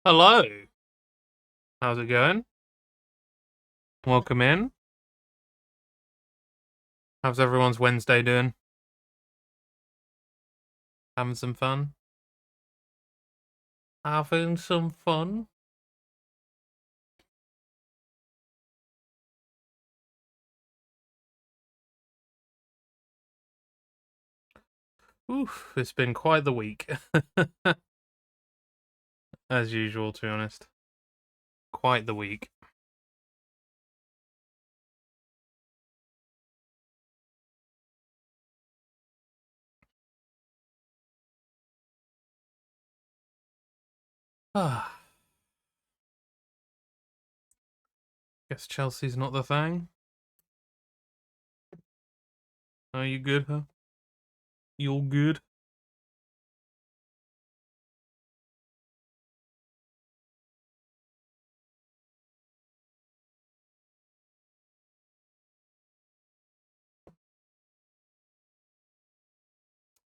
Hello. How's it going? Welcome in. How's everyone's Wednesday doing? Having some fun? Having some fun? Oof, it's been quite the week. As usual, to be honest. Quite the week. Ah, guess Chelsea's not the thing. Are you good, huh? You all good?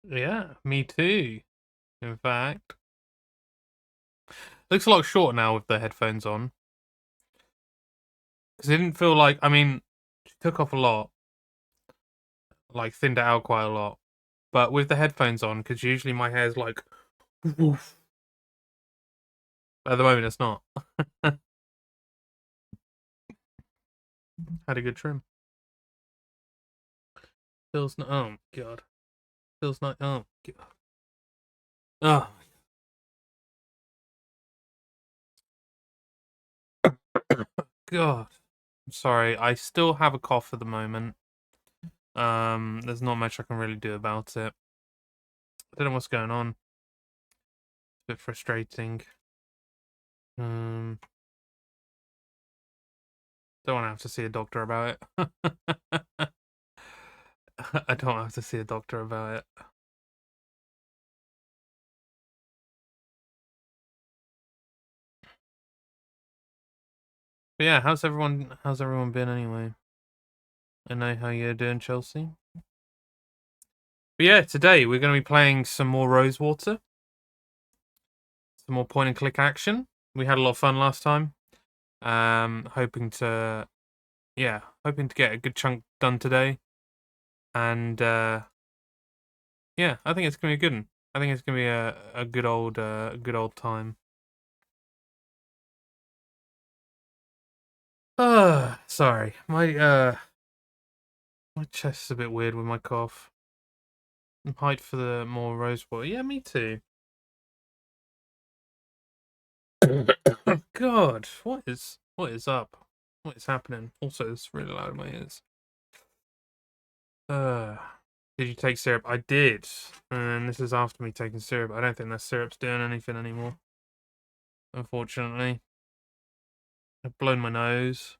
Yeah, me too. In fact, looks a lot shorter now with the headphones on. Because it didn't feel like, I mean, she took off a lot, like thinned it out quite a lot. But with the headphones on, because usually my hair's like, woof. At the moment, it's not. Had a good trim. Feels no. Oh god. Feels like. Oh god. Oh god. I'm sorry. I still have a cough at the moment. There's not much I can really do about it. I don't know what's going on. It's a bit frustrating. Um, don't want to have to see a doctor about it. I don't have to see a doctor about it. But yeah, how's everyone? How's everyone been anyway? I know how you're doing, Chelsea. But yeah, today we're going to be playing some more Rosewater, some more point and click action. We had a lot of fun last time. Hoping to, yeah, hoping to get a good chunk done today, and yeah, I think it's gonna be a good one. I think it's gonna be a good old time. Sorry, my chest's a bit weird with my cough. I'm hyped for the more rose water. Yeah, me too. God, what is up? What is happening? Also, it's really loud in my ears. Uh, did you take syrup? I did, and this is after me taking syrup. I don't think that syrup's doing anything anymore. Unfortunately, I've blown my nose.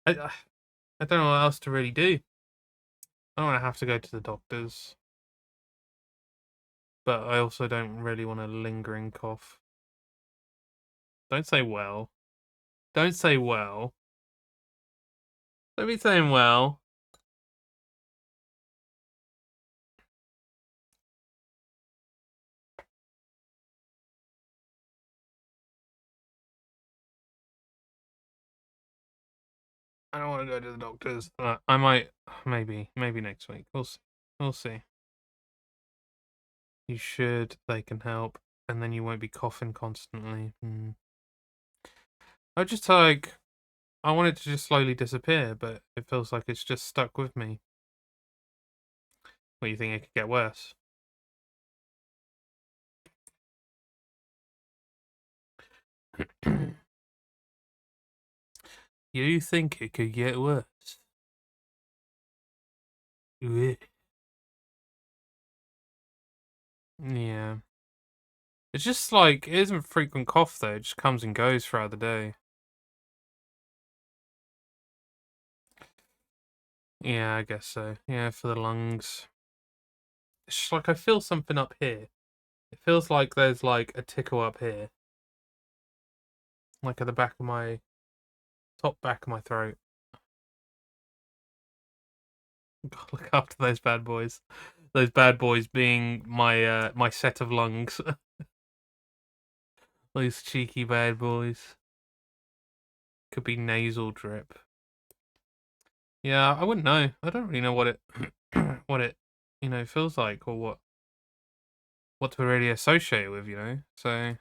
I don't know what else to really do. I don't want to have to go to the doctors, but I also don't really want a lingering cough. Don't say well. Don't say well. Don't be saying well. I don't want to go to the doctors. I might, maybe next week. We'll see. We'll see. You should. They can help, and then you won't be coughing constantly. I just like I want it to just slowly disappear, but it feels like it's just stuck with me. What, you think it could get worse? You think it could get worse? Blech. Yeah. It's just like, it isn't frequent cough though, it just comes and goes throughout the day. Yeah, I guess so. Yeah, for the lungs. It's just like I feel something up here. It feels like there's like a tickle up here. Like at the back of my, top back of my throat. God, look after those bad boys. Those bad boys being my set of lungs. Those cheeky bad boys. Could be nasal drip. Yeah, I wouldn't know. I don't really know what it what it, feels like, or what to really associate with, So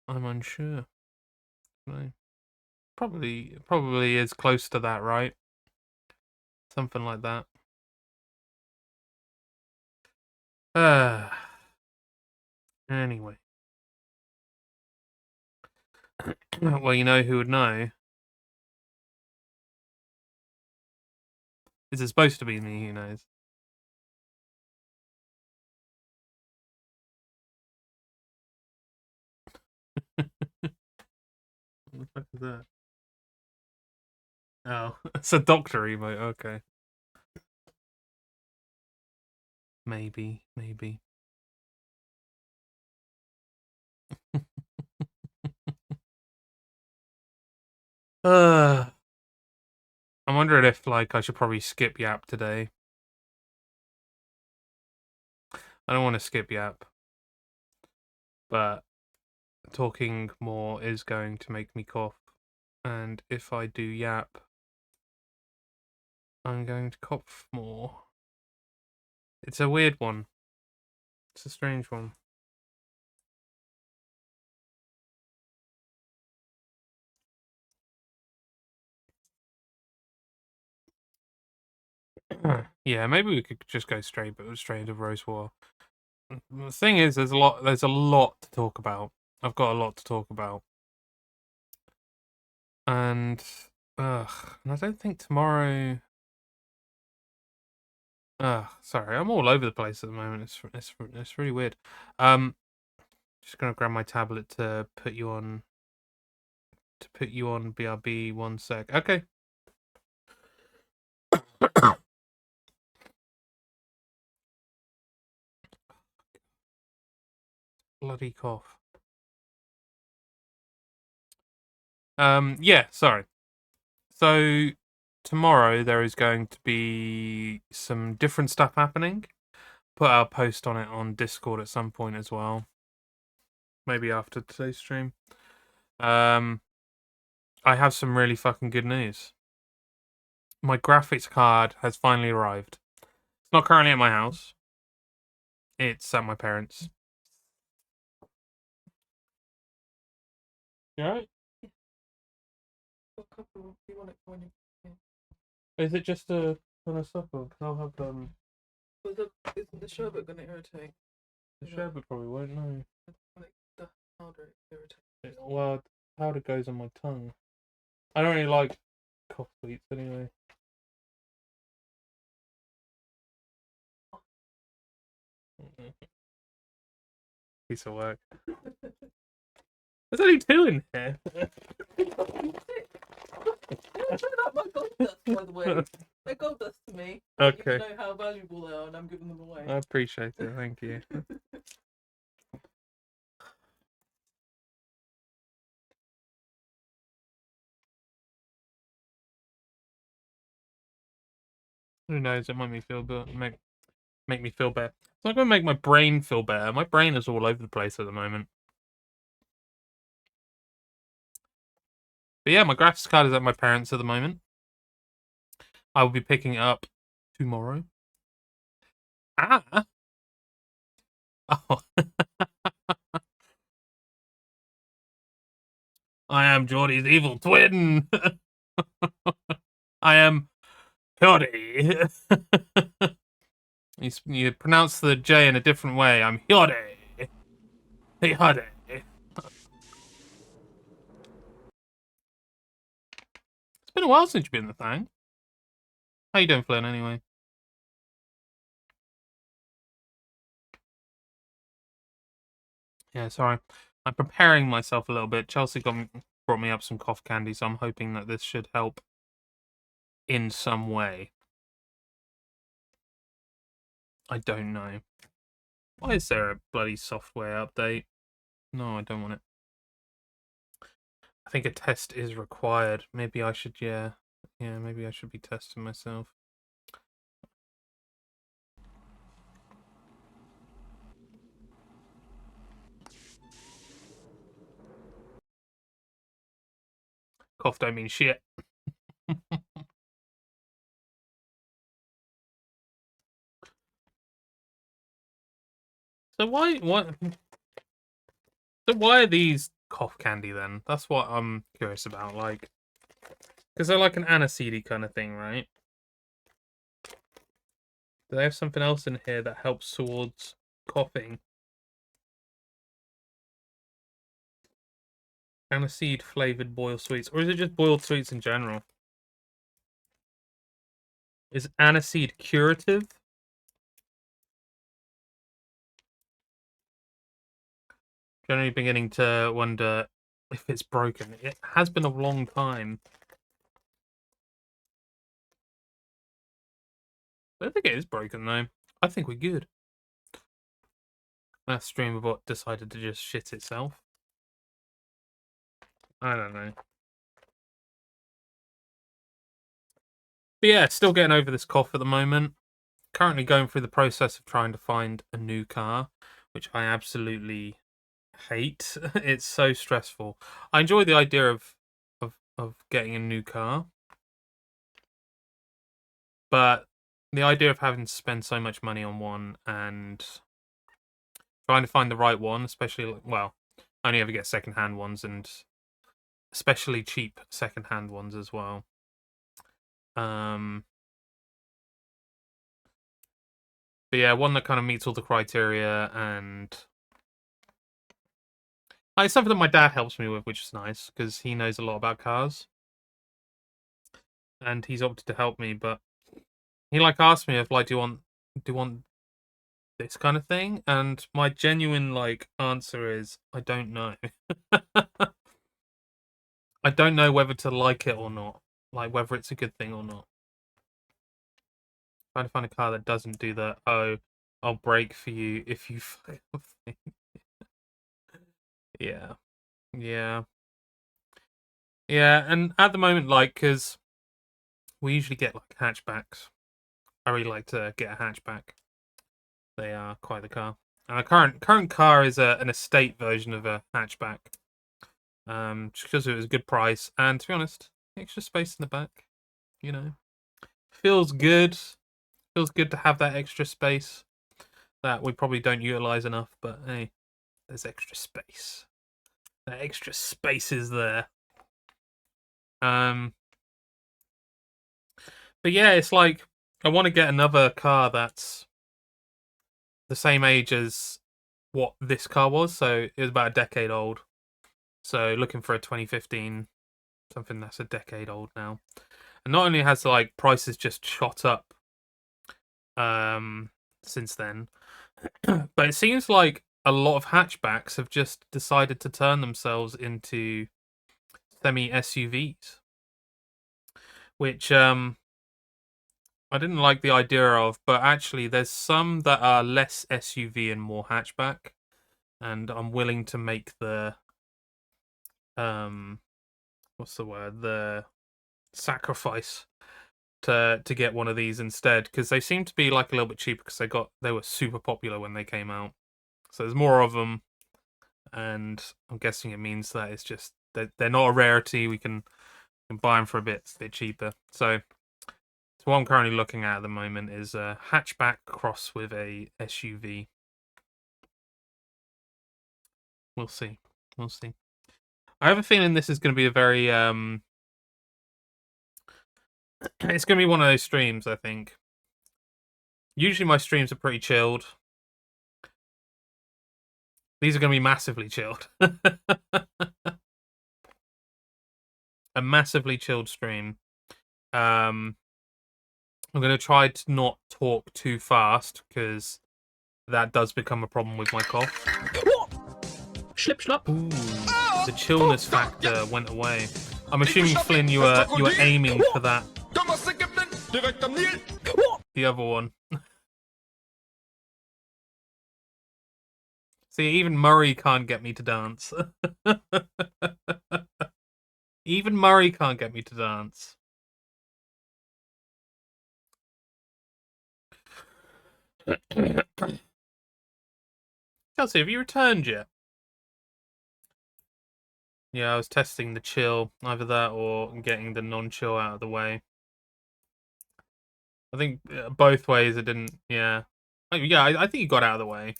I'm unsure. No. Probably is close to that, right? Something like that. Anyway. Well, you know who would know? Is it supposed to be me who knows? What the fuck is that? Oh, it's a doctor emote. Okay. Maybe. I'm wondering if, like, I should probably skip Yap today. I don't want to skip Yap, but talking more is going to make me cough. And if I do Yap, I'm going to cough more. It's a weird one. It's a strange one. Yeah, maybe we could just go straight into Rosewater. The thing is, there's a lot to talk about. I've got a lot to talk about. And and I don't think tomorrow. Sorry, I'm all over the place at the moment. It's really weird. Just gonna grab my tablet to put you on BRB 1 sec. Okay. Bloody cough. Yeah, sorry. So tomorrow there is going to be some different stuff happening. Put out a post on it on Discord at some point as well. Maybe after today's stream. I have some really fucking good news. My graphics card has finally arrived. It's not currently at my house. It's at my parents'. You alright? Is it just a kind of supper? Because I'll have Isn't the sherbet going to irritate? the sherbet probably won't know. The powder irritate. Well, powder goes on my tongue. I don't really like cough sweets anyway. Piece of work. There's only 2 in here. My gold dust, by the way. They're gold dust to me. Okay. You know how valuable they are, and I'm giving them away. I appreciate it. Thank you. Who knows? It might make me feel better. It's not going to make my brain feel better. My brain is all over the place at the moment. But yeah, my graphics card is at my parents' at the moment. I will be picking it up tomorrow. Ah. Oh. I am Geordie's evil twin. I am Geordie. You pronounce the J in a different way. I'm Geordie. Geordie. It's been a while since you've been in the thing. How you doing, Flynn, anyway? Yeah, sorry. I'm preparing myself a little bit. Chelsea brought me up some cough candy, so I'm hoping that this should help in some way. I don't know. Why is there a bloody software update? No, I don't want it. I think a test is required. Maybe I should, yeah, maybe I should be testing myself. Cough don't mean shit. So why are these cough candy then? That's what I'm curious about. Like, because they're like an aniseedy kind of thing, right? Do they have something else in here that helps towards coughing? Aniseed flavored boiled sweets, or is it just boiled sweets in general? Is aniseed curative? Generally beginning to wonder if it's broken. It has been a long time. I don't think it is broken though. I think we're good. That stream decided to just shit itself. I don't know. But yeah, still getting over this cough at the moment. Currently going through the process of trying to find a new car, which I absolutely hate. It's so stressful. I enjoy the idea of getting a new car, but the idea of having to spend so much money on one and trying to find the right one, especially well, I only ever get secondhand ones and especially cheap secondhand ones as well. But yeah, one that kind of meets all the criteria and it's something that my dad helps me with, which is nice because he knows a lot about cars and he's opted to help me. But he like asked me if like, do you want this kind of thing? And my genuine like answer is I don't know. I don't know whether to like it or not, like whether it's a good thing or not. Trying to find a car that doesn't do that. Oh, I'll brake for you if you fuck up. Yeah, yeah, yeah. And at the moment, like, because we usually get like hatchbacks. I really like to get a hatchback. They are quite the car. And our current car is an estate version of a hatchback. Just because it was a good price, and to be honest, extra space in the back. You know, feels good. Feels good to have that extra space that we probably don't utilize enough. But hey, there's extra space. That extra space is there. But yeah, it's like I want to get another car that's the same age as what this car was. So it was about a decade old. So looking for a 2015, something that's a decade old now. And not only has like prices just shot up since then, but it seems like a lot of hatchbacks have just decided to turn themselves into semi SUVs, which I didn't like the idea of, but actually there's some that are less SUV and more hatchback, and I'm willing to make the what's the word? The sacrifice to get one of these instead, because they seem to be like a little bit cheaper because they were super popular when they came out. So there's more of them, and I'm guessing it means that it's just they're not a rarity. We can buy them for a bit cheaper. So what I'm currently looking at the moment is a hatchback cross with a SUV. We'll see. We'll see. I have a feeling this is going to be a very it's going to be one of those streams, I think. Usually my streams are pretty chilled. These are going to be massively chilled. A massively chilled stream. I'm going to try to not talk too fast because that does become a problem with my cough. Schlip schlop. Ooh, the chillness factor went away. I'm assuming, Flynn, you were aiming for that. The other one. See, even Murray can't get me to dance. Even Murray can't get me to dance. Chelsea, have you returned yet? Yeah, I was testing the chill, either that or getting the non-chill out of the way. I think both ways it didn't. Yeah, yeah. I think you got out of the way.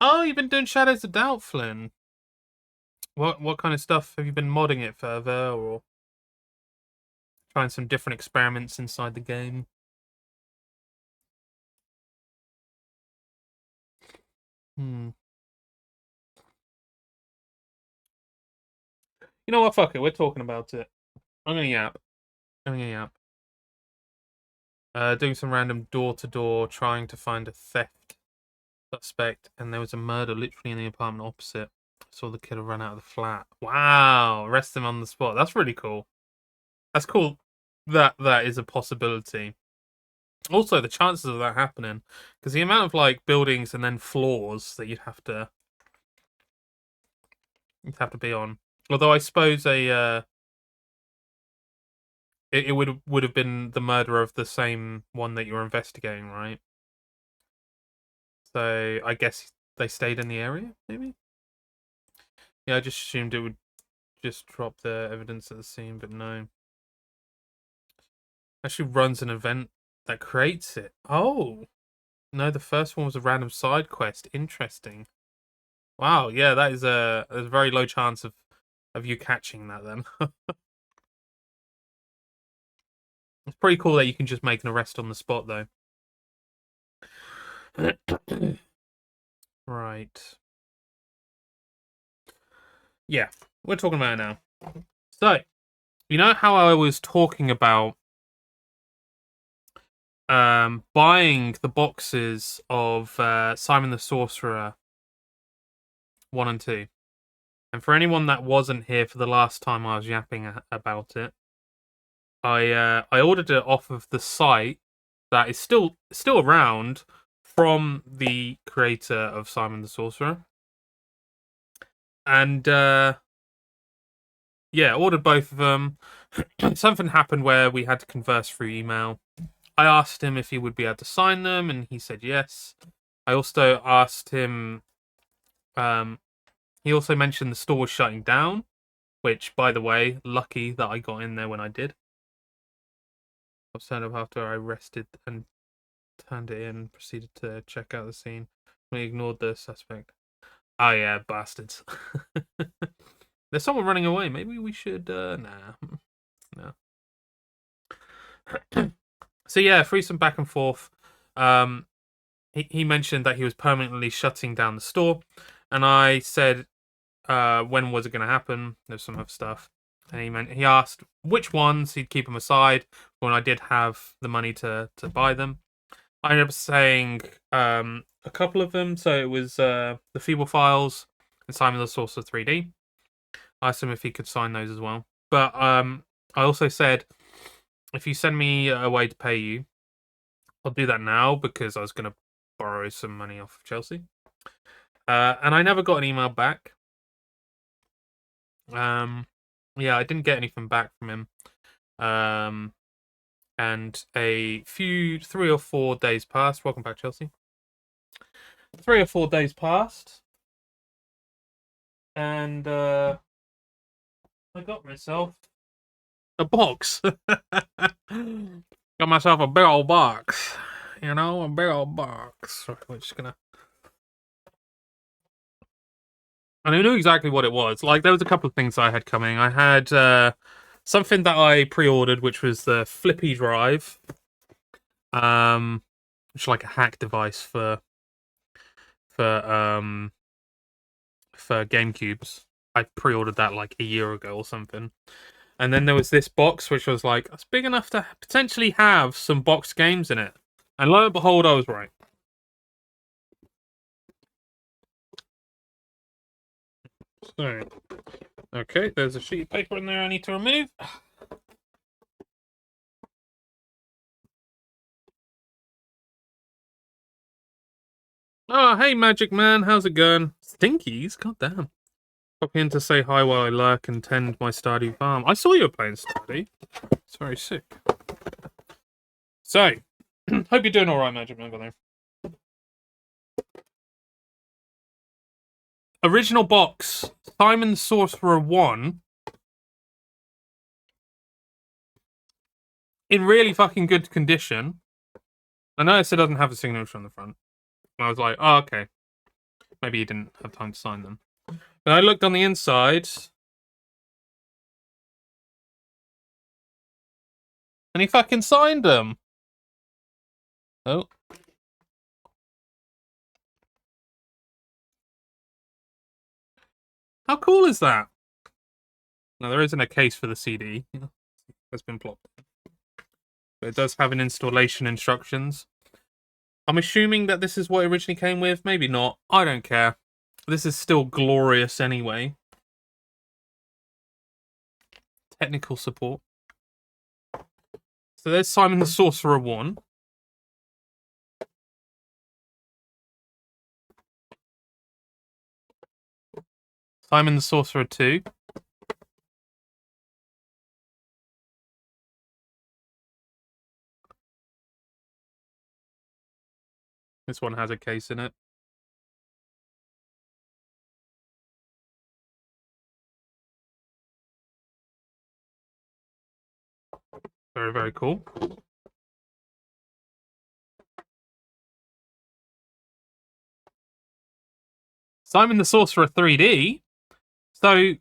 Oh, you've been doing Shadows of Doubt, Flynn. What kind of stuff have you been modding it further, or trying some different experiments inside the game? Hmm. You know what? Fuck it. We're talking about it. I'm gonna yap. I'm gonna yap. Doing some random door-to-door, trying to find a theft suspect, and there was a murder literally in the apartment opposite. I saw the killer run out of the flat. Wow, arrest him on the spot. That's really cool. That's cool. That is a possibility. Also, the chances of that happening, because the amount of like buildings and then floors that you'd have to be on. Although I suppose it would have been the murder of the same one that you're investigating, right? So I guess they stayed in the area, maybe. Yeah, I just assumed it would just drop the evidence at the scene, but no. Actually runs an event that creates it. Oh no, the first one was a random side quest. Interesting. Wow, yeah, that is there's a very low chance of you catching that then. It's pretty cool that you can just make an arrest on the spot though. Right. Yeah, we're talking about it now. So, you know how I was talking about buying the boxes of Simon the Sorcerer 1 and 2? And for anyone that wasn't here for the last time I was yapping about it, I ordered it off of the site that is still around from the creator of Simon the Sorcerer. And yeah, ordered both of them. Something happened where we had to converse through email. I asked him if he would be able to sign them, and he said yes. I also asked him. He also mentioned the store was shutting down, which, by the way, lucky that I got in there when I did. I was turned up after I rested and turned it in, proceeded to check out the scene. We ignored the suspect. Oh yeah, bastards. There's someone running away. Maybe we should nah. No. So yeah, through some back and forth. He mentioned that he was permanently shutting down the store, and I said, when was it going to happen? There's some other stuff, and he asked which ones he'd keep them aside when I did have the money to buy them. I ended up saying a couple of them. So it was the Feeble Files and Simon the Sorcerer 3D. I asked him if he could sign those as well. But I also said, if you send me a way to pay you, I'll do that now because I was going to borrow some money off of Chelsea. And I never got an email back. Yeah, I didn't get anything back from him. And a few 3 or 4 days passed. Welcome back, Chelsea. 3 or 4 days passed, and I got myself a box. Got myself a big old box. You know, a big old box. We're just gonna. And I knew exactly what it was. Like, there was a couple of things I had coming. I had something that I pre-ordered, which was the Flippy Drive, which is like a hack device for for GameCubes. I pre-ordered that like a year ago or something. And then there was this box, which was like, it's big enough to potentially have some boxed games in it. And lo and behold, I was right. So, okay, there's a sheet of paper in there I need to remove. Oh, hey, Magic Man, how's it going? Stinkies? God damn. Pop in to say hi while I lurk and tend my Stardew farm. I saw you were playing Stardew. It's very sick. So, hope you're doing alright, Magic Man, by the way. Original box, Simon the Sorcerer 1. In really fucking good condition. I noticed it doesn't have a signature on the front. And I was like, oh, okay. Maybe he didn't have time to sign them. But I looked on the inside. And he fucking signed them. Oh. How cool is that? Now, there isn't a case for the CD. That's been plopped. But it does have an installation instructions. I'm assuming that this is what it originally came with. Maybe not. I don't care. This is still glorious anyway. Technical support. So there's Simon the Sorcerer 1. Simon the Sorcerer 2. This one has a case in it. Very, very cool. Simon the Sorcerer 3D. So,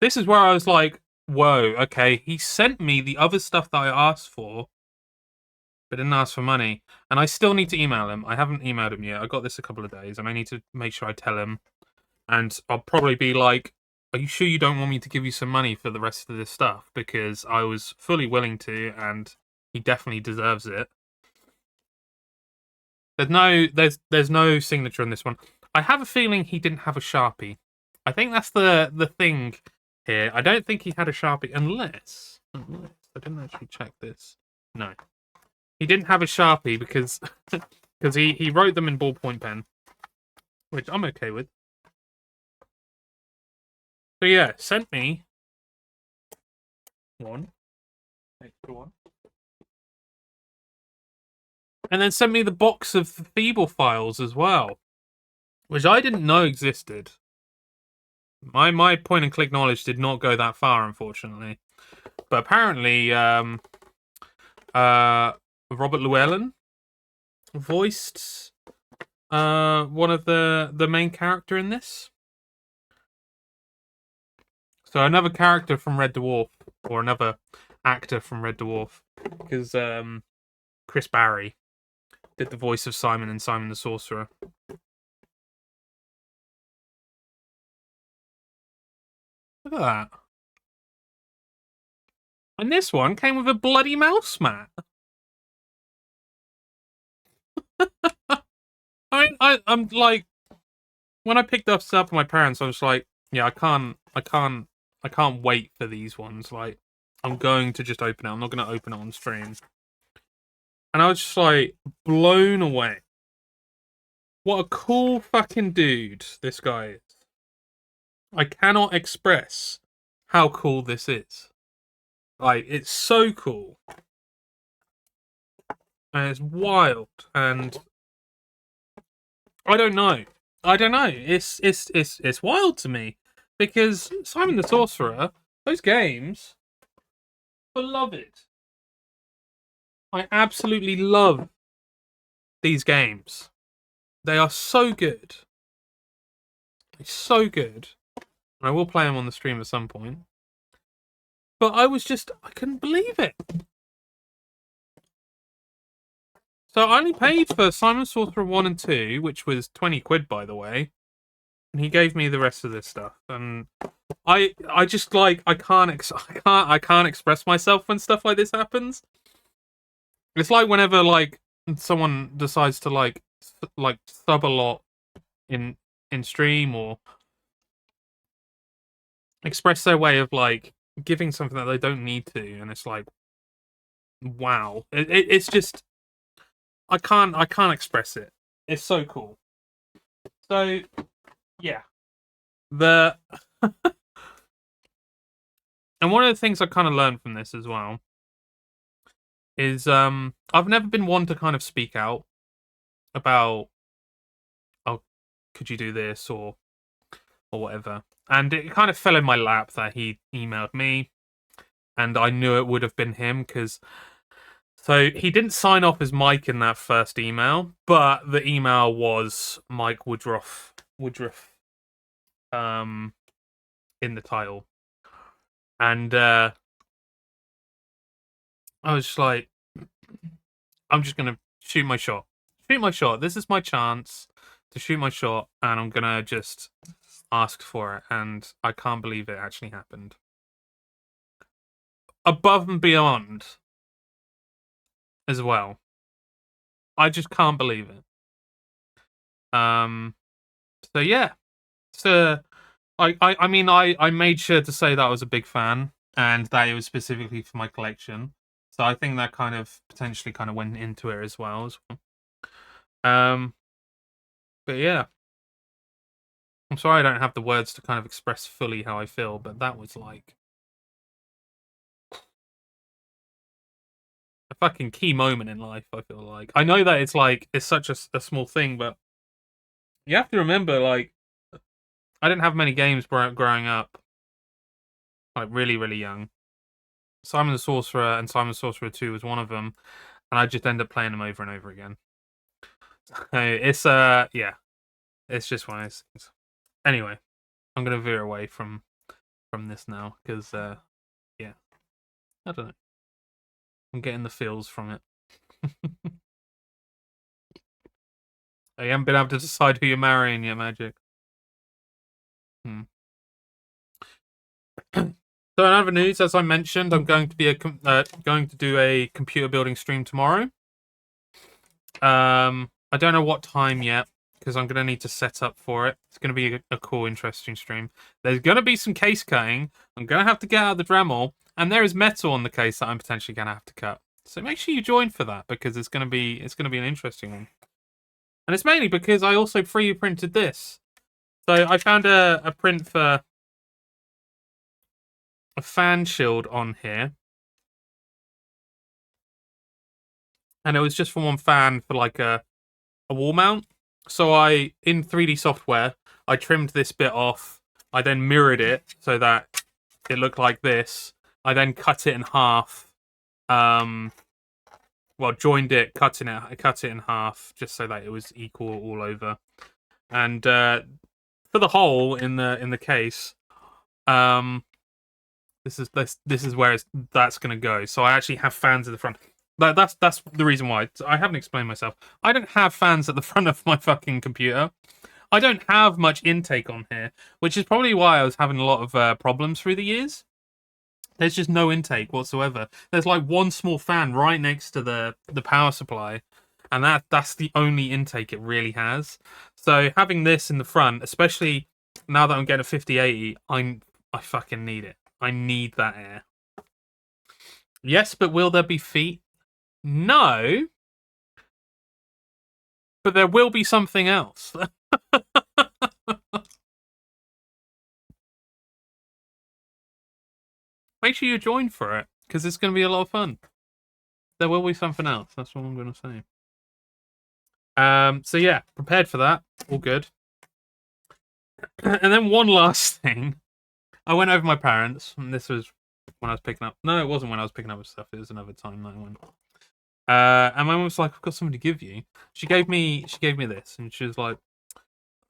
this is where I was like, whoa, okay, he sent me the other stuff that I asked for, but didn't ask for money. And I still need to email him. I haven't emailed him yet. I got this a couple of days, and I need to make sure I tell him. And I'll probably be like, are you sure you don't want me to give you some money for the rest of this stuff? Because I was fully willing to, and he definitely deserves it. There's no signature on this one. I have a feeling he didn't have a Sharpie. I think that's the thing here. I don't think he had a Sharpie unless I didn't actually check this. No. He didn't have a Sharpie because he wrote them in ballpoint pen, which I'm okay with. So yeah, sent me extra one. And then sent me the box of the Feeble files as well, which I didn't know existed. My point and click knowledge did not go that far, unfortunately. But apparently, Robert Llewellyn voiced one of the main character in this. So another character from Red Dwarf, or another actor from Red Dwarf, because Chris Barry did the voice of Simon in Simon the Sorcerer. Look at that. And this one came with a bloody mouse mat. I'm like, when I picked this up with my parents, I was like, yeah, I can't wait for these ones. Like, I'm going to just open it. I'm not going to open it on stream. And I was just like, blown away. What a cool fucking dude this guy is. I cannot express how cool this is. Like, it's so cool. And it's wild. And I don't know. It's wild to me. Because Simon the Sorcerer, those games, beloved. I absolutely love these games. They are so good. They're so good. And I will play them on the stream at some point. But I couldn't believe it. So I only paid for Simon Sorcerer 1 and 2, which was 20 quid, by the way. And he gave me the rest of this stuff. And I just like, I can't express myself when stuff like this happens. It's like whenever like someone decides to like sub a lot in stream or express their way of like giving something that they don't need to, and it's like, wow, it's just I can't express it. It's so cool. So yeah, the and one of the things I kind of learned from this as well is I've never been one to kind of speak out about could you do this or whatever. And it kind of fell in my lap that he emailed me, and I knew it would have been him because. So he didn't sign off as Mike in that first email, but the email was Mike Woodruff in the title. And I was just like, I'm just gonna shoot my shot. Shoot my shot. This is my chance to shoot my shot, and I'm gonna just ask for it. And I can't believe it actually happened. Above and beyond as well. I just can't believe it. So yeah. So I mean I made sure to say that I was a big fan and that it was specifically for my collection. So I think that kind of potentially kind of went into it as well. But yeah. I'm sorry I don't have the words to kind of express fully how I feel, but that was like a fucking key moment in life, I feel like. I know that it's such a small thing, but you have to remember, like, I didn't have many games growing up, like really, really young. Simon the Sorcerer and Simon the Sorcerer 2 was one of them, and I just ended up playing them over and over again. So it's yeah, it's just one of those things. Anyway, I'm gonna veer away from this now because yeah, I don't know. I'm getting the feels from it. I haven't been able to decide who you're marrying yet, Magic. So in other news, as I mentioned, I'm going to be going to do a computer building stream tomorrow. I don't know what time yet because I'm going to need to set up for it. It's going to be a cool, interesting stream. There's going to be some case cutting. I'm going to have to get out the Dremel, and there is metal on the case that I'm potentially going to have to cut. So make sure you join for that because it's going to be an interesting one. And it's mainly because I also 3D printed this. So I found a print for a fan shield on here. And it was just for one fan for like a wall mount. So I, in 3D software, I trimmed this bit off. I then mirrored it so that it looked like this. I then cut it in half. Well, joined it, cut it in half, just so that it was equal all over. And for the hole in the case, this is where that's gonna go. So I actually have fans at the front. That's the reason why. I haven't explained myself. I don't have fans at the front of my fucking computer. I don't have much intake on here, which is probably why I was having a lot of problems through the years. There's just no intake whatsoever. There's like one small fan right next to the power supply, and that's the only intake it really has. So having this in the front, especially now that I'm getting a 5080, I fucking need it. I need that air. Yes, but will there be feet? No. But there will be something else. Make sure you join for it, because it's going to be a lot of fun. There will be something else. That's what I'm going to say. So yeah, prepared for that. All good. And then one last thing. I went over my parents, and this was when I was picking up. No, it wasn't when I was picking up stuff. It was another time that I went. And my mum was like, "I've got something to give you." She gave me this, and she was like,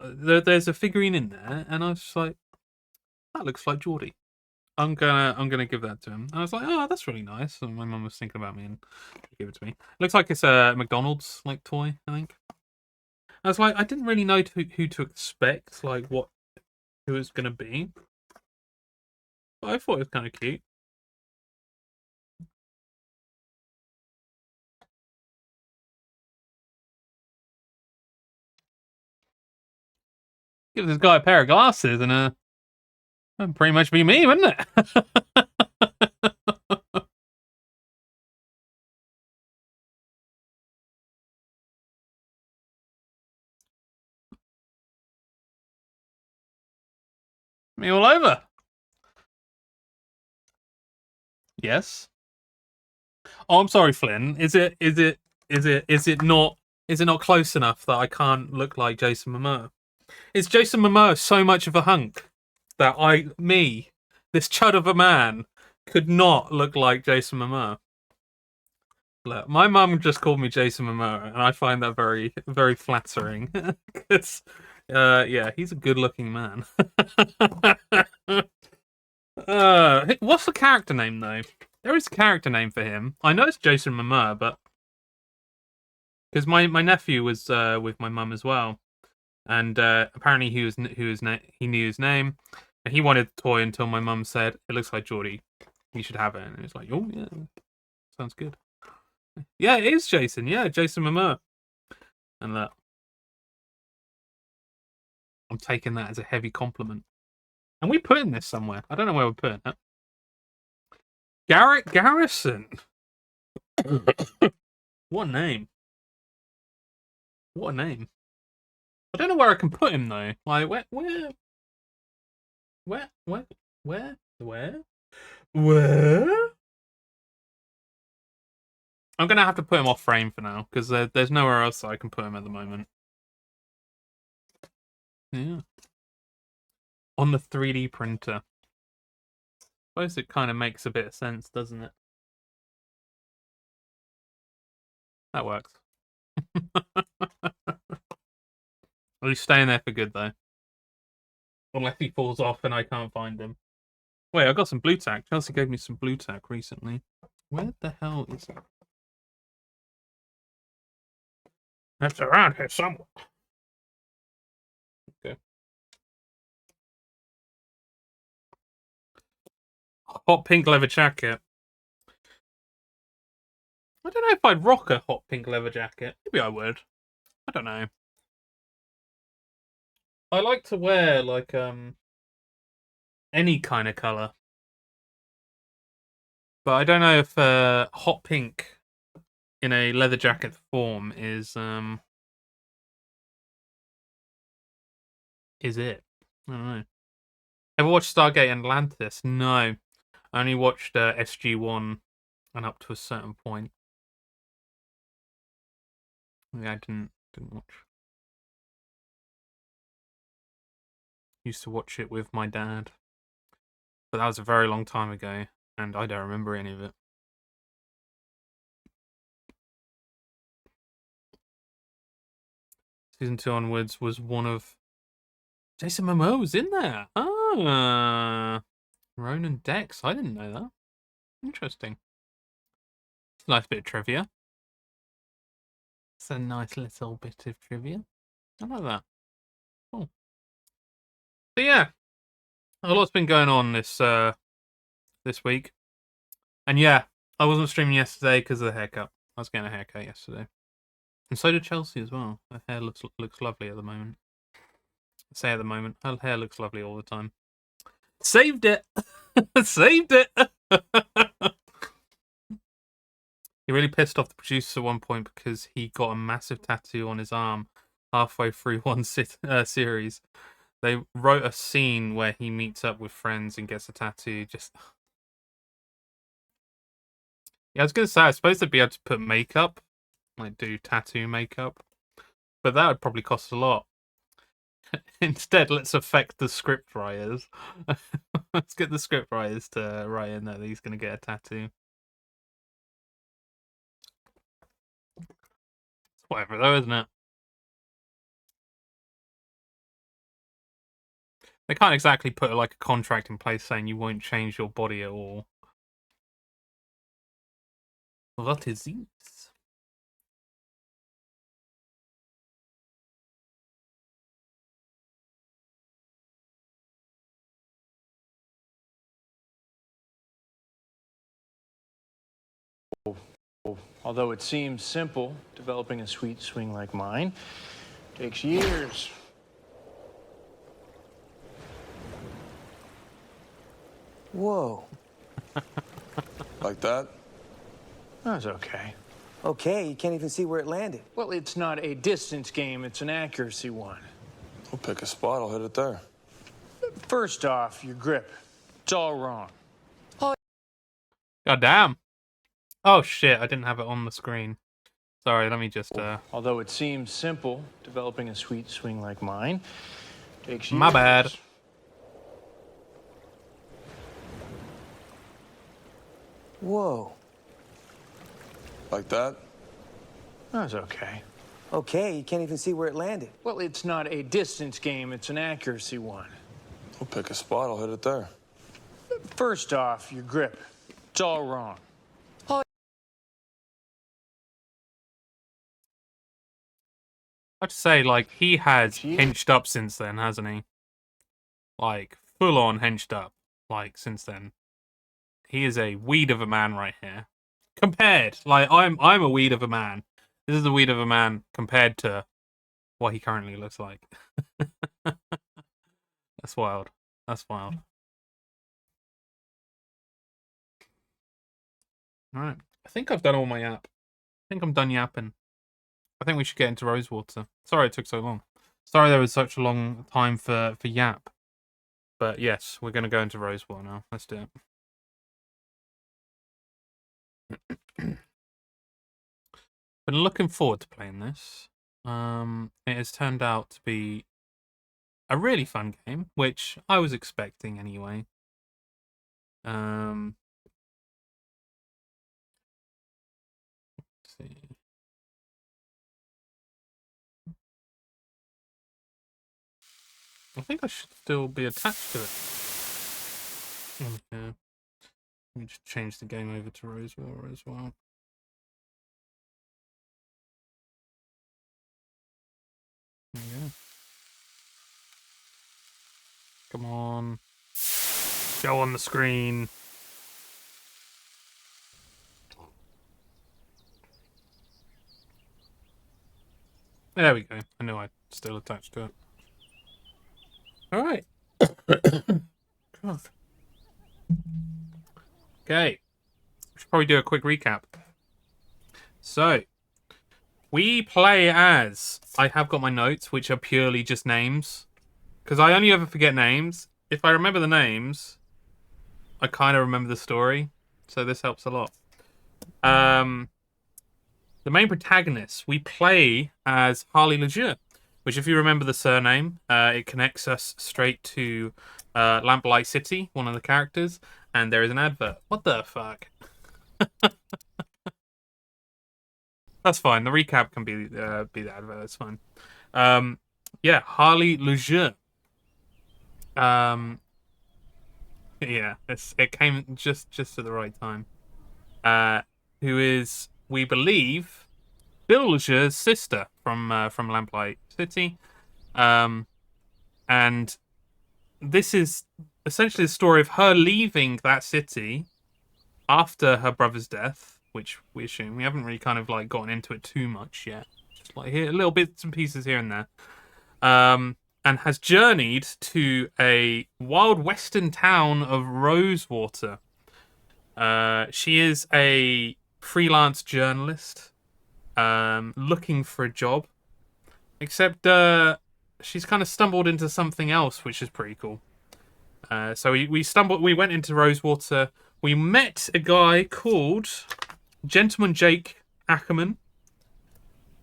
"There's a figurine in there," and I was just like, "That looks like Geordie. I'm gonna give that to him." And I was like, "Oh, that's really nice." And my mum was thinking about me and she gave it to me. It looks like it's a McDonald's like toy, I think. I was like, I didn't really know who to expect, like who it was gonna be, but I thought it was kind of cute. Give this guy a pair of glasses and that'd pretty much be me, wouldn't it? Me all over. Yes. Oh, I'm sorry, Flynn. Is it not close enough that I can't look like Jason Momoa? Is Jason Momoa so much of a hunk that this chud of a man, could not look like Jason Momoa? Look, my mum just called me Jason Momoa, and I find that very, very flattering. Because, yeah, he's a good-looking man. What's the character name, though? There is a character name for him. I know it's Jason Momoa, but because my nephew was with my mum as well, and apparently he knew his name, and he wanted the toy until my mum said it looks like Geordie. You should have it, and it's like, oh yeah, sounds good. Yeah, it is Jason. Yeah, Jason Momoa. And look, I'm taking that as a heavy compliment. And we putting this somewhere. I don't know where we're putting it. Garrett Garrison. What a name. What a name. I don't know where I can put him though. Like where? I'm gonna have to put him off frame for now because there's nowhere else that I can put him at the moment. Yeah. On the 3D printer. I suppose it kind of makes a bit of sense, doesn't it? That works. He's staying there for good though. Unless he falls off and I can't find him. Wait, I got some blue tack. Chelsea gave me some blue tack recently. Where the hell is it? It's around here somewhere. Okay. Hot pink leather jacket. I don't know if I'd rock a hot pink leather jacket. Maybe I would. I don't know. I like to wear like any kind of colour. But I don't know if hot pink in a leather jacket form is it? I don't know. Ever watched Stargate Atlantis? No. I only watched SG-1 and up to a certain point. Yeah, I didn't watch. Used to watch it with my dad. But that was a very long time ago, and I don't remember any of it. Season 2 onwards was one of... Jason Momoa was in there! Ah! Ronan Dex, I didn't know that. Interesting. Nice bit of trivia. It's a nice little bit of trivia. I like that. Cool. So yeah, a lot's been going on this week, and yeah, I wasn't streaming yesterday because of the haircut. I was getting a haircut yesterday, and so did Chelsea as well. Her hair looks lovely at the moment. I say at the moment, her hair looks lovely all the time. Saved it, saved it. He really pissed off the producers at one point because he got a massive tattoo on his arm halfway through one series. They wrote a scene where he meets up with friends and gets a tattoo. Just, yeah, I was gonna say I suppose they'd be able to put makeup, like do tattoo makeup, but that would probably cost a lot. Instead, let's affect the script writers. Let's get the script writers to write in that he's gonna get a tattoo. It's whatever though, isn't it? They can't exactly put like a contract in place saying you won't change your body at all. What is this? Although it seems simple, developing a sweet swing like mine takes years. Whoa. Like that? That's okay. Okay, you can't even see where it landed. Well, it's not a distance game, it's an accuracy one. We'll pick a spot, I'll hit it there. First off, your grip. It's all wrong. God damn. Oh shit, I didn't have it on the screen. Sorry, let me just Although it seems simple, developing a sweet swing like mine takes years. My bad. Whoa. Like that? That's okay. Okay, you can't even see where it landed. Well, it's not a distance game, it's an accuracy one. We'll pick a spot, I'll hit it there. First off, your grip. It's all wrong. I have to say, like, he has hinged up since then, hasn't he? Like, full on hinged up, like, since then. He is a weed of a man right here. Compared, like, I'm a weed of a man. This is the weed of a man compared to what he currently looks like. That's wild. That's wild. Alright. I think I've done all my yap. I think I'm done yapping. I think we should get into Rosewater. Sorry it took so long. Sorry there was such a long time for yap. But yes, we're going to go into Rosewater now. Let's do it. Been looking forward to playing this. It has turned out to be a really fun game, which I was expecting anyway. Let's see. I think I should still be attached to it. Okay. Let me just change the game over to Rosewater as well. There we go. Come on. Go on the screen. There we go. I know I'm still attached to it. Alright. Okay. We should probably do a quick recap. So, we play as... I have got my notes, which are purely just names. Because I only ever forget names. If I remember the names, I kind of remember the story. So this helps a lot. The main protagonist, we play as Harley Lejeune, which if you remember the surname, it connects us straight to Lamplight City, one of the characters, and there is an advert. What the fuck? That's fine. The recap can be the advert. That's fine. Yeah, Harley Lejeune. Yeah, it came just at the right time. Who is, we believe, Bill Lejeune's sister from Lamplight City, and this is essentially the story of her leaving that city after her brother's death, which we assume we haven't really kind of like gotten into it too much yet, just like here little bits and pieces here and there, and has journeyed to a wild western town of Rosewater. She is a freelance journalist, looking for a job, except she's kind of stumbled into something else, which is pretty cool. So we went into Rosewater. We met a guy called Gentleman Jake Ackerman.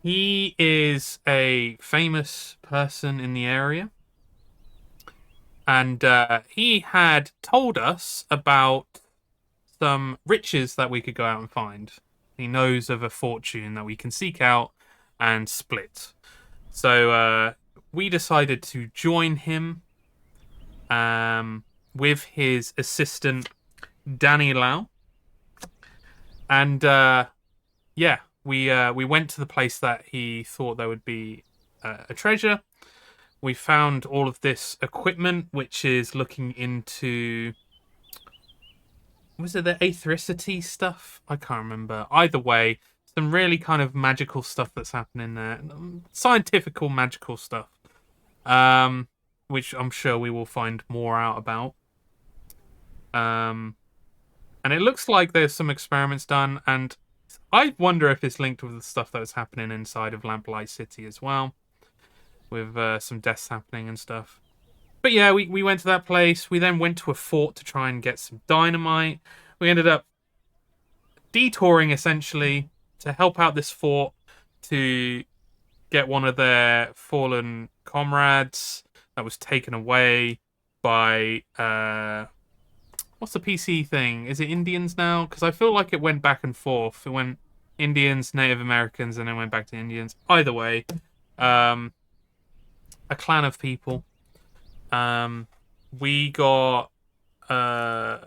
He is a famous person in the area. And he had told us about some riches that we could go out and find. He knows of a fortune that we can seek out and split. So we decided to join him with his assistant, Danny Lau. And yeah, we went to the place that he thought there would be a treasure. We found all of this equipment, which is looking into... Was it the aethericity stuff? I can't remember. Either way, some really kind of magical stuff that's happening there. Scientifical magical stuff. Which I'm sure we will find more out about. And it looks like there's some experiments done, and I wonder if it's linked with the stuff that was happening inside of Lamplight City as well, with some deaths happening and stuff. But yeah, we went to that place. We then went to a fort to try and get some dynamite. We ended up detouring, essentially, to help out this fort to get one of their fallen comrades that was taken away by what's the PC thing? Is it Indians now? Because I feel like it went back and forth. It went Indians, Native Americans, and then went back to Indians. Either way, a clan of people. We got attacked.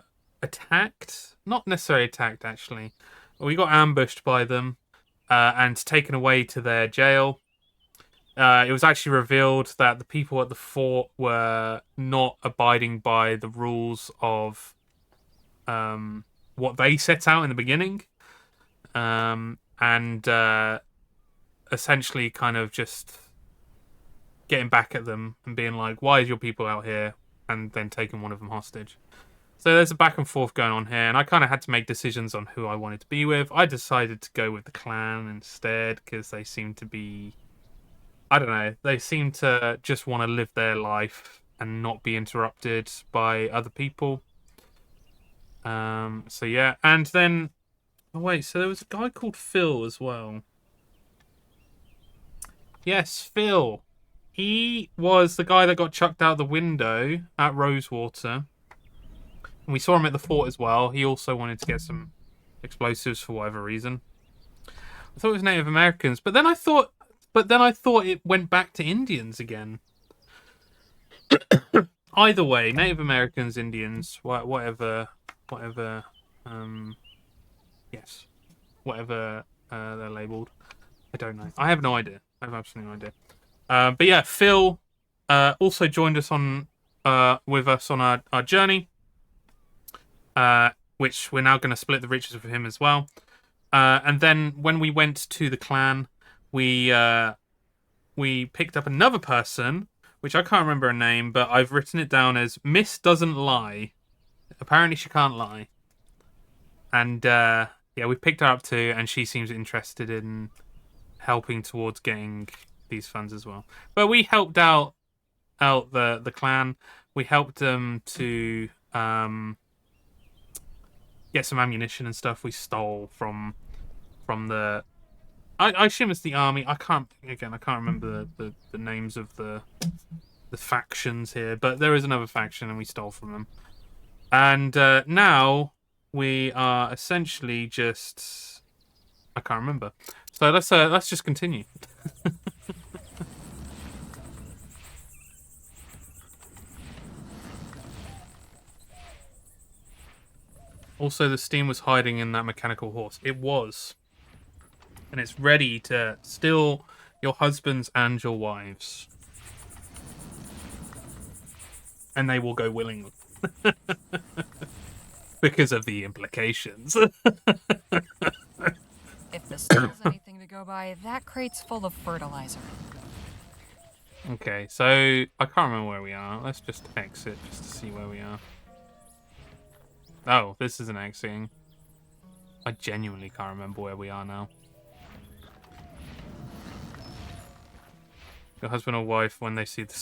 Not necessarily attacked, actually. We got ambushed by them and taken away to their jail. It was actually revealed that the people at the fort were not abiding by the rules of what they set out in the beginning. And essentially kind of just getting back at them and being like, why is your people out here? And then taking one of them hostage. So there's a back and forth going on here, and I kind of had to make decisions on who I wanted to be with. I decided to go with the clan instead because they seem to be, I don't know, they seem to just want to live their life and not be interrupted by other people. So yeah, and then, oh wait, so there was a guy called Phil as well. Yes, Phil. He was the guy that got chucked out the window at Rosewater. And we saw him at the fort as well. He also wanted to get some explosives for whatever reason. I thought it was Native Americans, but then I thought it went back to Indians again. Either way, Native Americans, Indians, whatever, yes, whatever they're labeled. I don't know. I have no idea. I have absolutely no idea. But yeah, Phil also joined us with us on our journey, which we're now going to split the riches with him as well. And then when we went to the clan, we picked up another person, which I can't remember her name, but I've written it down as Miss Doesn't Lie. Apparently she can't lie. And yeah, we picked her up too, and she seems interested in helping towards getting these funds as well. But we helped out the clan. We helped them to get some ammunition and stuff. We stole from the. I assume it's the army. I can't remember the names of the factions here, but there is another faction, and we stole from them. And now we are essentially just. I can't remember. So let's just continue. Also, the steam was hiding in that mechanical horse. It was. And it's ready to steal your husbands and your wives. And they will go willingly. Because of the implications. If the steel's anything to go by, that crate's full of fertilizer. Okay, so I can't remember where we are. Let's just exit just to see where we are. Oh, this isn't exiting. I genuinely can't remember where we are now. Your husband or wife when they see the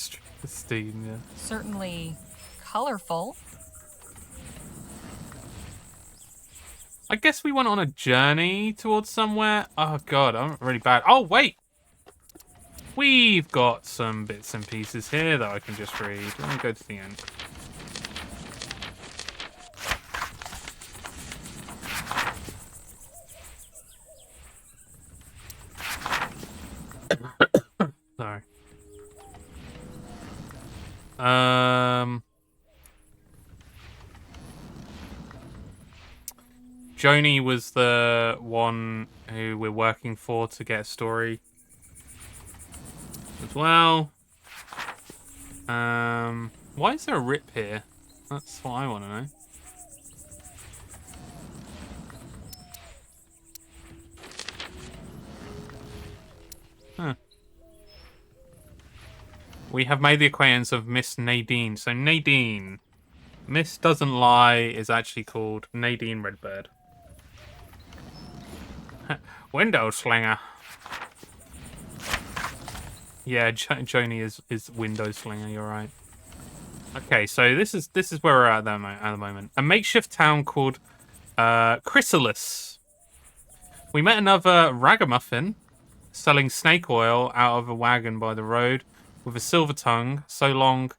steam, yeah. Certainly colorful. I guess we went on a journey towards somewhere. Oh god, I'm really bad. Oh wait! We've got some bits and pieces here that I can just read. Let me go to the end. Sorry. Joni was the one who we're working for to get a story as well. Why is there a rip here? That's what I want to know. Huh. We have made the acquaintance of Miss Nadine. So Nadine. Miss Doesn't Lie is actually called Nadine Redbird. Window slinger. Yeah, Joni is window slinger. You're right. Okay, so this is where we're at the moment. A makeshift town called Chrysalis. We met another ragamuffin selling snake oil out of a wagon by the road with a silver tongue, so long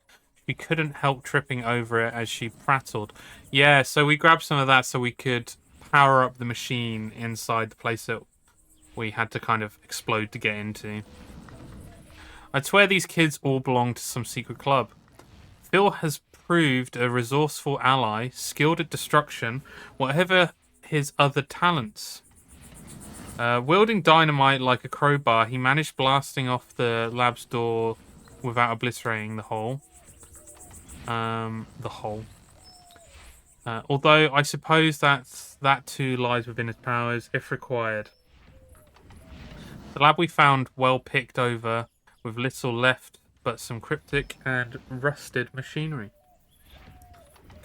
she couldn't help tripping over it as she prattled. Yeah, so we grabbed some of that so we could power up the machine inside the place that we had to kind of explode to get into. I'd swear these kids all belong to some secret club. Phil has proved a resourceful ally, skilled at destruction, whatever his other talents. Wielding dynamite like a crowbar, he managed blasting off the lab's door without obliterating the hole. Although I suppose that too lies within his powers, if required. The lab we found well picked over, with little left but some cryptic and rusted machinery.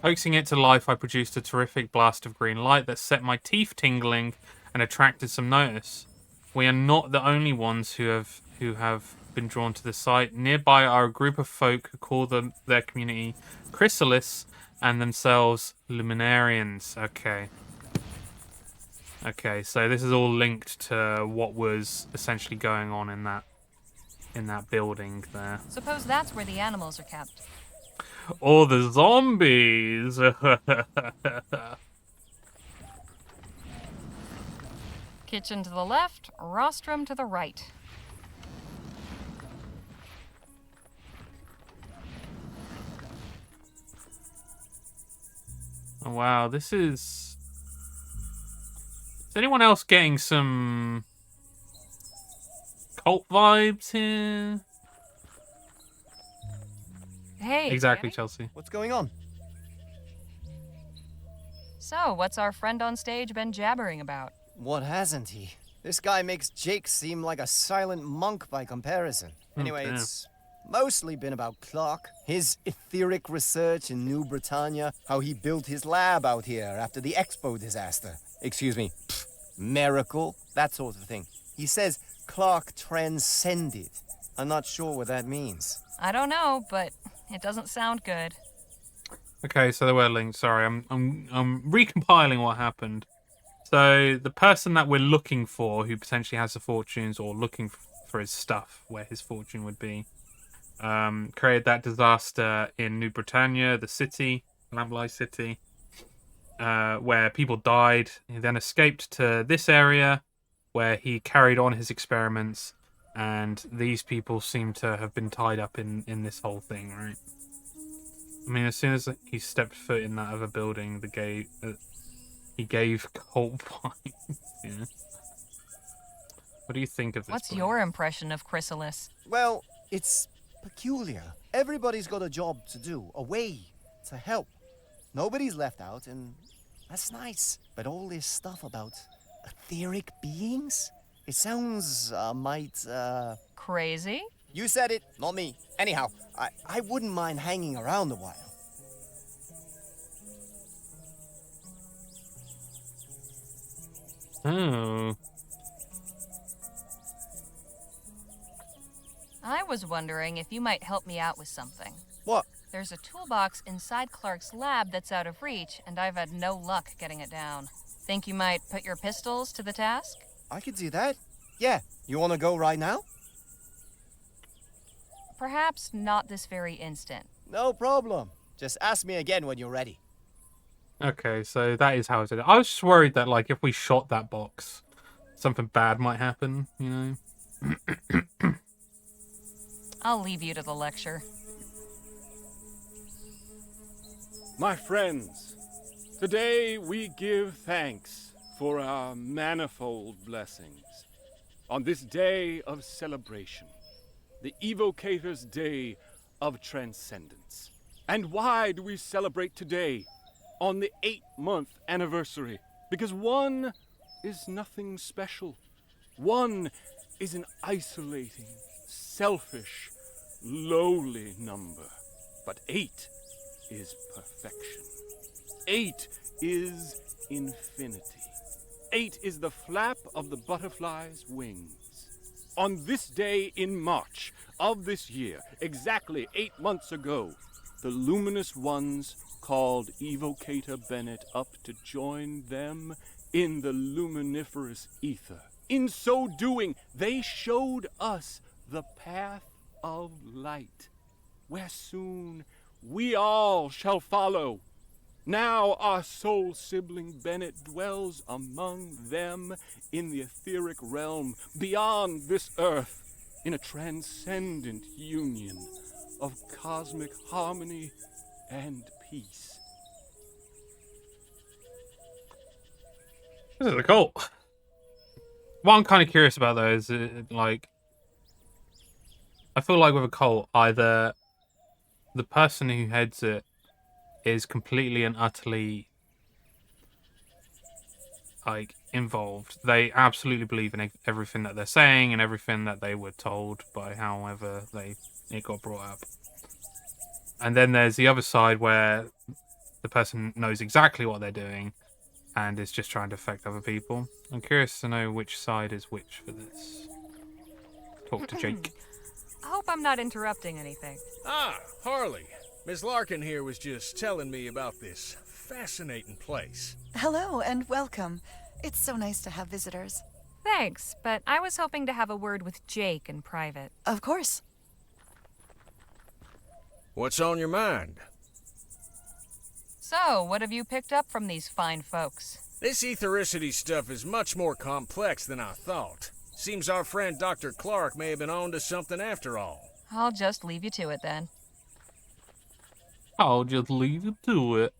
Coaxing it to life, I produced a terrific blast of green light that set my teeth tingling and attracted some notice. We are not the only ones who have been drawn to the site. Nearby are a group of folk who call their community Chrysalis and themselves Luminarians. Okay, so this is all linked to what was essentially going on in that building there. Suppose that's where the animals are kept. Or the zombies. Kitchen to the left, rostrum to the right. Oh, wow, this is... Is anyone else getting some cult vibes here? Hey, Exactly, Danny? Chelsea. What's going on? So, what's our friend on stage been jabbering about? What hasn't he? This guy makes Jake seem like a silent monk by comparison. Anyway, damn. it's mostly been about Clark, his etheric research in New Britannia, how he built his lab out here after the Expo disaster. Excuse me, miracle, that sort of thing. He says Clark transcended. I'm not sure what that means. I don't know, but it doesn't sound good. Okay, so there were links. Sorry, I'm recompiling what happened. So the person that we're looking for, who potentially has the fortunes, or looking for his stuff, where his fortune would be, created that disaster in New Britannia, the city, Lamplight City, where people died. He then escaped to this area, where he carried on his experiments, and these people seem to have been tied up in this whole thing, right? I mean, as soon as he stepped foot in that other building, he gave cult vibes. Yeah. What do you think of this? What's place? your impression of Chrysalis? Well, it's peculiar. Everybody's got a job to do, a way to help. Nobody's left out, and that's nice. But all this stuff about etheric beings? It sounds, Crazy? You said it, not me. Anyhow, I wouldn't mind hanging around a while. Oh. I was wondering if you might help me out with something. What? There's a toolbox inside Clark's lab that's out of reach, and I've had no luck getting it down. Think you might put your pistols to the task? I could do that. Yeah, you want to go right now? Perhaps not this very instant. No problem. Just ask me again when you're ready. Okay, so that is how it is. I was just worried that, like, if we shot that box, something bad might happen, you know? I'll leave you to the lecture. My friends, today we give thanks for our manifold blessings. On this day of celebration, the Evocator's Day of Transcendence. And why do we celebrate today, on the 8-month anniversary? Because 1 is nothing special. 1 is an isolating, selfish, lowly number. But 8 is perfection. 8 is infinity. 8 is the flap of the butterfly's wings. On this day in March of this year, exactly 8 months ago, the luminous ones called Evocator Bennett up to join them in the luminiferous ether. In so doing, they showed us the path of light, where soon we all shall follow. Now our soul sibling Bennett dwells among them in the etheric realm beyond this earth, in a transcendent union of cosmic harmony and peace. This is a cult. What I'm kind of curious about though is, like, I feel like with a cult, either the person who heads it is completely and utterly like involved. They absolutely believe in everything that they're saying and everything that they were told by however it got brought up. And then there's the other side where the person knows exactly what they're doing and is just trying to affect other people. I'm curious to know which side is which for this. Talk to Jake. I hope I'm not interrupting anything. Ah, Harley. Miss Larkin here was just telling me about this fascinating place. Hello and welcome. It's so nice to have visitors. Thanks, but I was hoping to have a word with Jake in private. Of course. What's on your mind? So, what have you picked up from these fine folks? This ethericity stuff is much more complex than I thought. Seems our friend Dr. Clark may have been on to something after all. I'll just leave you to it then. I'll just leave you to it.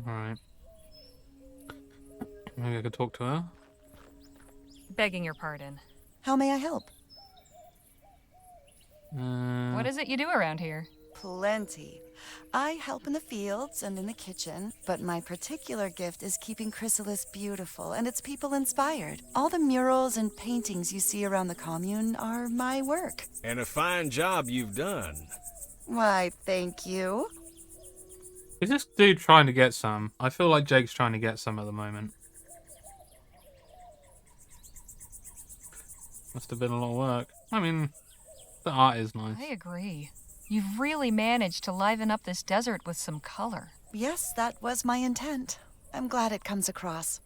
Alright. Maybe I could talk to her. Begging your pardon. How may I help? What is it you do around here? Plenty. I help in the fields and in the kitchen, but my particular gift is keeping Chrysalis beautiful and its people inspired. All the murals and paintings you see around the commune are my work. And a fine job you've done. Why, thank you. Is this dude trying to get some? I feel like Jake's trying to get some at the moment. Must have been a lot of work. I mean, the art is nice. I agree. You've really managed to liven up this desert with some color. Yes, that was my intent. I'm glad it comes across.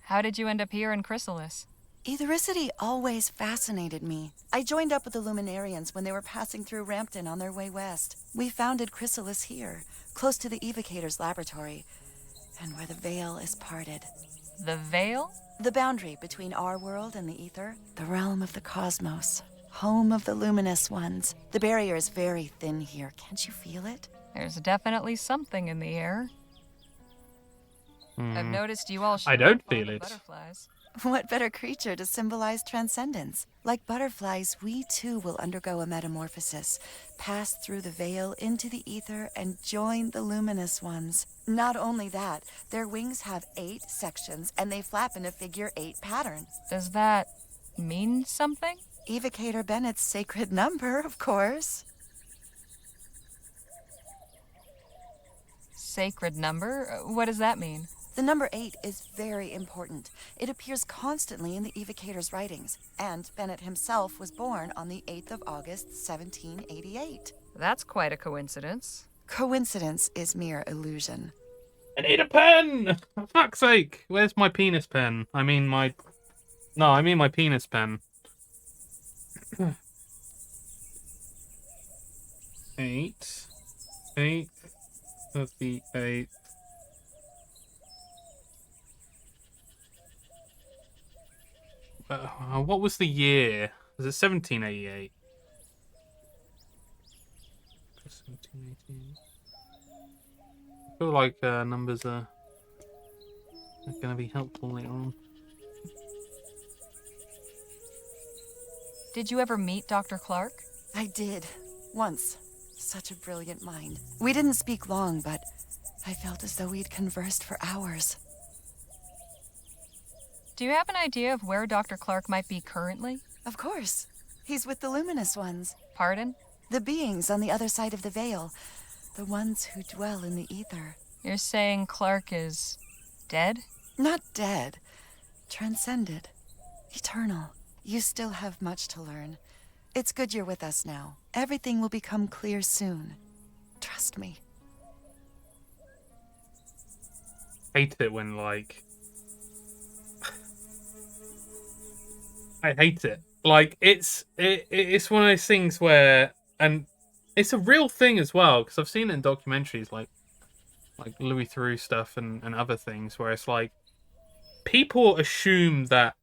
How did you end up here in Chrysalis? Ethericity always fascinated me. I joined up with the Luminarians when they were passing through Rampton on their way west. We founded Chrysalis here, close to the Evocator's laboratory, and where the veil is parted. The Veil? The boundary between our world and the ether, the realm of the cosmos, home of the luminous ones. The barrier is very thin here. Can't you feel it? There's definitely something in the air. I've noticed you all I don't share a feel bond of it. butterflies. What better creature to symbolize transcendence? Like butterflies, we too will undergo a metamorphosis, pass through the veil into the ether, and join the luminous ones. Not only that, their wings have 8 sections, and they flap in a figure-8 pattern. Does that mean something? Evocator Bennett's sacred number, of course. Sacred number? What does that mean? The number 8 is very important. It appears constantly in the Evocator's writings, and Bennett himself was born on the 8th of August, 1788. That's quite a coincidence. Coincidence is mere illusion. I need a pen! For fuck's sake! Where's my penis pen? I mean my penis pen. 8. 38. What was the year? Was it 1788? 1718. I feel like numbers are going to be helpful later on. Did you ever meet Dr. Clark? I did. Once. Such a brilliant mind. We didn't speak long, but I felt as though we'd conversed for hours. Do you have an idea of where Dr. Clark might be currently? Of course. He's with the luminous ones. Pardon? The beings on the other side of the veil. The ones who dwell in the ether. You're saying Clark is dead? Not dead. Transcended. Eternal. You still have much to learn. It's good you're with us now. Everything will become clear soon. Trust me. Hate it when, like, I hate it. Like it's one of those things where, and it's a real thing as well because I've seen it in documentaries like Louis Theroux stuff and other things where it's like people assume that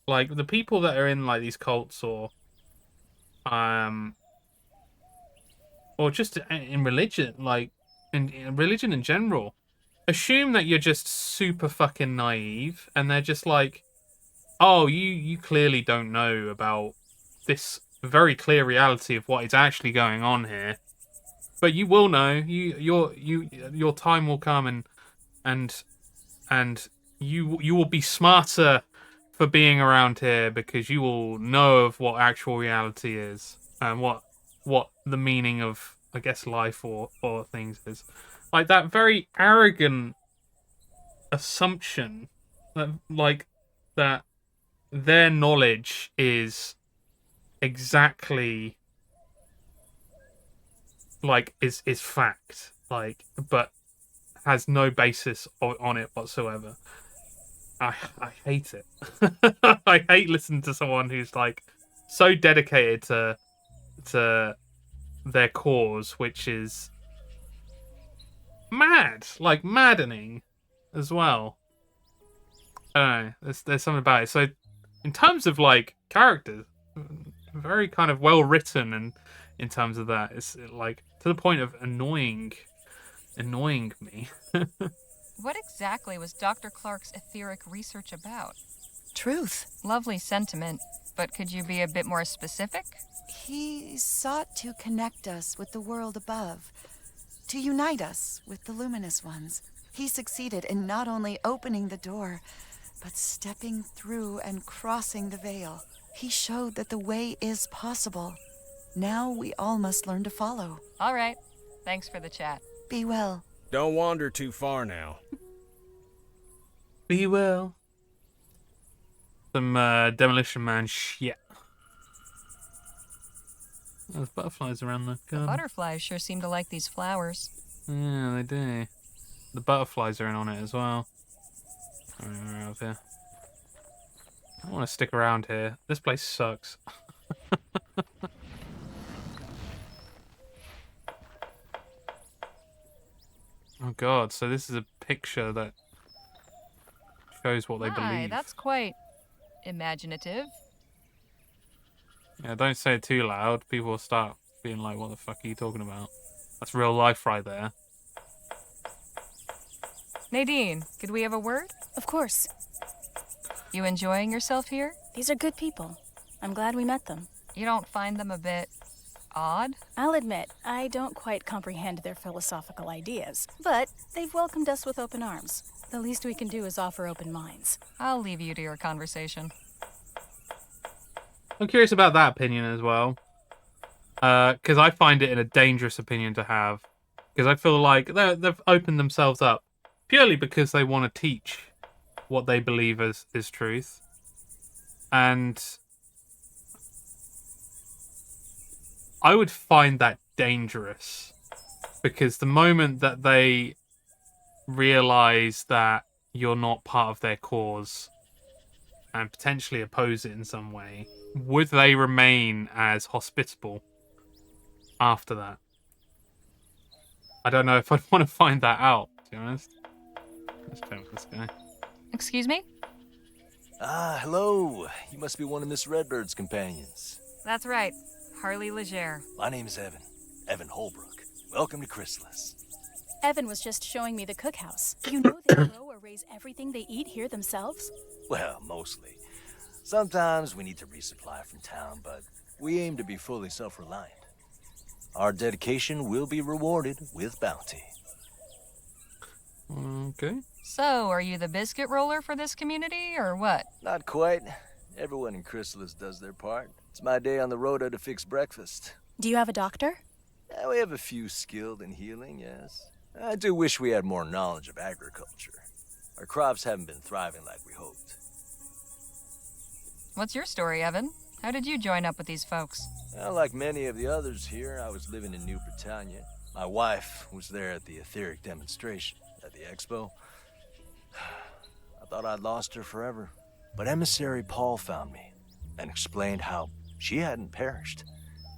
like the people that are in like these cults or just in religion, like in religion in general, assume that you're just super fucking naive, and they're just like, oh, you clearly don't know about this very clear reality of what is actually going on here, but you will know. Your time will come, and and you will be smarter for being around here because you will know of what actual reality is and what the meaning of, I guess, life or things is. Like that very arrogant assumption that like that their knowledge is exactly like is fact, like, but has no basis on it whatsoever. I hate it. I hate listening to someone who's like so dedicated to their cause, which is mad, like maddening as well. I don't know. There's something about it. So, in terms of like characters, very kind of well written, and in terms of that, it's like to the point of annoying me. What exactly was Dr. Clark's etheric research about? Truth. Lovely sentiment, but could you be a bit more specific? He sought to connect us with the world above, to unite us with the luminous ones. He succeeded in not only opening the door, but stepping through and crossing the veil. He showed that the way is possible. Now we all must learn to follow. All right. Thanks for the chat. Be well. Don't wander too far now. Be well. Some Demolition Man shit. There's butterflies around the The garden. butterflies sure seem to like these flowers. Yeah, they do. The butterflies are in on it as well. We're out of here. I don't want to stick around here. This place sucks. Oh god, so this is a picture that shows what they Hi, believe. that's quite imaginative. Yeah, don't say it too loud. People will start being like, what the fuck are you talking about? That's real life right there. Nadine, could we have a word? Of course. You enjoying yourself here? These are good people. I'm glad we met them. You don't find them a bit odd? I'll admit, I don't quite comprehend their philosophical ideas, but they've welcomed us with open arms. The least we can do is offer open minds. I'll leave you to your conversation. I'm curious about that opinion as well. Because I find it a dangerous opinion to have. Because I feel like they've opened themselves up purely because they want to teach what they believe is truth. And I would find that dangerous. Because the moment that they realize that you're not part of their cause and potentially oppose it in some way, would they remain as hospitable after that? I don't know if I'd want to find that out, to be honest. Let's check with this guy. Excuse me? Ah, hello. You must be one of Miss Redbird's companions. That's right. Harley Legere. My name is Evan. Evan Holbrook. Welcome to Chrysalis. Evan was just showing me the cookhouse. You know they grow or raise everything they eat here themselves? Well, mostly. Sometimes we need to resupply from town, but we aim to be fully self-reliant. Our dedication will be rewarded with bounty. Okay. So, are you the biscuit roller for this community, or what? Not quite. Everyone in Chrysalis does their part. It's my day on the rota to fix breakfast. Do you have a doctor? We have a few skilled in healing, yes. I do wish we had more knowledge of agriculture. Our crops haven't been thriving like we hoped. What's your story, Evan? How did you join up with these folks? Well, like many of the others here, I was living in New Britannia. My wife was there at the etheric demonstration at the expo. I thought I'd lost her forever. But emissary Paul found me. and explained how she hadn't perished,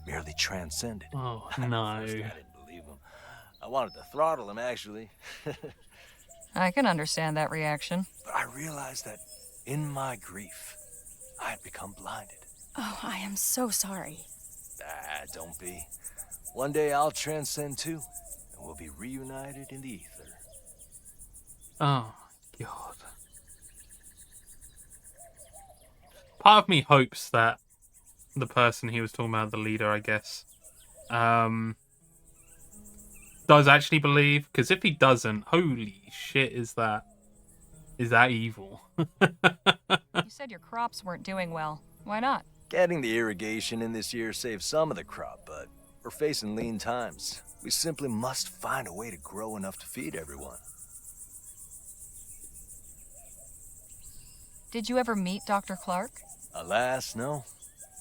merely transcended. Oh, At no. first, I didn't believe him. I wanted to throttle him, actually. I can understand that reaction. But I realized that in my grief, I had become blinded. Oh, I am so sorry. Ah, don't be. One day I'll transcend too, and we'll be reunited in the ether. Oh, God. Part of me hopes that the person he was talking about, the leader, I guess, does actually believe. Because if he doesn't, holy shit, is that evil? You said your crops weren't doing well. Why not? Getting the irrigation in this year saved some of the crop, but we're facing lean times. We simply must find a way to grow enough to feed everyone. Did you ever meet Dr. Clark? Alas, no.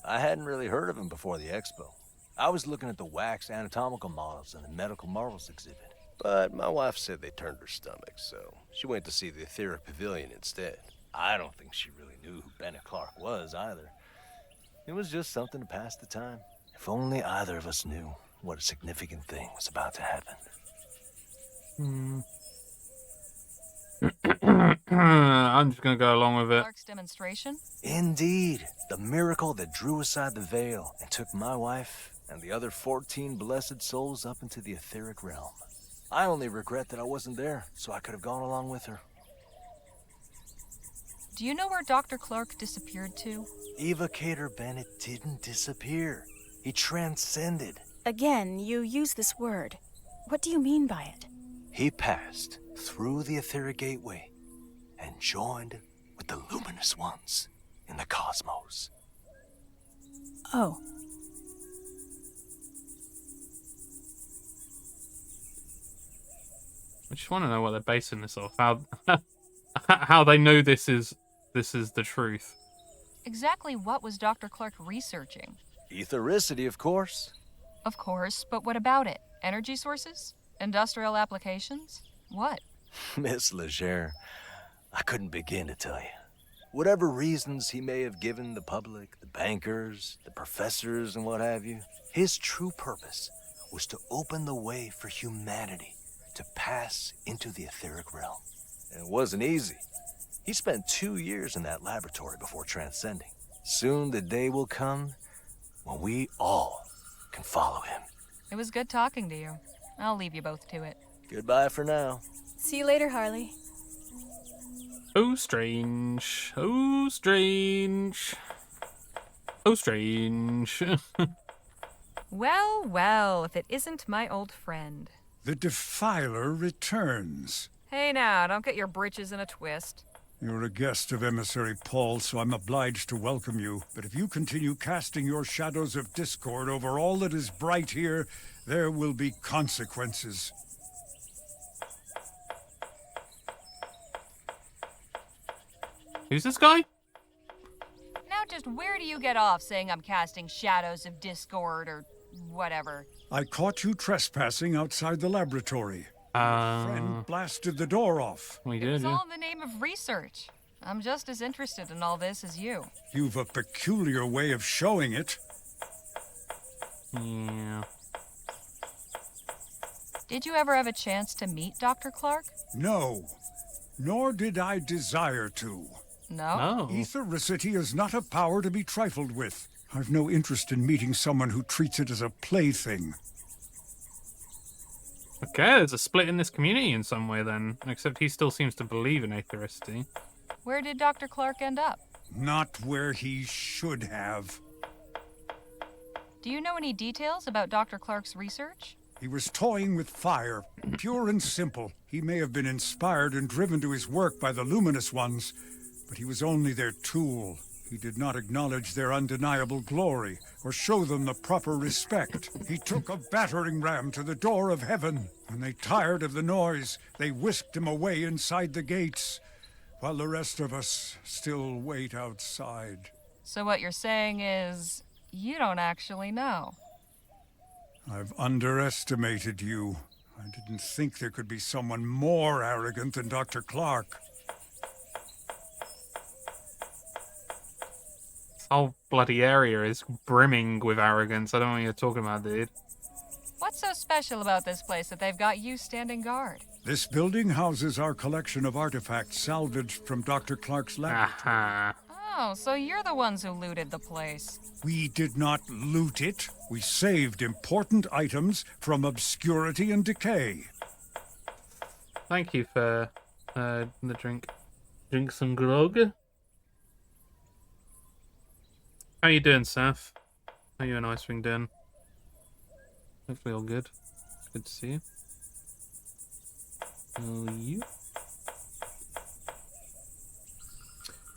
I hadn't really heard of him before the expo. I was looking at the wax anatomical models in the medical marvels exhibit. But my wife said they turned her stomach, so she went to see the etheric pavilion instead. I don't think she really knew who Bennett Clark was either. It was just something to pass the time. If only either of us knew what a significant thing was about to happen. I'm just gonna go along with it. Clark's demonstration? Indeed, the miracle that drew aside the veil and took my wife and the other 14 blessed souls up into the etheric realm. I only regret that I wasn't there, so I could have gone along with her. Do you know where Dr. Clark disappeared to? Evocator Bennett didn't disappear. He transcended. Again, you use this word. What do you mean by it? He passed through the etheric gateway and joined with the luminous ones in the cosmos. Oh. I just want to know what they're basing this off. How they know this is the truth. Exactly what was Dr. Clark researching? Ethericity, of course. Of course, but what about it? Energy sources? Industrial applications? What? Miss Legere, I couldn't begin to tell you. Whatever reasons he may have given the public, the bankers, the professors, and what have you, his true purpose was to open the way for humanity to pass into the etheric realm. And it wasn't easy. He spent 2 years in that laboratory before transcending. Soon the day will come when we all can follow him. It was good talking to you. I'll leave you both to it. Goodbye for now. See you later, Harley. Oh, strange. Oh, strange. Oh, strange. Well, well, if it isn't my old friend. The Defiler returns. Hey now, don't get your britches in a twist. You're a guest of Emissary Paul, so I'm obliged to welcome you. But if you continue casting your shadows of discord over all that is bright here, there will be consequences. Who's this guy? Now just where do you get off saying I'm casting shadows of discord or whatever? I caught you trespassing outside the laboratory. My friend blasted the door off. We did, It's all in the name of research. I'm just as interested in all this as you. You've a peculiar way of showing it. Yeah. Did you ever have a chance to meet Dr. Clark? No, nor did I desire to. No? Ethericity is not a power to be trifled with. I've no interest in meeting someone who treats it as a plaything. Okay, there's a split in this community in some way then. Except he still seems to believe in atheisticity. Where did Dr. Clark end up? Not where he should have. Do you know any details about Dr. Clark's research? He was toying with fire, pure and simple. He may have been inspired and driven to his work by the luminous ones, but he was only their tool. He did not acknowledge their undeniable glory or show them the proper respect. He took a battering ram to the door of heaven. When they tired of the noise, they whisked him away inside the gates, while the rest of us still wait outside. So what you're saying is, you don't actually know. I've underestimated you. I didn't think there could be someone more arrogant than Dr. Clark. It's whole bloody area is brimming with arrogance. I don't know what you're talking about, dude. What's so special about this place that they've got you standing guard? This building houses our collection of artifacts salvaged from Dr. Clark's laboratory. Oh, so you're the ones who looted the place. We did not loot it. We saved important items from obscurity and decay. Thank you for the drink. Drink some grog. How you doing, Seth? How you and Icewing doing? Hopefully all good. Good to see you. You?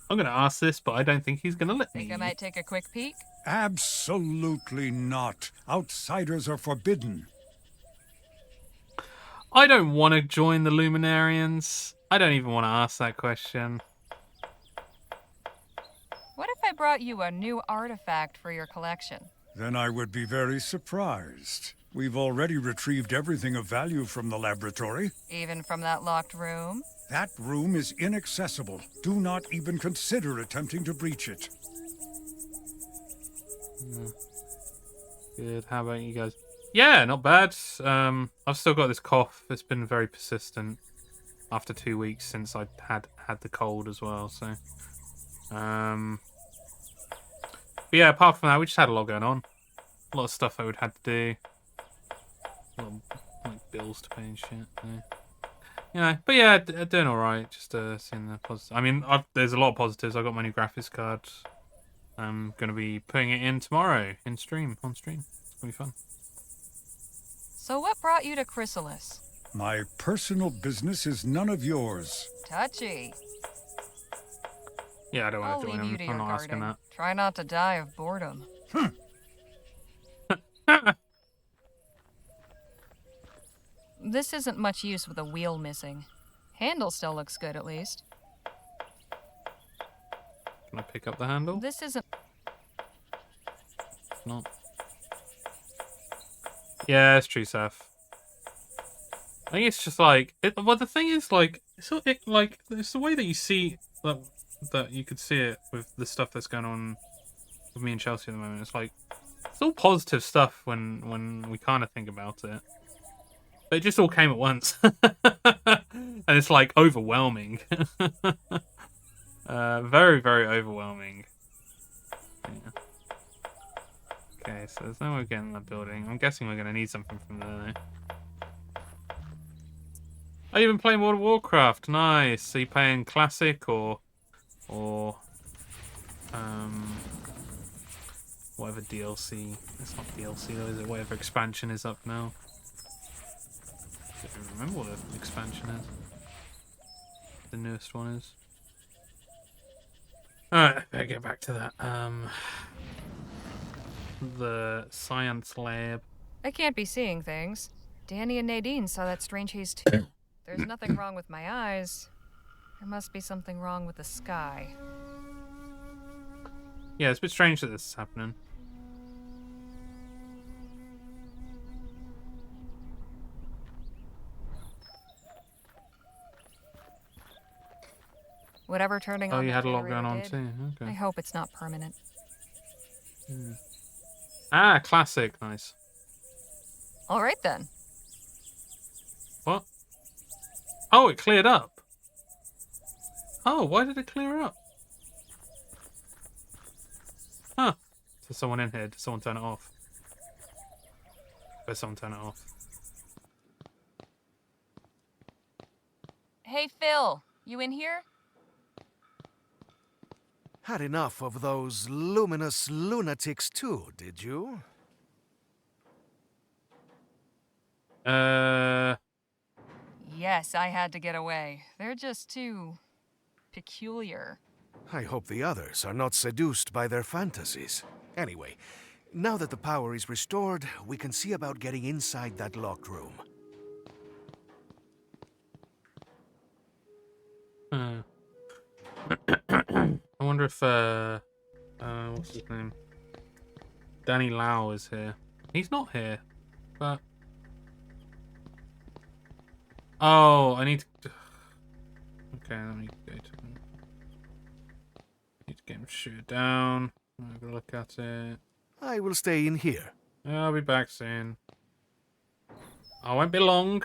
I'm gonna ask this, but I don't think he's gonna let me. Think I might take a quick peek? Absolutely not. Outsiders are forbidden. I don't want to join the Luminarians. I don't even want to ask that question. What if I brought you a new artifact for your collection? Then I would be very surprised. We've already retrieved everything of value from the laboratory. Even from that locked room? That room is inaccessible. Do not even consider attempting to breach it. Good. How about you guys? Yeah, not bad. I've still got this cough. It's been very persistent after 2 weeks since I had the cold as well. So, but yeah. Apart from that, we just had a lot going on. A lot of stuff I would had to do. A lot of, like, bills to pay and shit. So. You know, but yeah, doing all right. Just seeing the positive. I mean, there's a lot of positives. I got my new graphics card. I'm gonna be putting it in tomorrow on stream. It's gonna be fun. So what brought you to Chrysalis? My personal business is none of yours. Touchy. Yeah, I don't want to join I'll leave you him. to I'm your not asking guarding. that. Try not to die of boredom. This isn't much use with a wheel missing. Handle still looks good, at least. Can I pick up the handle? This isn't... Not. Yeah, it's true, Seth. I think it's just like... well, the thing is, like... It's the way that you see... That you could see it with the stuff that's going on with me and Chelsea at the moment. It's like... It's all positive stuff when we kind of think about it. But it just all came at once. And it's like overwhelming. Very, very overwhelming. Yeah. Okay, so there's no way of getting in that building. I'm guessing we're going to need something from there. Oh, you've been playing World of Warcraft. Nice. Are you playing Classic or whatever DLC? It's not DLC though, is it? Whatever expansion is up now. I don't even remember what the expansion is. The newest one is. Alright, better get back to that. The science lab. I can't be seeing things. Danny and Nadine saw that strange haze too. There's nothing wrong with my eyes. There must be something wrong with the sky. Yeah, it's a bit strange that this is happening. Whatever turning on Oh, you that had a lot generator going on did, too. Okay. I hope it's not permanent. Yeah. Ah, classic. Nice. All right then. What? Oh, it cleared up. Oh, why did it clear up? Huh. There's someone in here. Did someone turn it off? Better someone turn it off. Hey, Phil. You in here? Had enough of those luminous lunatics too, did you? Yes, I had to get away. They're just too... peculiar. I hope the others are not seduced by their fantasies. Anyway, now that the power is restored, we can see about getting inside that locked room. I wonder if what's his name? Danny Lau is here. He's not here, but oh, I need to. Okay, let me go to him. Need to get him shoot down. Have a look at it. I will stay in here. I'll be back soon. I won't be long.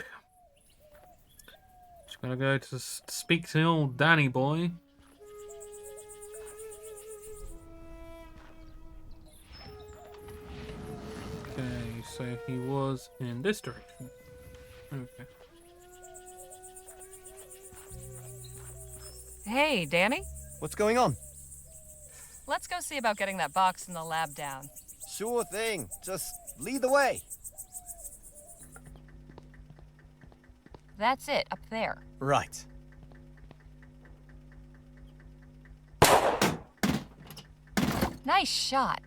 Just gonna go to speak to the old Danny boy. Okay, so he was in this direction. Okay. Hey, Danny? What's going on? Let's go see about getting that box in the lab down. Sure thing. Just lead the way. That's it, up there. Right. Nice shot.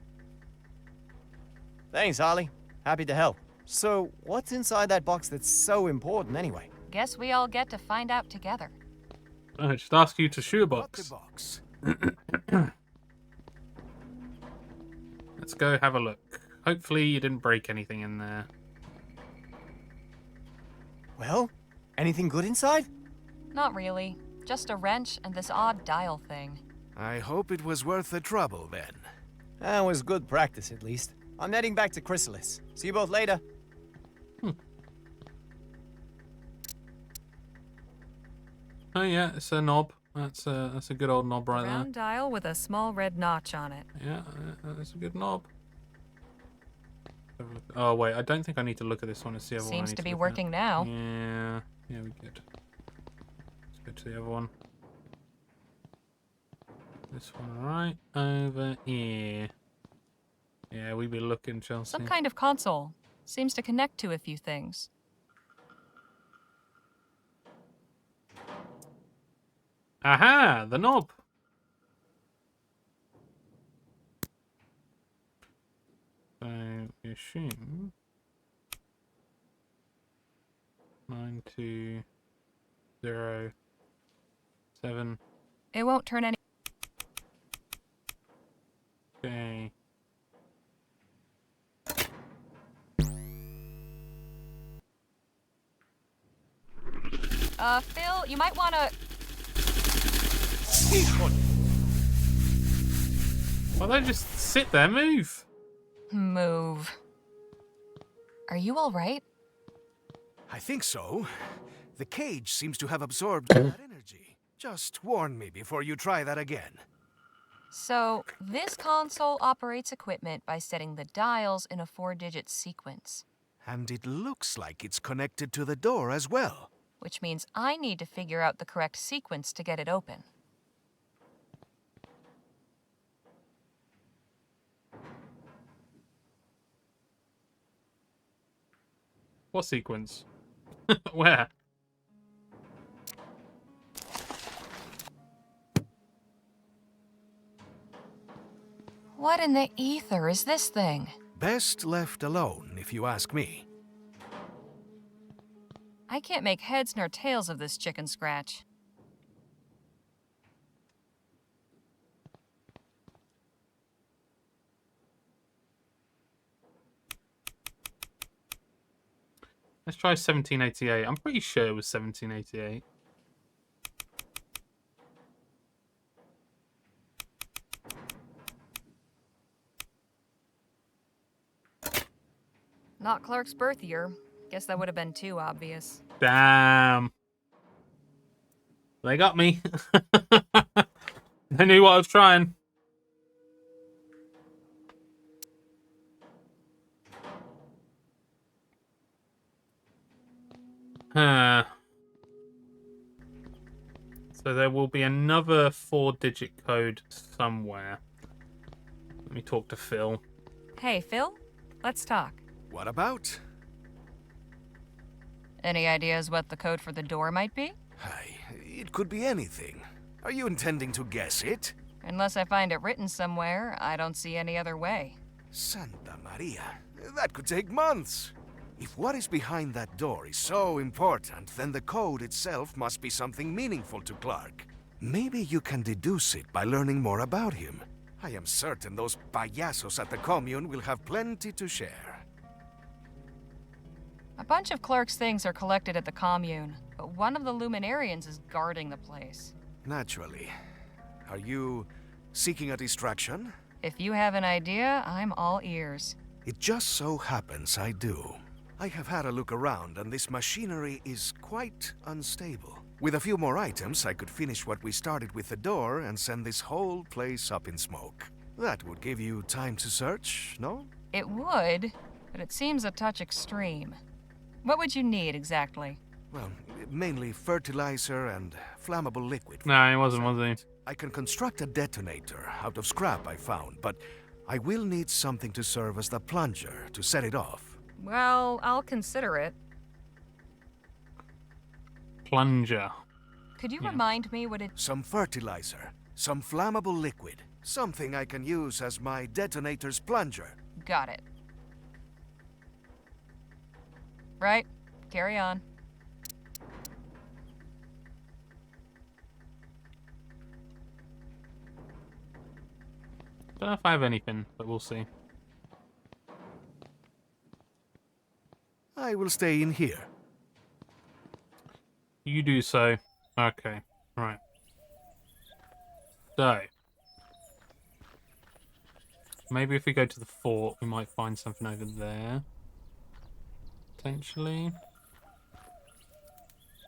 Thanks, Harley. Happy to help. So, what's inside that box that's so important anyway? Guess we all get to find out together. I just ask you to shoot a What the box. box? Let's go have a look. Hopefully you didn't break anything in there. Well, anything good inside? Not really. Just a wrench and this odd dial thing. I hope it was worth the trouble then. That was good practice, at least. I'm heading back to Chrysalis. See you both later. Oh yeah, it's a knob. That's a good old knob right Round dial with a small red notch on it. there. Yeah, that's a good knob. Have a look. Oh wait, I don't think I need to look at this one to see everyone. Seems to be working now. Yeah, we good. Let's go to the other one. This one right over here. Yeah, we be looking, Chelsea. Some kind of console. Seems to connect to a few things. Aha! The knob! So, we assume... 9207. It won't turn any... Okay. Phil, you might wanna... Why don't they just sit there? Move! Move. Are you alright? I think so. The cage seems to have absorbed that energy. Just warn me before you try that again. So, this console operates equipment by setting the dials in a 4-digit sequence. And it looks like it's connected to the door as well. Which means I need to figure out the correct sequence to get it open. What sequence? Where? What in the ether is this thing? Best left alone, if you ask me. I can't make heads nor tails of this chicken scratch. Let's try 1788. I'm pretty sure it was 1788. Not Clark's birth year. Guess that would have been too obvious. Damn. They got me. They knew what I was trying. So there will be another 4-digit code somewhere. Let me talk to Phil. Hey, Phil? Let's talk. What about? Any ideas what the code for the door might be? Hey, it could be anything. Are you intending to guess it? Unless I find it written somewhere, I don't see any other way. Santa Maria, that could take months. If what is behind that door is so important, then the code itself must be something meaningful to Clark. Maybe you can deduce it by learning more about him. I am certain those payasos at the commune will have plenty to share. A bunch of Clark's things are collected at the commune, but one of the Luminarians is guarding the place. Naturally. Are you seeking a distraction? If you have an idea, I'm all ears. It just so happens I do. I have had a look around, and this machinery is quite unstable. With a few more items, I could finish what we started with the door and send this whole place up in smoke. That would give you time to search, no? It would, but it seems a touch extreme. What would you need exactly? Well, mainly fertilizer and flammable liquid. No, he wasn't, was he? I can construct a detonator out of scrap I found, but I will need something to serve as the plunger to set it off. Well, I'll consider it. Plunger. Could you remind me what it... Some fertilizer, some flammable liquid, something I can use as my detonator's plunger. Got it. Right. Carry on. Don't know if I have anything, but we'll see. I will stay in here. You do so. Okay. Right. So. Maybe if we go to the fort, we might find something over there. Potentially.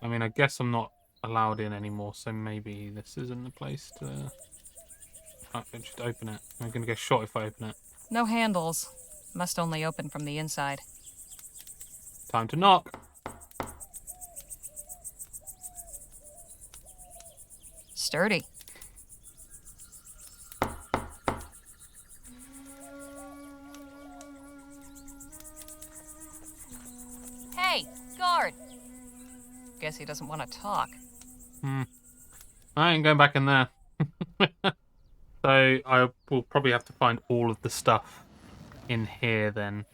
I mean, I guess I'm not allowed in anymore, so maybe this isn't the place to... I should open it. I'm going to get shot if I open it. No handles. Must only open from the inside. Time to knock. Sturdy. Hey, guard! Guess he doesn't want to talk. I ain't going back in there. So I will probably have to find all of the stuff in here then.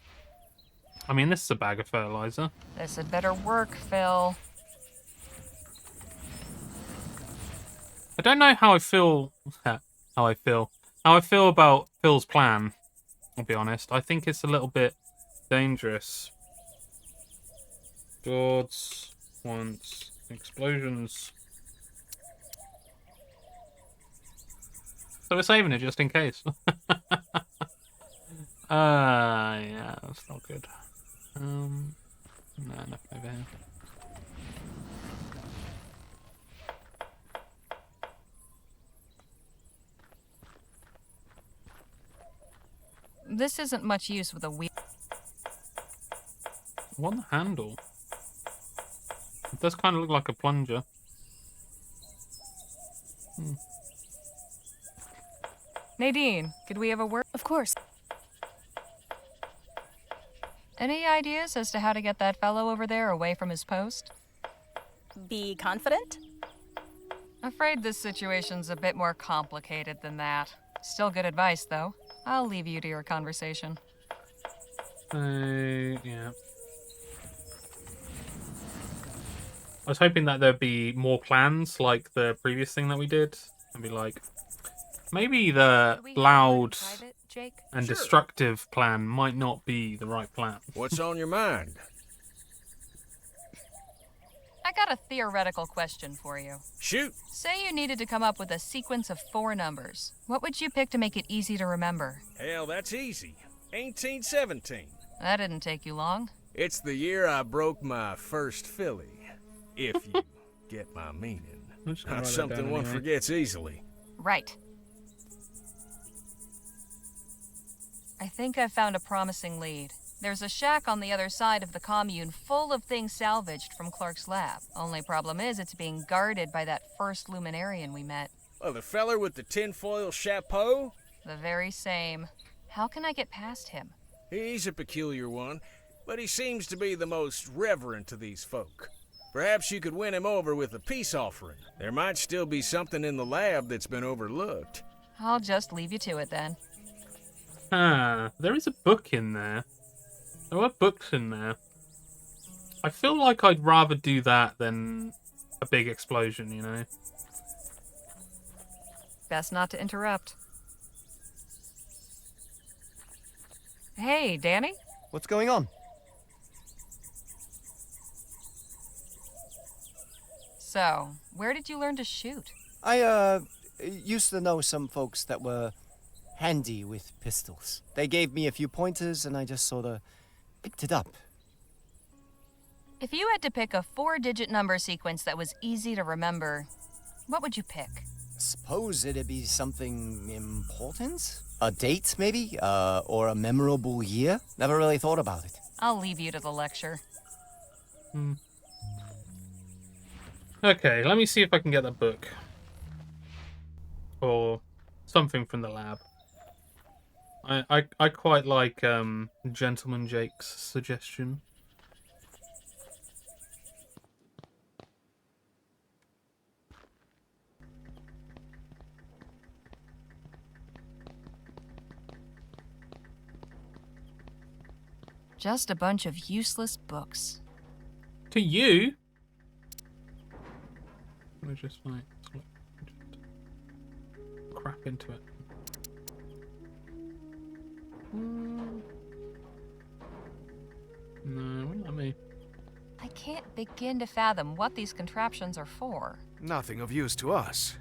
I mean, this is a bag of fertilizer. This had better work, Phil. I don't know how I feel. How I feel about Phil's plan. I'll be honest. I think it's a little bit dangerous. Guards want explosions. So we're saving it just in case. Yeah, that's not good. No, nothing over here. This isn't much use with a wheel. I want the handle. It does kind of look like a plunger. Nadine, could we have a word? Of course. Any ideas as to how to get that fellow over there away from his post? Be confident? Afraid this situation's a bit more complicated than that. Still good advice, though. I'll leave you to your conversation. Yeah. I was hoping that there'd be more plans like the previous thing that we did. I'd be like, maybe the loud and destructive plan might not be the right plan. What's on your mind? I got a theoretical question for you. Shoot. Say you needed to come up with a sequence of 4 numbers. What would you pick to make it easy to remember? Hell, that's easy. 1817. That didn't take you long. It's the year I broke my first filly. If you get my meaning. Not something one forgets easily. Right. I think I've found a promising lead. There's a shack on the other side of the commune full of things salvaged from Clark's lab. Only problem is it's being guarded by that first luminarian we met. Oh, the feller with the tinfoil chapeau? The very same. How can I get past him? He's a peculiar one, but he seems to be the most reverent to these folk. Perhaps you could win him over with a peace offering. There might still be something in the lab that's been overlooked. I'll just leave you to it then. There is a book in there. There were books in there. I feel like I'd rather do that than a big explosion, you know? Best not to interrupt. Hey, Danny? What's going on? So, where did you learn to shoot? I, used to know some folks that were handy with pistols. They gave me a few pointers and I just sort of picked it up. If you had to pick a 4-digit number sequence that was easy to remember, what would you pick? Suppose it'd be something important? A date, maybe? Or a memorable year? Never really thought about it. I'll leave you to the lecture. Okay, let me see if I can get that book. Or something from the lab. I quite like Gentleman Jake's suggestion. Just a bunch of useless books. To you? We're just like crap into it. No, wouldn't let me. I can't begin to fathom what these contraptions are for. Nothing of use to us.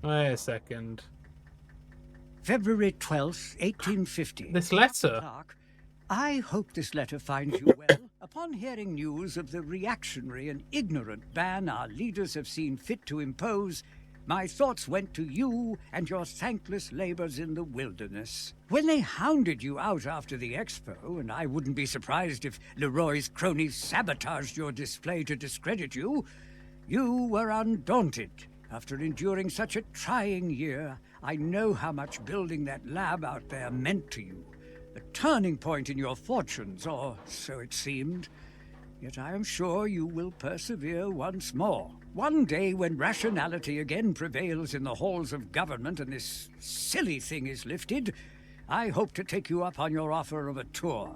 Wait a second. February 12th, 1850. This letter. Clark, I hope this letter finds you well. Upon hearing news of the reactionary and ignorant ban our leaders have seen fit to impose, my thoughts went to you and your thankless labors in the wilderness. When they hounded you out after the expo, and I wouldn't be surprised if Leroy's cronies sabotaged your display to discredit you, you were undaunted. After enduring such a trying year, I know how much building that lab out there meant to you. A turning point in your fortunes, or so it seemed. Yet I am sure you will persevere once more. One day when rationality again prevails in the halls of government and this silly thing is lifted, I hope to take you up on your offer of a tour.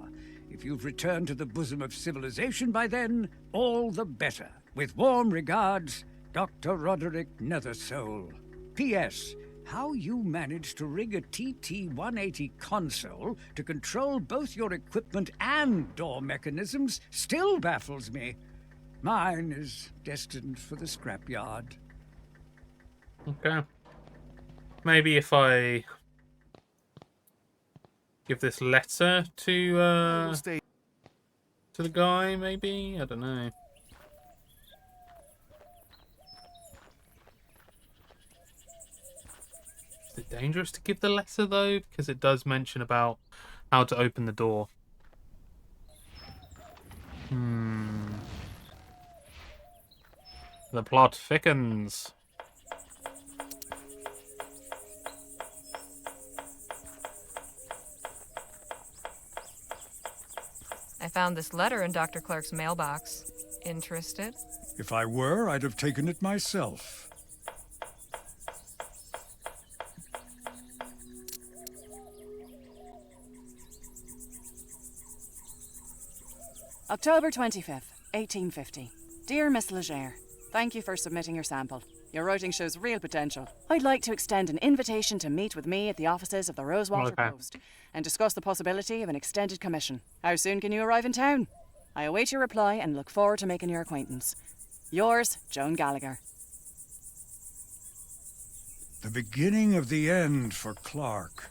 If you've returned to the bosom of civilization by then, all the better. With warm regards, Dr. Roderick Nethersole. P.S. How you managed to rig a TT-180 console to control both your equipment and door mechanisms still baffles me. Mine is destined for the scrapyard. Okay. Maybe if I give this letter to the guy, maybe? I don't know. Is it dangerous to give the letter, though? Because it does mention about how to open the door. The plot thickens. I found this letter in Dr. Clark's mailbox. Interested? If I were, I'd have taken it myself. October 25th, 1850. Dear Miss Leger, thank you for submitting your sample. Your writing shows real potential. I'd like to extend an invitation to meet with me at the offices of the Rosewater Post and discuss the possibility of an extended commission. How soon can you arrive in town? I await your reply and look forward to making your acquaintance. Yours, Joan Gallagher. The beginning of the end for Clark.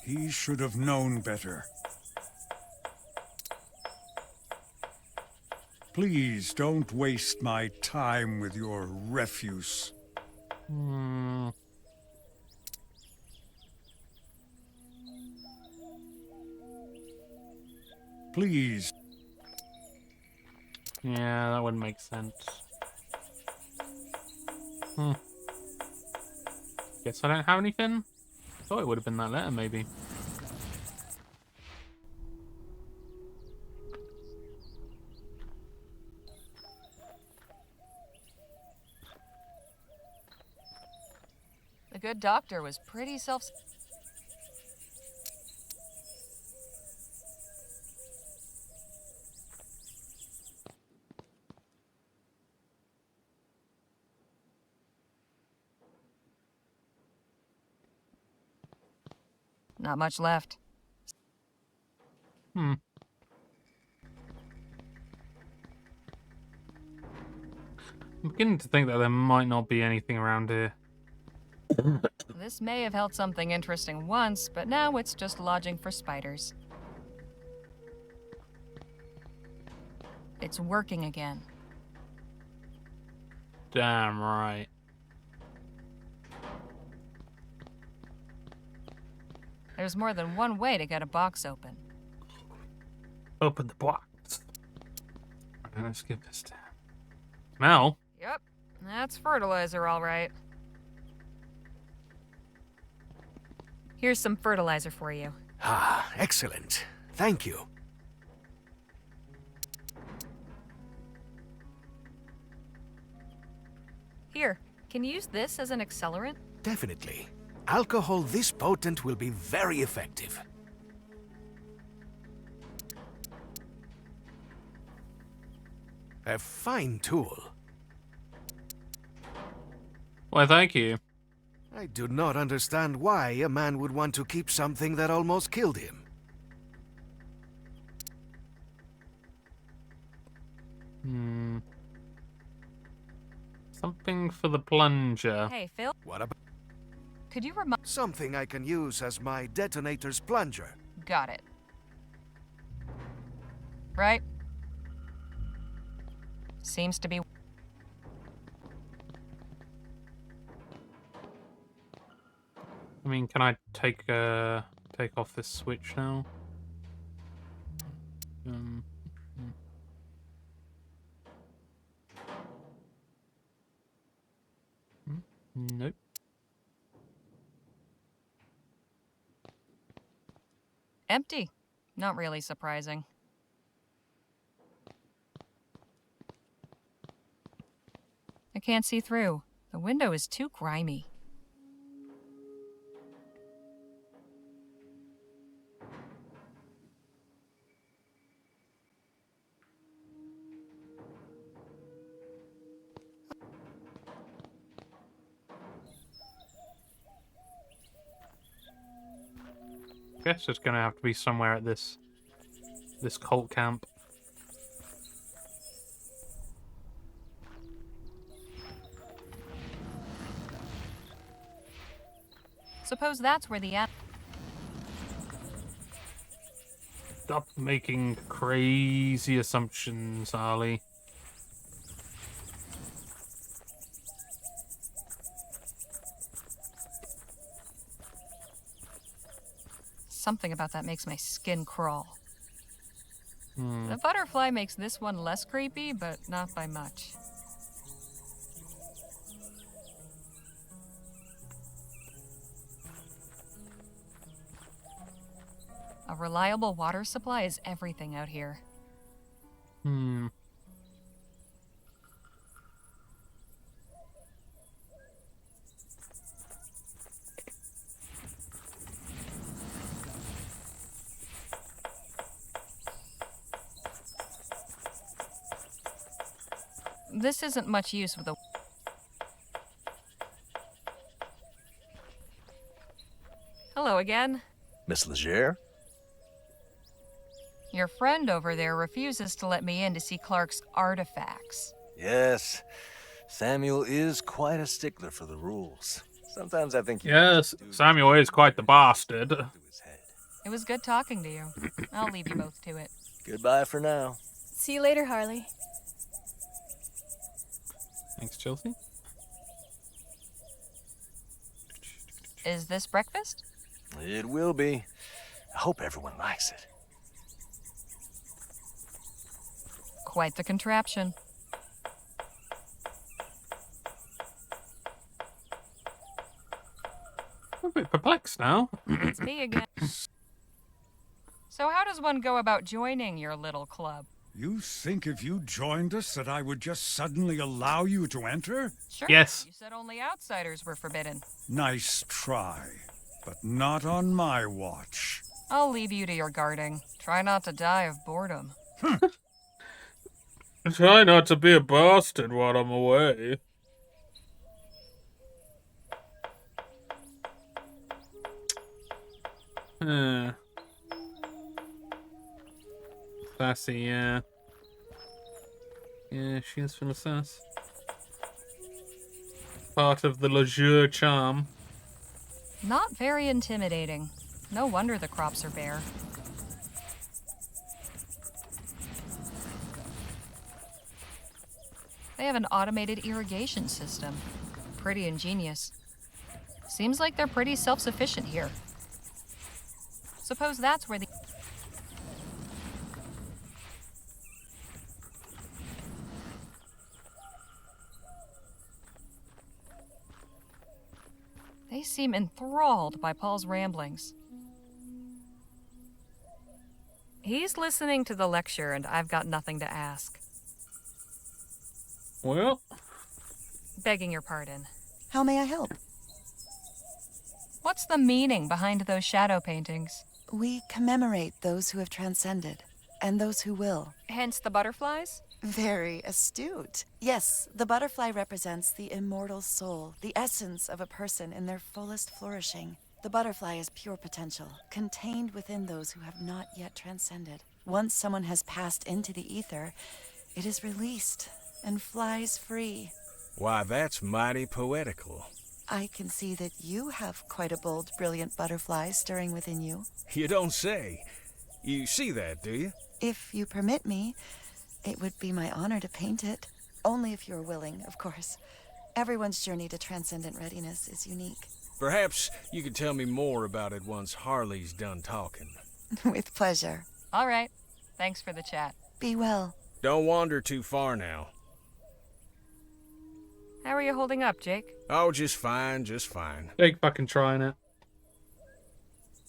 He should have known better. Please don't waste my time with your refuse. Please. Yeah, that wouldn't make sense. Guess I don't have anything. Thought it would have been that letter, maybe. The good doctor was pretty self... Not much left. I'm beginning to think that there might not be anything around here. This This may have held something interesting once, but now it's just lodging for spiders. It's working again. Damn right. There's more than one way to get a box open. Open the box. Alright, let's give this down. Smell? Yep, that's fertilizer, all right. Here's some fertilizer for you. Ah, excellent. Thank you. Here, can you use this as an accelerant? Definitely. Alcohol this potent will be very effective. A fine tool. Why, thank you. I do not understand why a man would want to keep something that almost killed him. Something for the plunger. Hey, Phil. What about Could you remind... something I can use as my detonator's plunger? Got it. Right? Seems to be... I mean, can I take off this switch now? Nope. Empty. Not really surprising. I can't see through. The window is too grimy. Guess it's gonna have to be somewhere at this cult camp. Suppose that's where the... Stop making crazy assumptions, Harley. Something about that makes my skin crawl. The butterfly makes this one less creepy, but not by much. A reliable water supply is everything out here. This isn't much use with a... Hello again. Miss Legere? Your friend over there refuses to let me in to see Clark's artifacts. Yes. Samuel is quite a stickler for the rules. Sometimes I think... Yes, Samuel is quite the bastard. It was good talking to you. I'll leave you both to it. Goodbye for now. See you later, Harley. Thanks, Chelsea. Is this breakfast? It will be. I hope everyone likes it. Quite the contraption. I'm a bit perplexed now. It's me again. So how does one go about joining your little club? You think if you joined us that I would just suddenly allow you to enter? Sure. Yes. You said only outsiders were forbidden. Nice try, but not on my watch. I'll leave you to your guarding. Try not to die of boredom. Try not to be a bastard while I'm away. Sassy, yeah. Yeah, she is full of sass. Part of the Leisure charm. Not very intimidating. No wonder the crops are bare. They have an automated irrigation system. Pretty ingenious. Seems like they're pretty self-sufficient here. Suppose that's where the... They seem enthralled by Paul's ramblings. He's listening to the lecture, and I've got nothing to ask. Well... Begging your pardon. How may I help? What's the meaning behind those shadow paintings? We commemorate those who have transcended, and those who will. Hence the butterflies? Very astute. Yes, the butterfly represents the immortal soul, the essence of a person in their fullest flourishing. The butterfly is pure potential, contained within those who have not yet transcended. Once someone has passed into the ether, it is released and flies free. Why, that's mighty poetical. I can see that you have quite a bold, brilliant butterfly stirring within you. You don't say. You see that, do you? If you permit me, it would be my honor to paint it. Only if you're willing, of course. Everyone's journey to transcendent readiness is unique. Perhaps you could tell me more about it once Harley's done talking. With pleasure. All right. Thanks for the chat. Be well. Don't wander too far now. How are you holding up, Jake? Oh, just fine, just fine. Jake fucking trying it.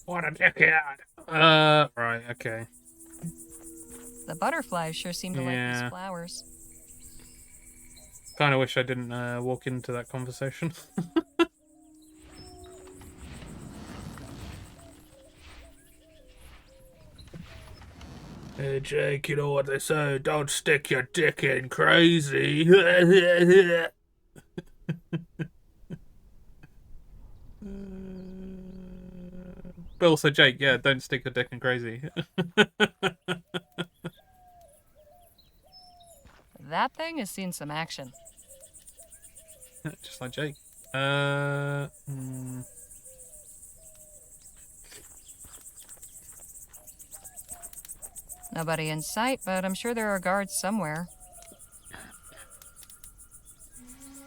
What a dickhead. Right, okay. The butterflies sure seem to like these flowers. Kind of wish I didn't walk into that conversation. Hey Jake, you know what they say, don't stick your dick in crazy. But also Jake, yeah, don't stick your dick in crazy. That thing has seen some action. Just like Jake. Nobody in sight, but I'm sure there are guards somewhere.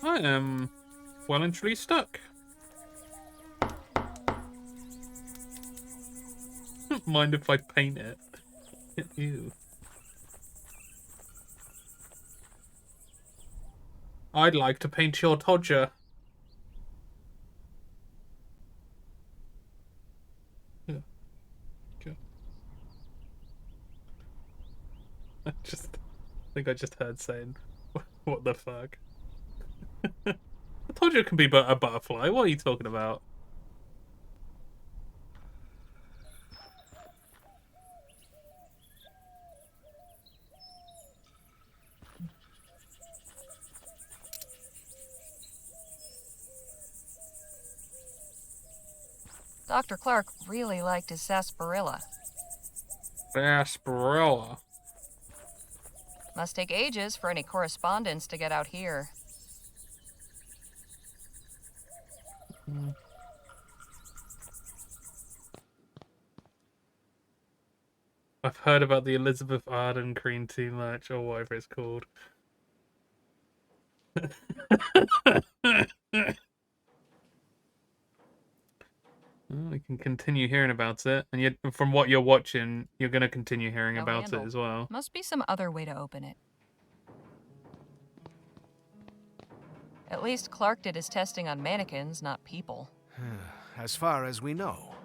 I am well and truly stuck. Mind if I paint it? Ew. I'd like to paint your Todger. Yeah. Okay. I think I just heard saying, what the fuck? I told you it can be a butterfly. What are you talking about? Dr. Clark really liked his sarsaparilla. Sarsaparilla. Must take ages for any correspondence to get out here. I've heard about the Elizabeth Arden cream too much, or whatever it's called. Well, we can continue hearing about it, and yet, from what you're watching, you're going to continue hearing about it as well. Must be some other way to open it. At least Clark did his testing on mannequins, not people. As far as we know.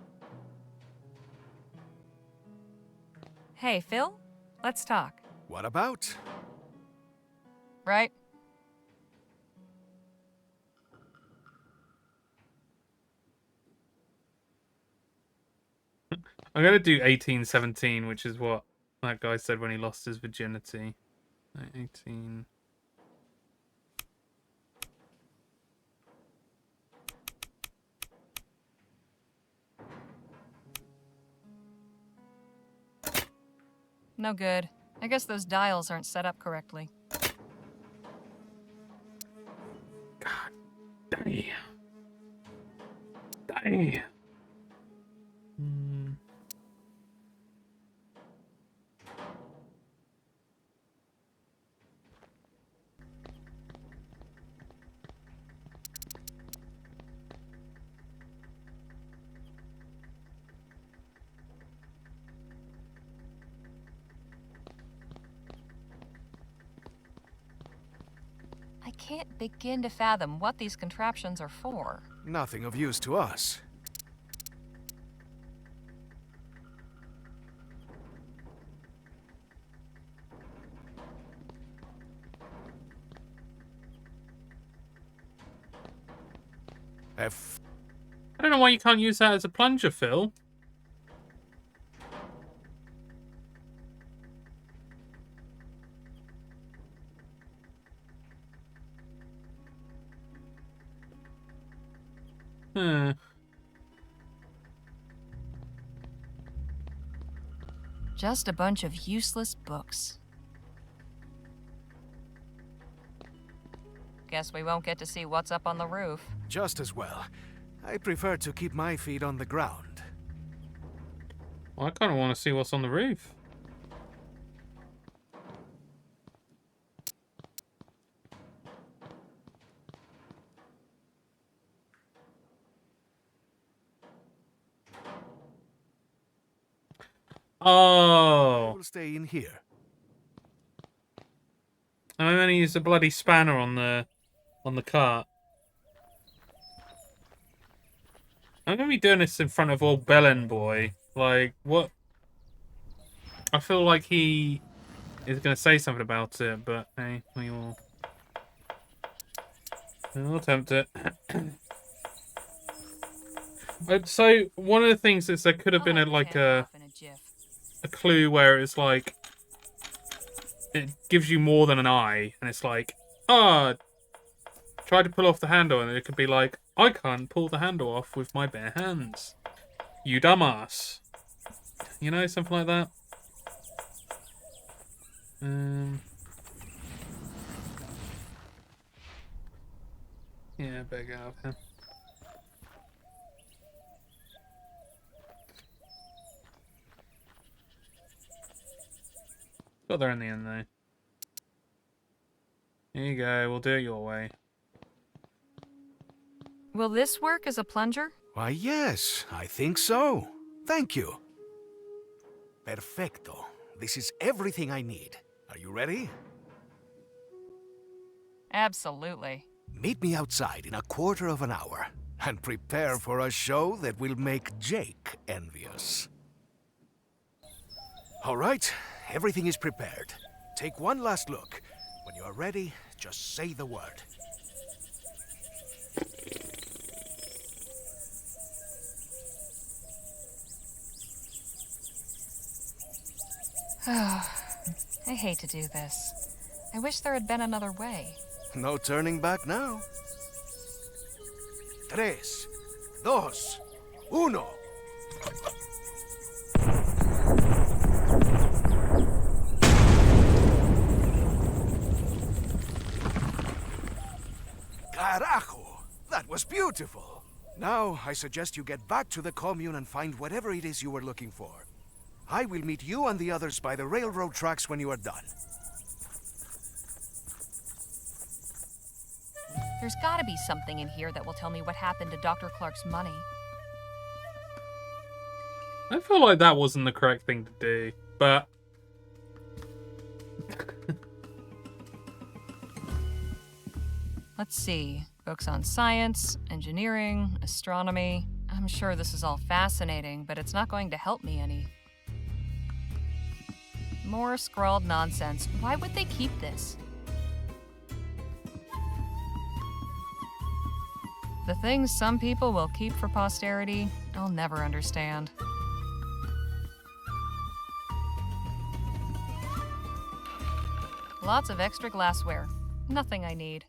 Hey, Phil? Let's talk. What about? Right? I'm going to do 1817, which is what that guy said when he lost his virginity. 18... No good. I guess those dials aren't set up correctly. God damn. Damn. can't begin to fathom what these contraptions are for. Nothing of use to us. I don't know why you can't use that as a plunger, Phil. Just a bunch of useless books. Guess we won't get to see what's up on the roof. Just as well. I prefer to keep my feet on the ground. Well, I kind of want to see what's on the roof. Oh. We'll stay in here. I'm going to use a bloody spanner on the cart. I'm going to be doing this in front of old Bellend Boy. Like, what? I feel like he is going to say something about it, but hey, we'll attempt it. So, one of the things is there could have been a clue where it's like, it gives you more than an eye, and it's like, try to pull off the handle, and it could be like, I can't pull the handle off with my bare hands. You dumbass. You know, something like that. Yeah, better get out of here. Got there in the end, though. Here you go, we'll do it your way. Will this work as a plunger? Why, yes, I think so. Thank you. Perfecto. This is everything I need. Are you ready? Absolutely. Meet me outside in a quarter of an hour, and prepare for a show that will make Jake envious. All right, everything is prepared. Take one last look. When you are ready, just say the word. I hate to do this. I wish there had been another way. No turning back now. 3, 2, 1. Carajo! That was beautiful! Now, I suggest you get back to the commune and find whatever it is you were looking for. I will meet you and the others by the railroad tracks when you are done. There's gotta be something in here that will tell me what happened to Dr. Clark's money. I feel like that wasn't the correct thing to do, but... Let's see. Books on science, engineering, astronomy. I'm sure this is all fascinating, but it's not going to help me any. More scrawled nonsense. Why would they keep this? The things some people will keep for posterity, I'll never understand. Lots of extra glassware. Nothing I need.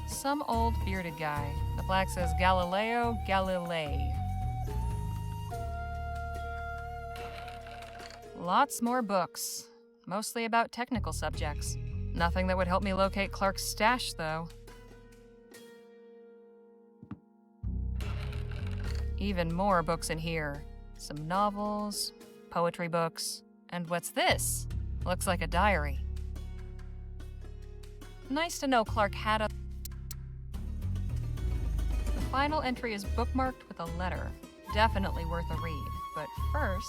Some old bearded guy. The plaque says Galileo Galilei. Lots more books. Mostly about technical subjects. Nothing that would help me locate Clark's stash, though. Even more books in here. Some novels, poetry books, and what's this? Looks like a diary. Nice to know Clark had a... The final entry is bookmarked with a letter. Definitely worth a read. But first...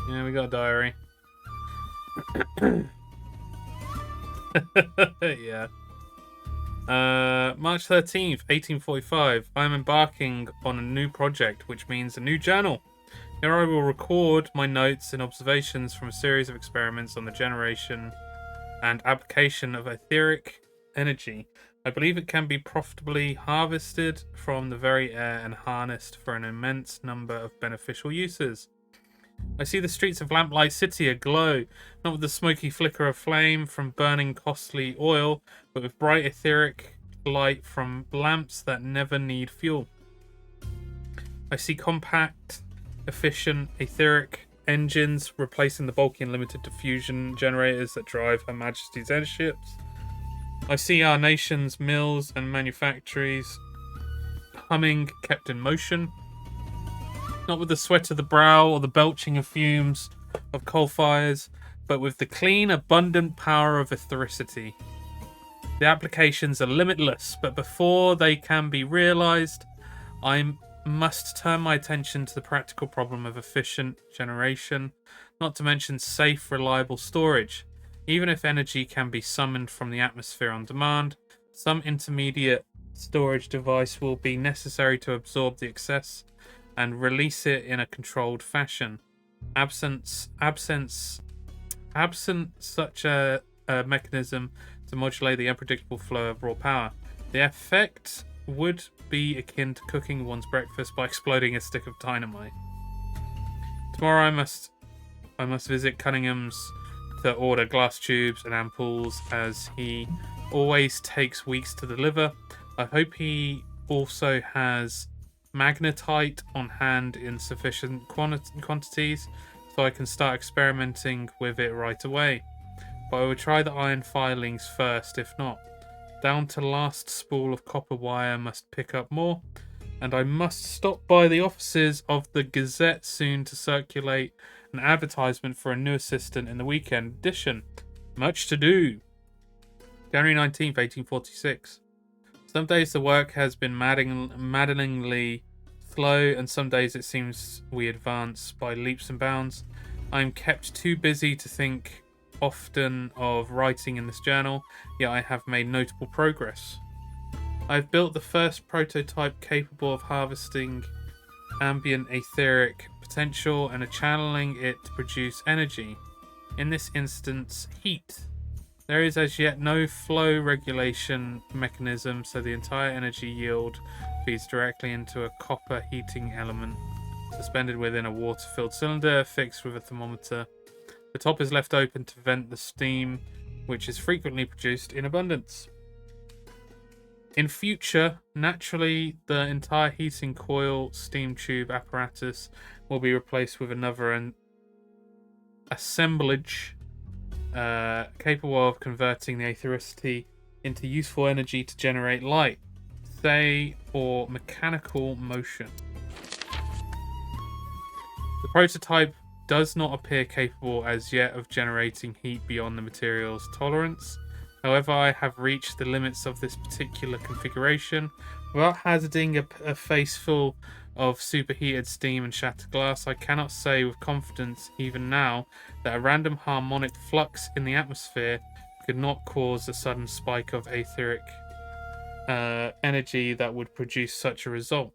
Yeah, we got a diary. Yeah. March 13th, 1845. I am embarking on a new project, which means a new journal. Here I will record my notes and observations from a series of experiments on the generation and application of etheric energy. I believe it can be profitably harvested from the very air and harnessed for an immense number of beneficial uses. I see the streets of Lamplight City aglow, not with the smoky flicker of flame from burning costly oil, but with bright etheric light from lamps that never need fuel. I see compact, efficient, etheric engines replacing the bulky and limited diffusion generators that drive Her Majesty's airships. I see our nation's mills and manufactories humming, kept in motion, not with the sweat of the brow or the belching of fumes of coal fires, but with the clean, abundant power of ethericity. The applications are limitless, but before they can be realized, I must turn my attention to the practical problem of efficient generation, not to mention safe, reliable storage. Even if energy can be summoned from the atmosphere on demand, some intermediate storage device will be necessary to absorb the excess and release it in a controlled fashion. Absent such a mechanism to modulate the unpredictable flow of raw power, the effect would be akin to cooking one's breakfast by exploding a stick of dynamite. Tomorrow I must visit Cunningham's to order glass tubes and ampoules, as he always takes weeks to deliver. I hope he also has magnetite on hand in sufficient quantities so I can start experimenting with it right away. But I will try the iron filings first. If not, down to last spool of copper wire must pick up more, and I must stop by the offices of the Gazette soon to circulate an advertisement for a new assistant in the weekend edition. Much to do. January 19th, 1846. Some days the work has been maddeningly slow, and some days it seems we advance by leaps and bounds. I am kept too busy to think often of writing in this journal, yet I have made notable progress. I have built the first prototype capable of harvesting ambient etheric potential and channeling it to produce energy. In this instance, heat. There is as yet no flow regulation mechanism, so the entire energy yield feeds directly into a copper heating element suspended within a water-filled cylinder fixed with a thermometer. The top is left open to vent the steam, which is frequently produced in abundance. In future, naturally, the entire heating coil steam tube apparatus will be replaced with another assemblage capable of converting the ethericity into useful energy to generate light, say, or mechanical motion. The prototype does not appear capable as yet of generating heat beyond the material's tolerance. However, I have reached the limits of this particular configuration. Without hazarding a face full of superheated steam and shattered glass, I cannot say with confidence even now that a random harmonic flux in the atmosphere could not cause a sudden spike of etheric energy that would produce such a result.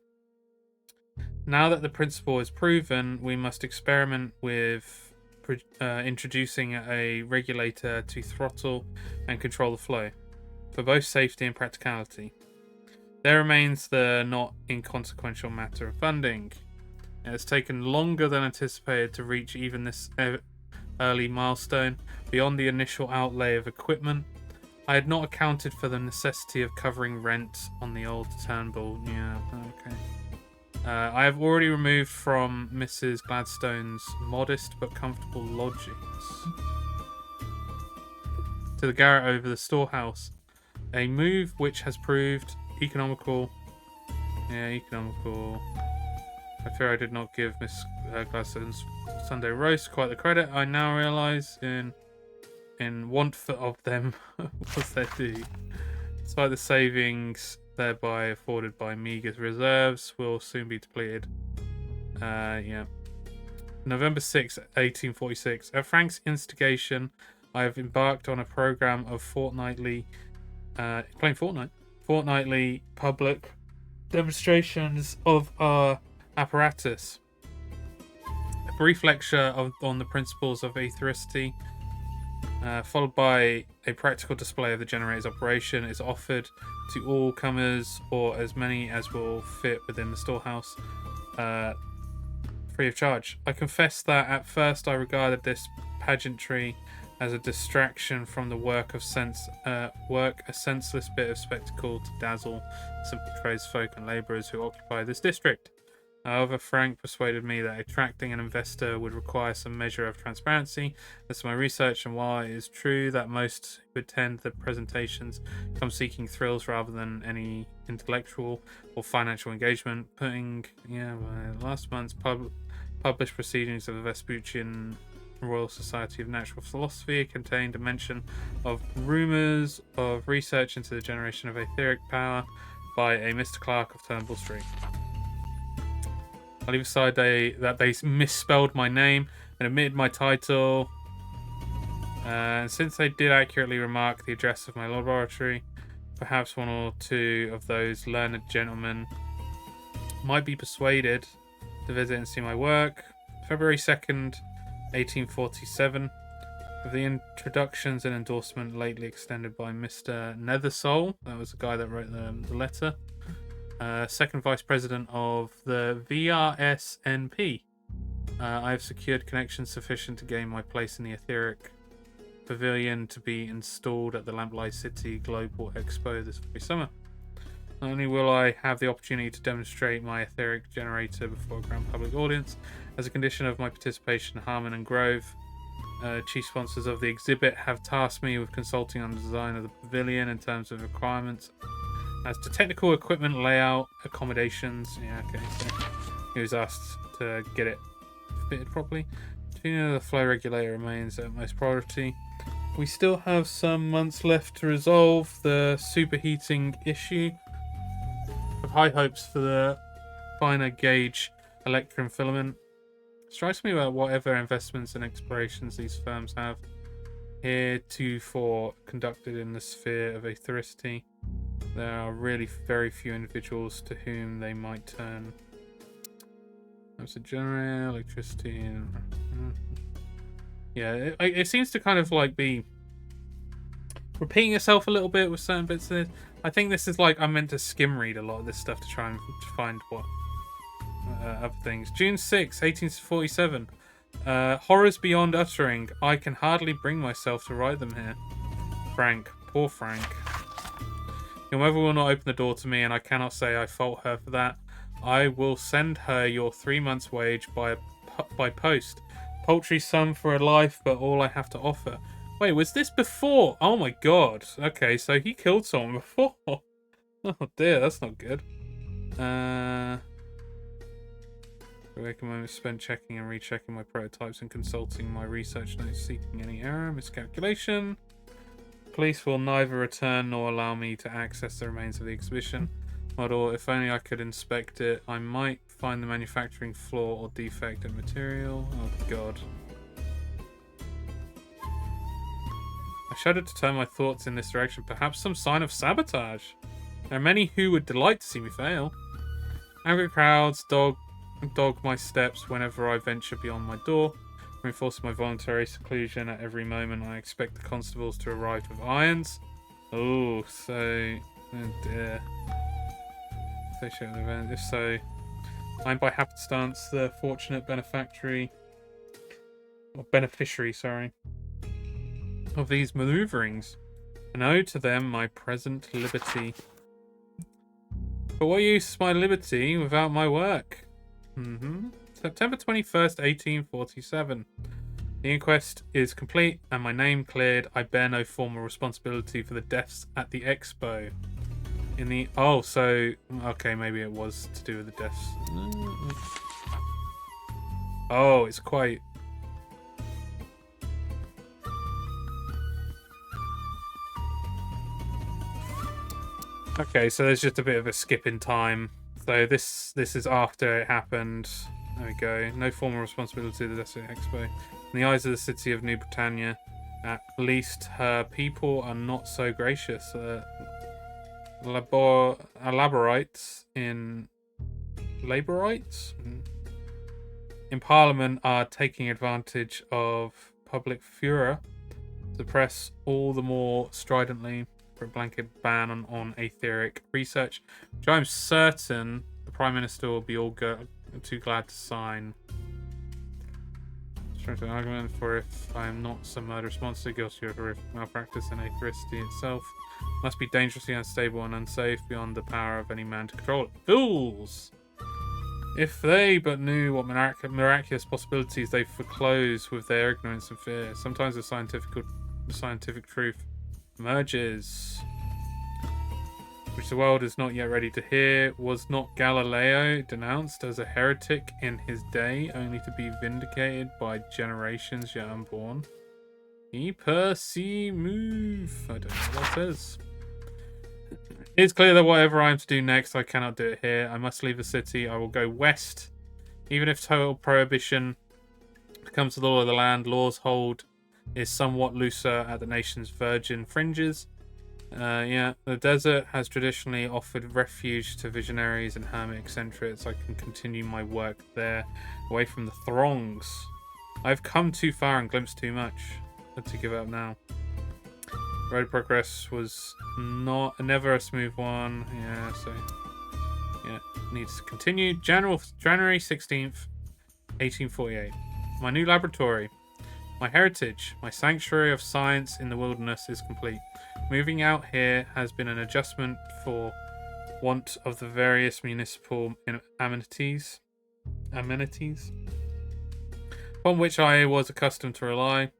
Now that the principle is proven, we must experiment with introducing a regulator to throttle and control the flow, for both safety and practicality. There remains the not inconsequential matter of funding. It has taken longer than anticipated to reach even this early milestone. Beyond the initial outlay of equipment, I had not accounted for the necessity of covering rent on the old Turnbull. Yeah, okay. I have already removed from Mrs. Gladstone's modest but comfortable lodgings to the garret over the storehouse, a move which has proved economical. Yeah, economical. I fear I did not give Miss Gladstone's Sunday roast quite the credit I now realise in want of them was their due. Despite the savings thereby afforded by meagre reserves will soon be depleted. Yeah. November 6, 1846. At Frank's instigation, I have embarked on a program of fortnightly public demonstrations of our apparatus. A brief lecture on the principles of aethericity, followed by a practical display of the generator's operation, is offered to all comers, or as many as will fit within the storehouse, free of charge. I confess that at first I regarded this pageantry as a distraction from the work, a senseless bit of spectacle to dazzle simple tradesfolk and labourers who occupy this district. However, Frank persuaded me that attracting an investor would require some measure of transparency. As to my research, and while it is true that most who attend the presentations come seeking thrills rather than any intellectual or financial engagement, last month's published proceedings of the Vespuccian Royal Society of Natural Philosophy contained a mention of rumours of research into the generation of etheric power by a Mr. Clark of Turnbull Street. I'll leave aside that they misspelled my name and omitted my title. And since they did accurately remark the address of my laboratory, perhaps one or two of those learned gentlemen might be persuaded to visit and see my work. February 2nd, 1847. With the introductions and endorsement lately extended by Mr. Nethersole, that was the guy that wrote the letter, second vice president of the VRSNP. I have secured connections sufficient to gain my place in the etheric pavilion to be installed at the Lamplight City Global Expo this very summer. Not only will I have the opportunity to demonstrate my etheric generator before a grand public audience, as a condition of my participation, Harmon and Grove, chief sponsors of the exhibit, have tasked me with consulting on the design of the pavilion in terms of requirements as to technical equipment, layout, accommodations. So he was asked to get it fitted properly. The flow regulator remains at most priority. We still have some months left to resolve the superheating issue. I have high hopes for the finer gauge electrum filament. Strikes me that whatever investments and explorations these firms have heretofore conducted in the sphere of ethericity, there are really very few individuals to whom they might turn. There's a generator, electricity, and it seems to kind of like be repeating itself a little bit with certain bits of this. I think this is like I'm meant to skim read a lot of this stuff to try and find what other things. June 6, 1847. Horrors beyond uttering. I can hardly bring myself to write them here. Frank. Poor Frank. Your mother will not open the door to me, and I cannot say I fault her for that. I will send her your 3 months' wage by post. Paltry sum for a life, but all I have to offer. Wait, was this before? Oh my god. Okay, so he killed someone before. Oh dear, that's not good. Wake a moment spent checking and rechecking my prototypes and consulting my research notes, seeking any error, miscalculation. Police will neither return nor allow me to access the remains of the exhibition model. If only I could inspect it, I might find the manufacturing flaw or defect in material. Oh god. I shudder to turn my thoughts in this direction. Perhaps some sign of sabotage. There are many who would delight to see me fail. Angry crowds dog my steps whenever I venture beyond my door, reinforcing my voluntary seclusion at every moment. I expect the constables to arrive with irons. Oh dear. Associated with event. If so, I'm by happenstance the fortunate beneficiary, of these maneuverings, and owe to them my present liberty. But what use is my liberty without my work? September 21st, 1847. The inquest is complete and my name cleared. I bear no formal responsibility for the deaths at the expo. Okay, maybe it was to do with the deaths. Oh, it's quite... Okay, so there's just a bit of a skip in time. So this is after it happened. There we go. No formal responsibility of the Desert Expo. In the eyes of the city of New Britannia, at least her people are not so gracious. Laborites in Parliament are taking advantage of public furor to press all the more stridently for a blanket ban on aetheric research, which I'm certain the Prime Minister will be too glad to sign. Strength an argument for if I am not some murderous monster guilty of horrific malpractice and aethericity itself must be dangerously unstable and unsafe beyond the power of any man to control it. Fools! If they but knew what miraculous possibilities they foreclose with their ignorance and fear, sometimes the scientific truth emerges, which the world is not yet ready to hear. Was not Galileo denounced as a heretic in his day, only to be vindicated by generations yet unborn? E per se move. I don't know what that says. It's clear that whatever I am to do next, I cannot do it here. I must leave the city. I will go west. Even if total prohibition becomes the law of the land, law's hold is somewhat looser at the nation's virgin fringes. The desert has traditionally offered refuge to visionaries and hermit eccentrics. I can continue my work there, away from the throngs. I've come too far and glimpsed too much. Had to give up now. Road of progress was never a smooth one. Needs to continue. January 16th, 1848. My new laboratory. My heritage, my sanctuary of science in the wilderness is complete. Moving out here has been an adjustment for want of the various municipal amenities upon which I was accustomed to rely.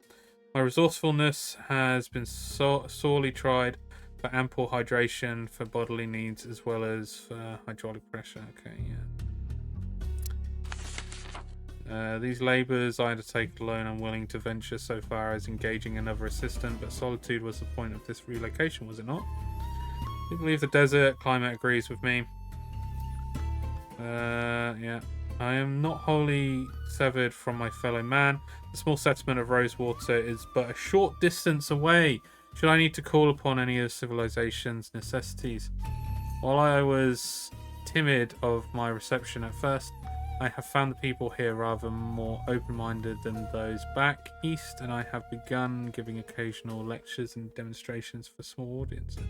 My resourcefulness has been sorely tried for ample hydration for bodily needs as well as for hydraulic pressure. Okay, yeah. These labours I undertake alone. I'm willing to venture so far as engaging another assistant, but solitude was the point of this relocation, was it not? I believe the desert climate agrees with me. Yeah. I am not wholly severed from my fellow man. The small settlement of Rosewater is but a short distance away. Should I need to call upon any of civilization's necessities? While I was timid of my reception at first, I have found the people here rather more open-minded than those back east, and I have begun giving occasional lectures and demonstrations for small audiences.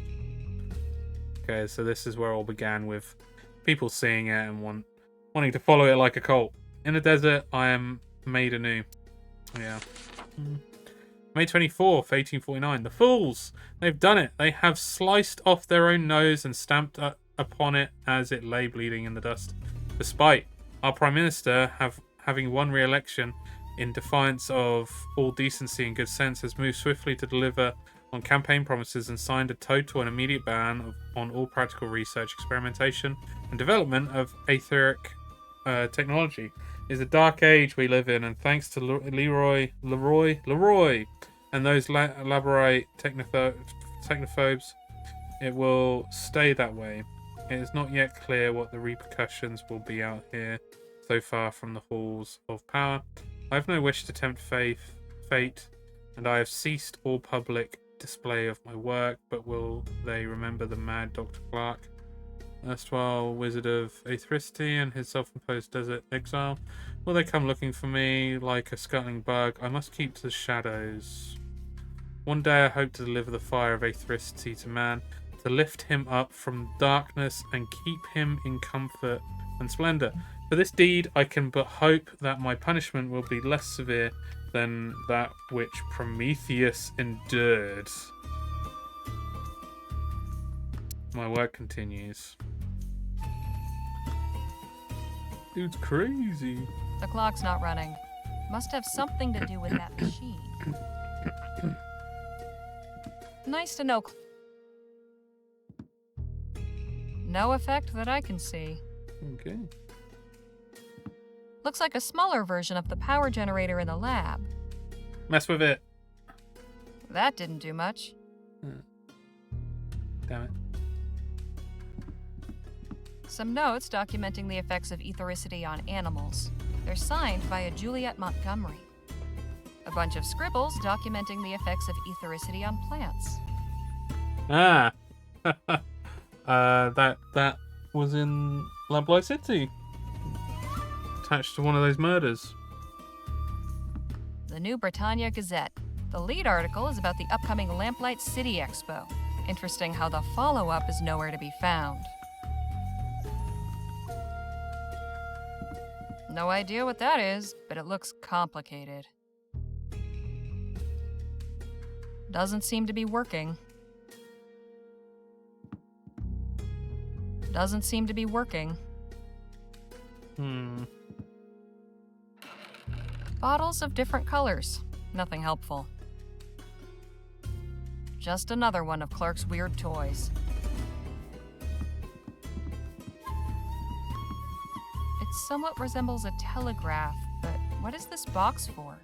Okay, so this is where it all began, with people seeing it and wanting to follow it like a cult. In the desert, I am made anew. Yeah. May 24th, 1849. The fools! They've done it. They have sliced off their own nose and stamped upon it as it lay bleeding in the dust. Despite our Prime Minister having won re-election in defiance of all decency and good sense, has moved swiftly to deliver on campaign promises and signed a total and immediate ban on all practical research, experimentation, and development of etheric technology. It is a dark age we live in, and thanks to Leroy, and those Laborite technophobes, it will stay that way. It is not yet clear what the repercussions will be out here, so far from the halls of power. I have no wish to tempt fate, and I have ceased all public display of my work, but will they remember the mad Dr. Clark, erstwhile wizard of aethericity, and his self-imposed desert exile? Will they come looking for me like a scuttling bug? I must keep to the shadows. One day I hope to deliver the fire of aethericity to man, to lift him up from darkness and keep him in comfort and splendor. For this deed I can but hope that my punishment will be less severe than that which Prometheus endured. My work continues. Dude's crazy. The clock's not running. Must have something to do with that machine. Nice to know. No effect that I can see. Okay. Looks like a smaller version of the power generator in the lab. Mess with it. That didn't do much. Damn it. Some notes documenting the effects of ethericity on animals. They're signed by a Juliet Montgomery. A bunch of scribbles documenting the effects of ethericity on plants. Ah. That was in Lamplight City. Attached to one of those murders. The New Britannia Gazette. The lead article is about the upcoming Lamplight City Expo. Interesting how the follow-up is nowhere to be found. No idea what that is, but it looks complicated. Doesn't seem to be working. Doesn't seem to be working. Bottles of different colors. Nothing helpful. Just another one of Clark's weird toys. It somewhat resembles a telegraph, but what is this box for?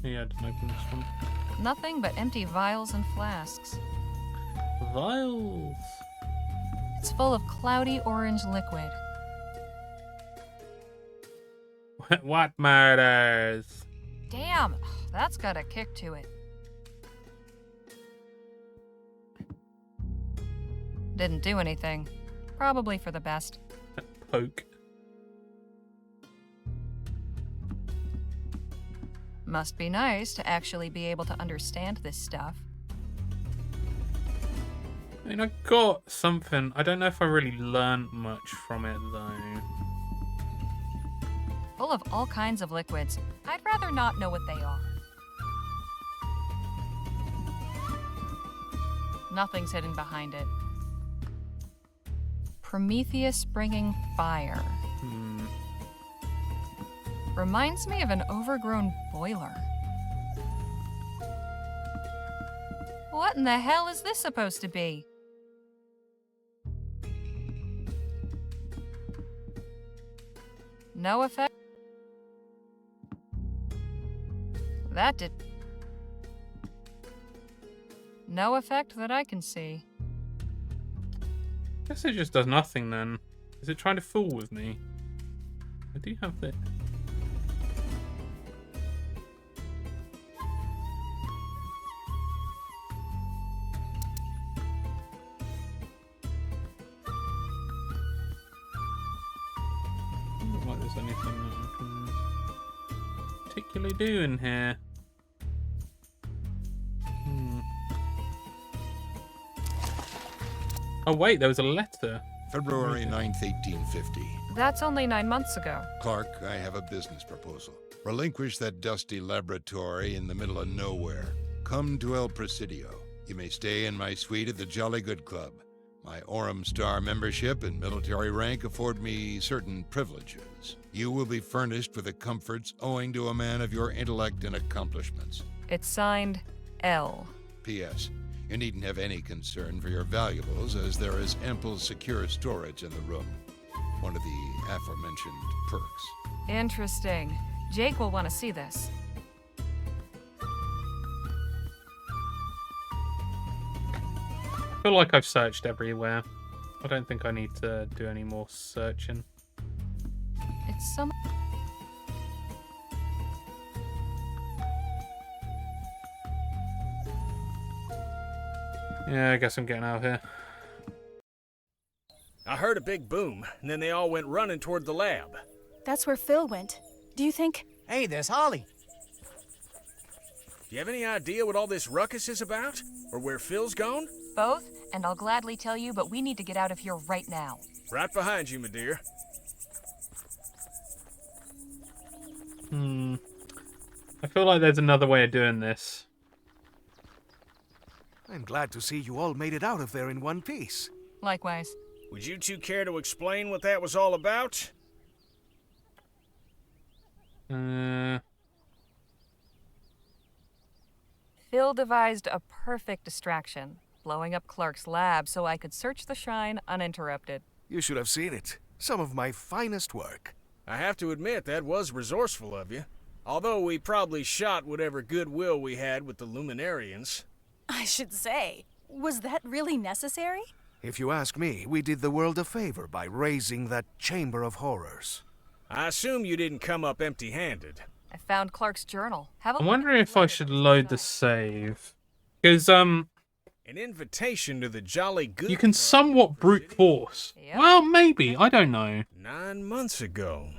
Yeah, I didn't open this one. Nothing but empty vials and flasks. Vials. It's full of cloudy orange liquid. What murders? Damn, that's got a kick to it. Didn't do anything. Probably for the best. Poke. Must be nice to actually be able to understand this stuff. I mean, I got something. I don't know if I really learned much from it, though. Full of all kinds of liquids. I'd rather not know what they are. Nothing's hidden behind it. Prometheus bringing fire. Reminds me of an overgrown boiler. What in the hell is this supposed to be? No effect. That did. No effect that I can see. Guess it just does nothing then. Is it trying to fool with me? I do have the. Doesn't look like there's anything that I can particularly do in here. Oh wait, there was a letter. February 9th, 1850. That's only 9 months ago. Clark, I have a business proposal. Relinquish that dusty laboratory in the middle of nowhere. Come to El Presidio. You may stay in my suite at the Jolly Good Club. My Orem Star membership and military rank afford me certain privileges. You will be furnished with the comforts owing to a man of your intellect and accomplishments. It's signed L. P.S. You needn't have any concern for your valuables, as there is ample secure storage in the room. One of the aforementioned perks. Interesting. Jake will want to see this. I feel like I've searched everywhere. I don't think I need to do any more searching. It's some. Yeah, I guess I'm getting out of here. I heard a big boom, and then they all went running toward the lab. That's where Phil went. Do you think? Hey, there's Holly. Do you have any idea what all this ruckus is about? Or where Phil's gone? Both, and I'll gladly tell you, but we need to get out of here right now. Right behind you, my dear. I feel like there's another way of doing this. I'm glad to see you all made it out of there in one piece. Likewise. Would you two care to explain what that was all about? Phil devised a perfect distraction, blowing up Clark's lab so I could search the shrine uninterrupted. You should have seen it. Some of my finest work. I have to admit, that was resourceful of you. Although we probably shot whatever goodwill we had with the Luminarians. I should say, was that really necessary? If you ask me, we did the world a favor by raising that Chamber of Horrors. I assume you didn't come up empty-handed. I found Clark's journal. Have a I'm look. wondering if I should load the save. Because, An invitation to the Jolly Good you can Club somewhat brute force. Yep. Well, maybe. I don't know. 9 months ago.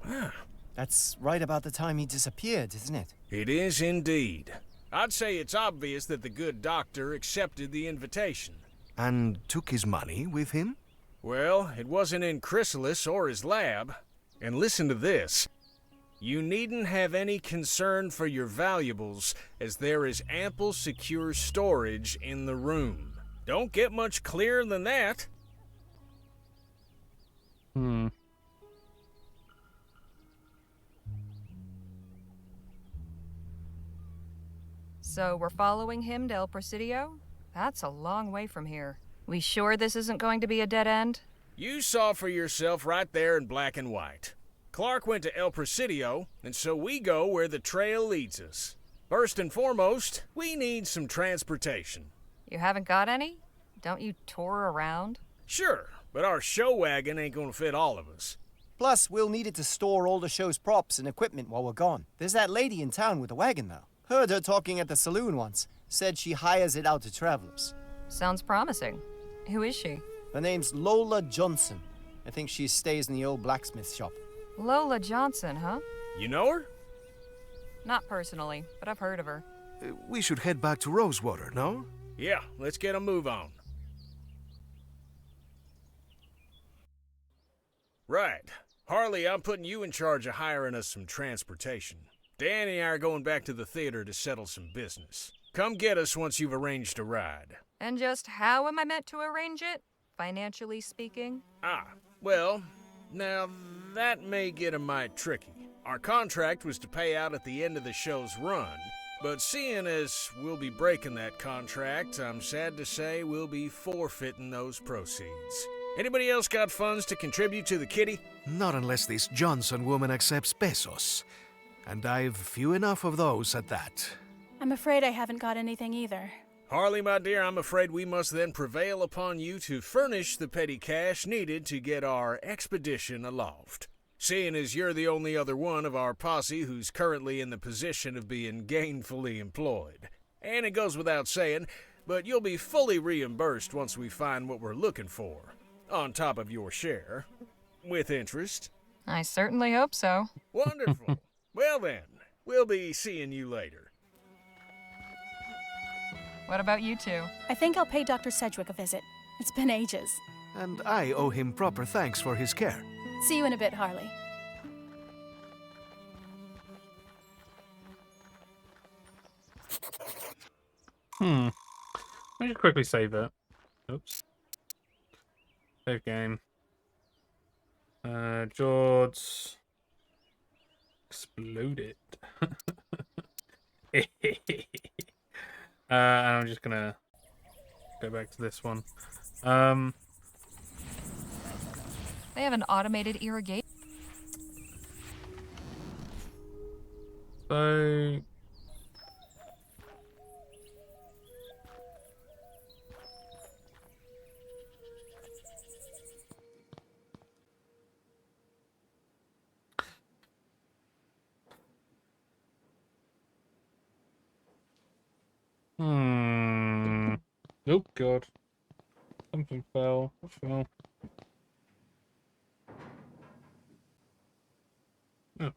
Huh. That's right about the time he disappeared, isn't it? It is indeed. I'd say it's obvious that the good doctor accepted the invitation. And took his money with him? Well, it wasn't in Chrysalis or his lab. And listen to this. You needn't have any concern for your valuables, as there is ample secure storage in the room. Don't get much clearer than that. So we're following him to El Presidio? That's a long way from here. We sure this isn't going to be a dead end? You saw for yourself right there in black and white. Clark went to El Presidio, and so we go where the trail leads us. First and foremost, we need some transportation. You haven't got any? Don't you tour around? Sure, but our show wagon ain't gonna fit all of us. Plus, we'll need it to store all the show's props and equipment while we're gone. There's that lady in town with a wagon, though. Heard her talking at the saloon once. Said she hires it out to travelers. Sounds promising. Who is she? Her name's Lola Johnson. I think she stays in the old blacksmith shop. Lola Johnson, huh? You know her? Not personally, but I've heard of her. We should head back to Rosewater, no? Yeah, let's get a move on. Right. Harley, I'm putting you in charge of hiring us some transportation. Danny and I are going back to the theater to settle some business. Come get us once you've arranged a ride. And just how am I meant to arrange it? Financially speaking? Well, now that may get a mite tricky. Our contract was to pay out at the end of the show's run, but seeing as we'll be breaking that contract, I'm sad to say we'll be forfeiting those proceeds. Anybody else got funds to contribute to the kitty? Not unless this Johnson woman accepts pesos. And I've few enough of those at that. I'm afraid I haven't got anything either. Harley, my dear, I'm afraid we must then prevail upon you to furnish the petty cash needed to get our expedition aloft. Seeing as you're the only other one of our posse who's currently in the position of being gainfully employed. And it goes without saying, but you'll be fully reimbursed once we find what we're looking for. On top of your share. With interest. I certainly hope so. Wonderful. Well then, we'll be seeing you later. What about you two? I think I'll pay Dr. Sedgwick a visit. It's been ages. And I owe him proper thanks for his care. See you in a bit, Harley. Let me just quickly save it. Oops. Save game. George. Explode it. And I'm just gonna go back to this one. They have an automated irrigation. So oh god. Something fell. What fell? Oh.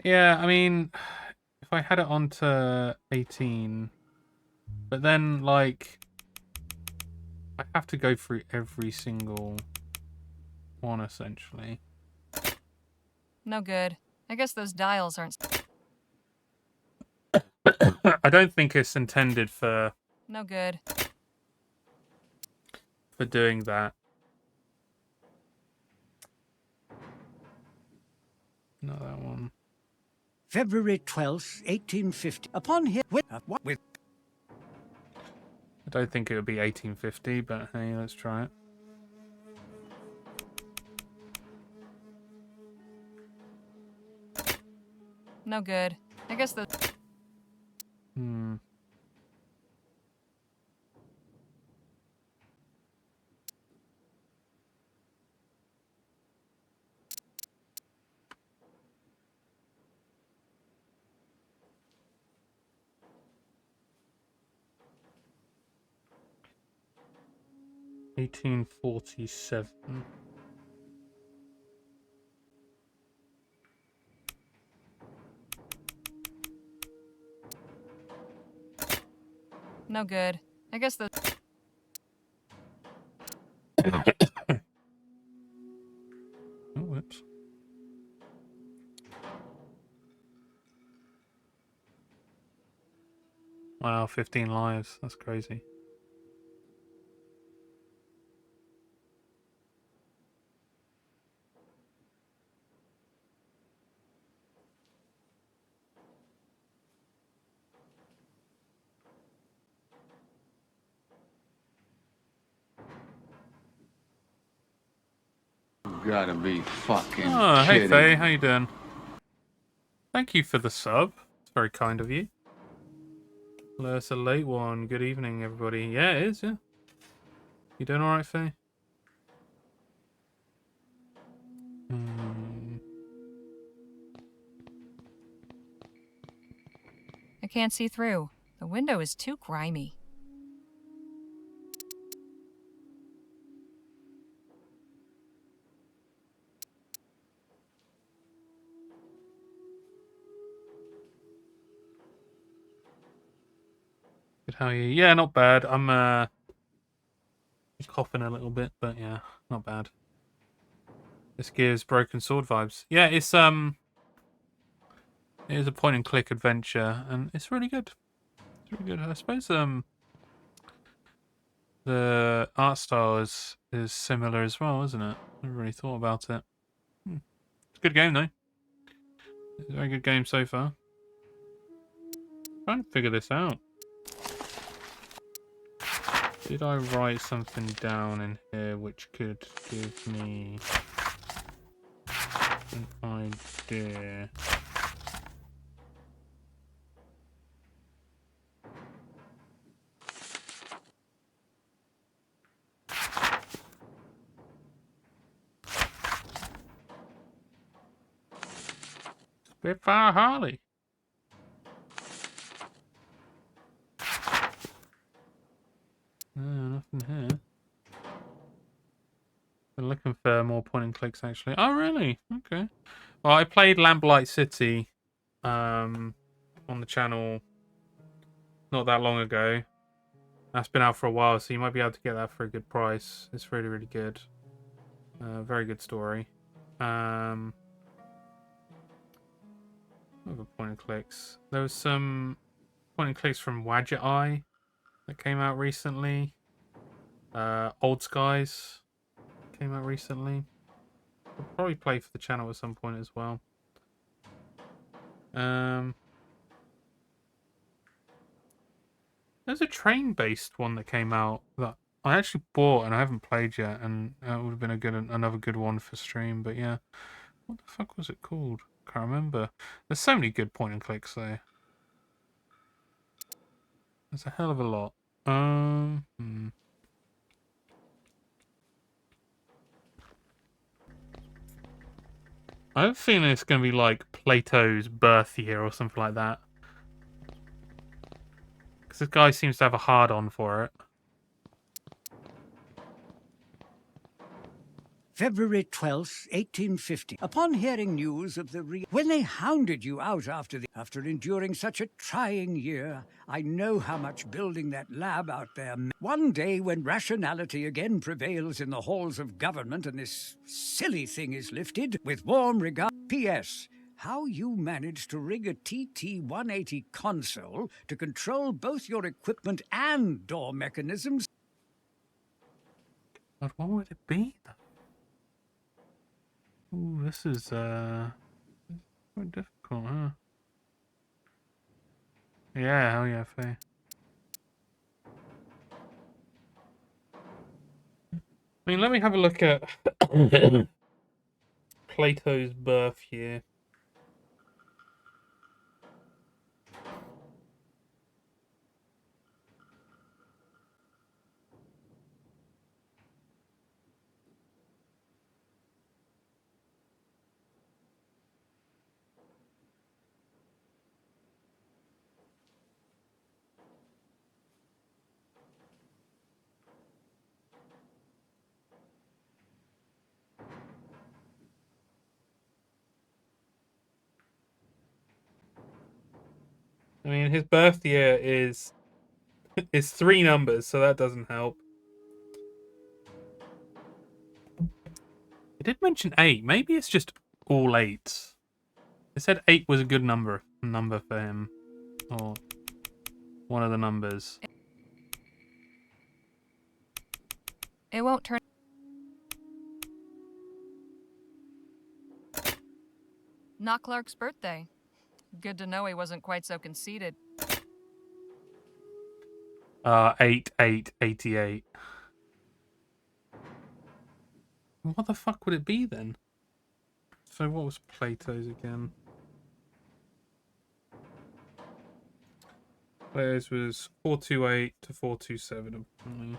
Yeah, I mean, if I had it on to 18, but then, like, I have to go through every single one, essentially. No good. I guess those dials aren't... I don't think it's intended for No good. doing that. Not that one. February 12th, 1850. Upon here with I don't think it would be 1850, but hey, let's try it. No good. I guess the... Hmm. $1847. No good. I guess the... Oh, whoops. Wow, 15 lives. That's crazy. You gotta be fucking Oh, hey kidding. Faye, how you doing? Thank you for the sub. It's very kind of you. Well, it's a late one. Good evening, everybody. Yeah, it is, yeah. You doing alright, Faye? I can't see through. The window is too grimy. Good, how are you? Yeah, not bad. I'm coughing a little bit, but yeah, not bad. This gives Broken Sword vibes. Yeah, it is a point and click adventure, and it's really good. It's really good. I suppose the art style is similar as well, isn't it? I never really thought about it. It's a good game though. It's a very good game so far. Trying to figure this out. Did I write something down in here which could give me an idea? Spitfire Harley. No, nothing here. Been looking for more point and clicks actually. Oh really? Okay. Well, I played Lamplight City on the channel not that long ago. That's been out for a while, so you might be able to get that for a good price. It's really, really good. Very good story. Other point and clicks. There was some point and clicks from Wadget Eye that came out recently. Old Skies came out recently. I'll probably play for the channel at some point as well. There's a train-based one that came out that I actually bought and I haven't played yet, and it would have been another good one for stream. But yeah, what the fuck was it called? Can't remember. There's so many good point and clicks though. There's a hell of a lot. I have a feeling it's going to be like Plato's birth year or something like that. Because this guy seems to have a hard-on for it. February 12th, 1850. Upon hearing news of the when they hounded you out after enduring such a trying year, I know how much building that lab out there. One day when rationality again prevails in the halls of government and this silly thing is lifted, with warm regard. P.S. How you managed to rig a TT-180 console to control both your equipment and door mechanisms. But what would it be? Ooh, this is quite difficult, huh? Yeah, hell yeah, fair. I mean, let me have a look at Plato's birth year. I mean, his birth year is 3 numbers, so that doesn't help. He did mention 8. Maybe it's just all 8s. It said 8 was a good number for him, or one of the numbers. It won't turn. Not Clark's birthday. Good to know he wasn't quite so conceited. 8888. What the fuck would it be then? So what was Plato's again? Plato's was 428 to 427 apparently.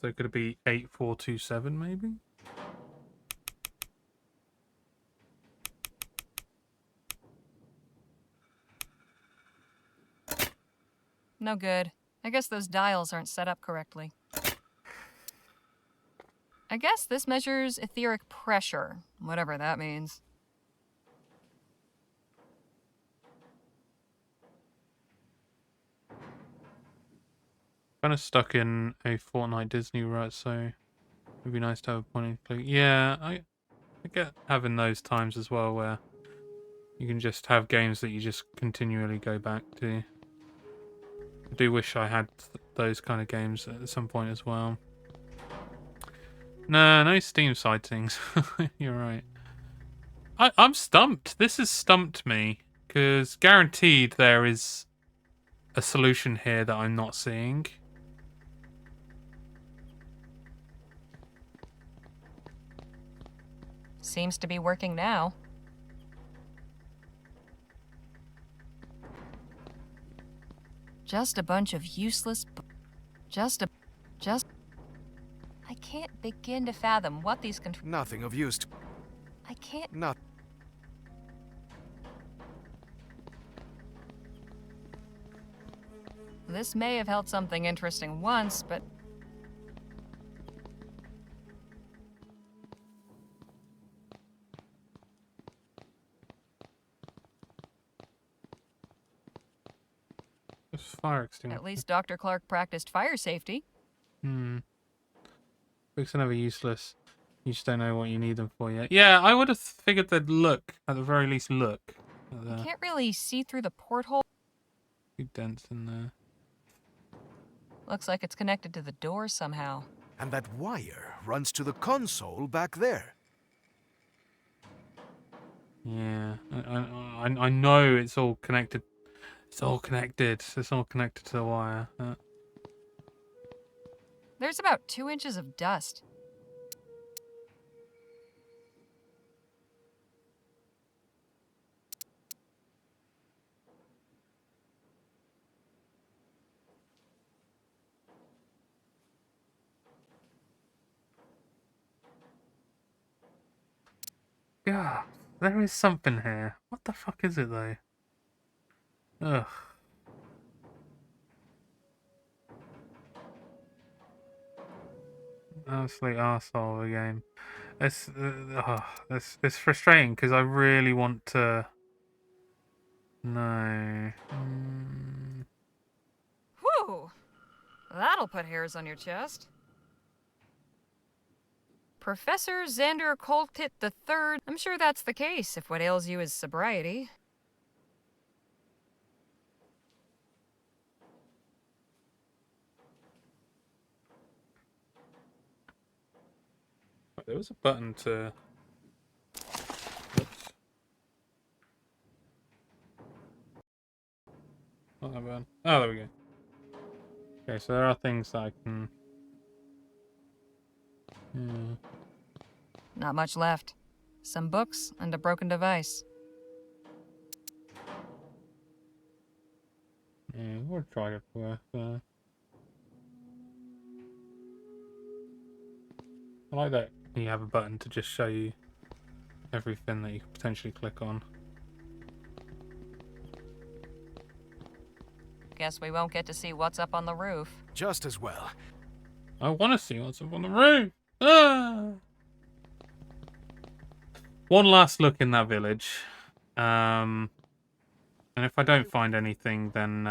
So could it be 8427 maybe? No good. I guess those dials aren't set up correctly. I guess this measures etheric pressure, whatever that means. Kind of stuck in a Fortnite Disney rut, so it'd be nice to have a point and click. Yeah, I get having those times as well where you can just have games that you just continually go back to. I do wish I had those kind of games at some point as well. No Steam sightings. You're right. I'm stumped. This has stumped me, because guaranteed there is a solution here that I'm not seeing. Seems to be working now. Just a bunch of useless... I can't begin to fathom what these Nothing of use. I can't... Not... This may have held something interesting once, but... Fire extinguisher. At least Dr. Clark practiced fire safety. Books are never useless. You just don't know what you need them for yet. Yeah, I would have figured they'd look. At the very least, look. You can't really see through the porthole. Too dense in there. Looks like it's connected to the door somehow. And that wire runs to the console back there. Yeah, I know it's all connected. It's all connected. It's all connected to the wire. There's about 2 inches of dust. Yeah, there is something here. What the fuck is it though? Ugh. Absolute arsehole of a game. It's frustrating because I really want to. No. Whew! That'll put hairs on your chest. Professor Xander Coltit III. I'm sure that's the case if what ails you is sobriety. There was a button to. Oops. Not that bad. Oh, there we go. Okay, so there are things that I can... Yeah. Not much left. Some books and a broken device. Yeah, we'll try it for I like that you have a button to just show you everything that you could potentially click on. Guess we won't get to see what's up on the roof. Just as well. I want to see what's up on the roof. Ah! One last look in that village. And if I don't find anything, then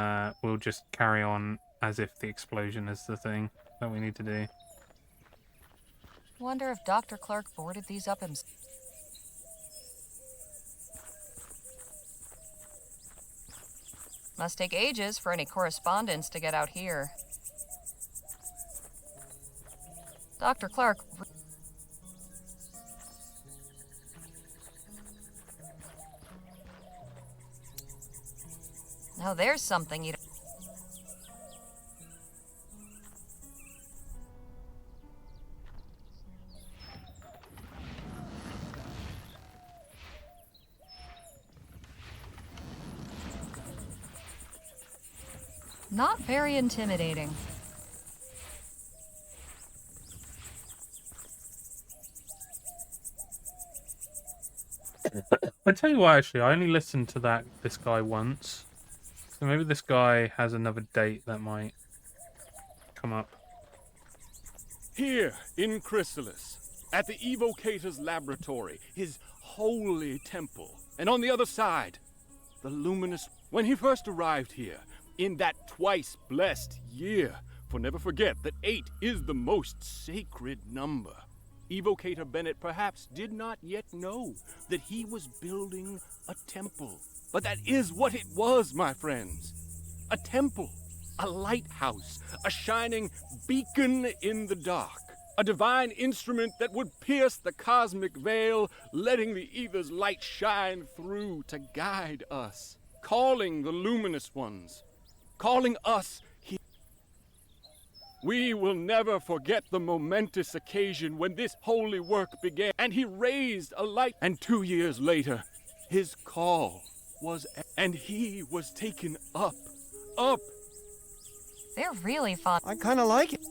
we'll just carry on as if the explosion is the thing that we need to do. Wonder if Dr. Clark boarded these up himself. Must take ages for any correspondence to get out here. Dr. Clark... Now there's something you don't... Not very intimidating. I tell you what, actually, I only listened to this guy once. So maybe this guy has another date that might come up. Here in Chrysalis, at the Evocator's laboratory, his holy temple. And on the other side, the luminous... When he first arrived here, in that twice blessed year, for never forget that 8 is the most sacred number, Evocator Bennett perhaps did not yet know that he was building a temple. But that is what it was, my friends. A temple, a lighthouse, a shining beacon in the dark. A divine instrument that would pierce the cosmic veil, letting the ether's light shine through to guide us. Calling the luminous ones. Calling us here. We will never forget the momentous occasion when this holy work began, and he raised a light. And 2 years later, his call was, and he was taken up. They're really fun. I kind of like it.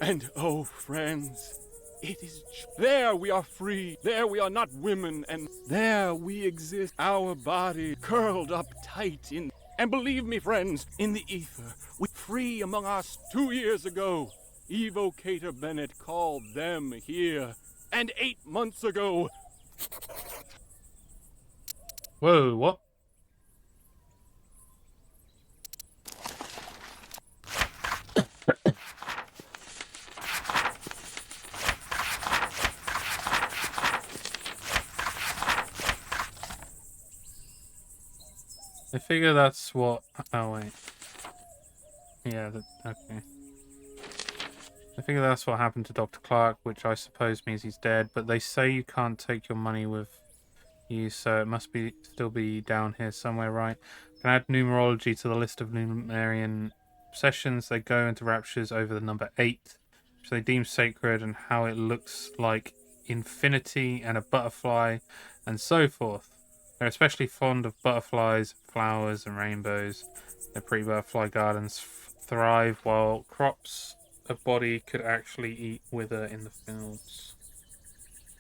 And oh, friends, it is there we are free. There we are not women, and there we exist, our body curled up tight in. And believe me, friends, in the ether, we free among us 2 years ago. Evocator Bennett called them here. And 8 months ago... Whoa, what? I figure that's what... Oh, wait. Yeah, okay. I figure that's what happened to Dr. Clark, which I suppose means he's dead, but they say you can't take your money with you, so it must still be down here somewhere, right? Can add numerology to the list of Numerian obsessions. They go into raptures over the number 8, which they deem sacred, and how it looks like infinity and a butterfly, and so forth. They're especially fond of butterflies, flowers, and rainbows. Their pretty butterfly gardens thrive, while crops a body could actually eat wither in the fields.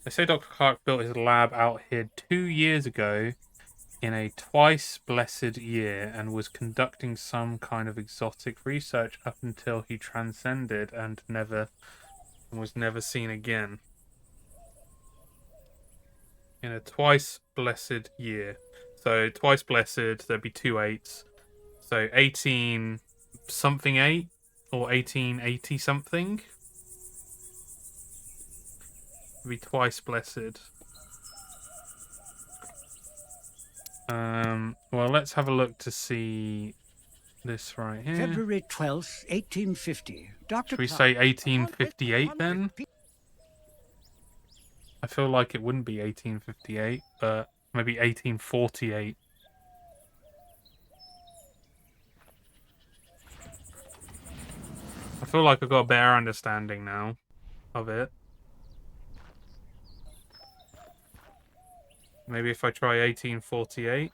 They say Dr. Clark built his lab out here 2 years ago in a twice blessed year and was conducting some kind of exotic research up until he transcended and was never seen again. In a twice blessed year. So twice blessed, there'd be 2 8s. So 18 something 8 or 1880 something would be twice blessed. Well, let's have a look to see this right here. February 12th, 1850. Should we say 1858 then? I feel like it wouldn't be 1858, but maybe 1848. feel like I've got a better understanding now of it. Maybe if I try 1848.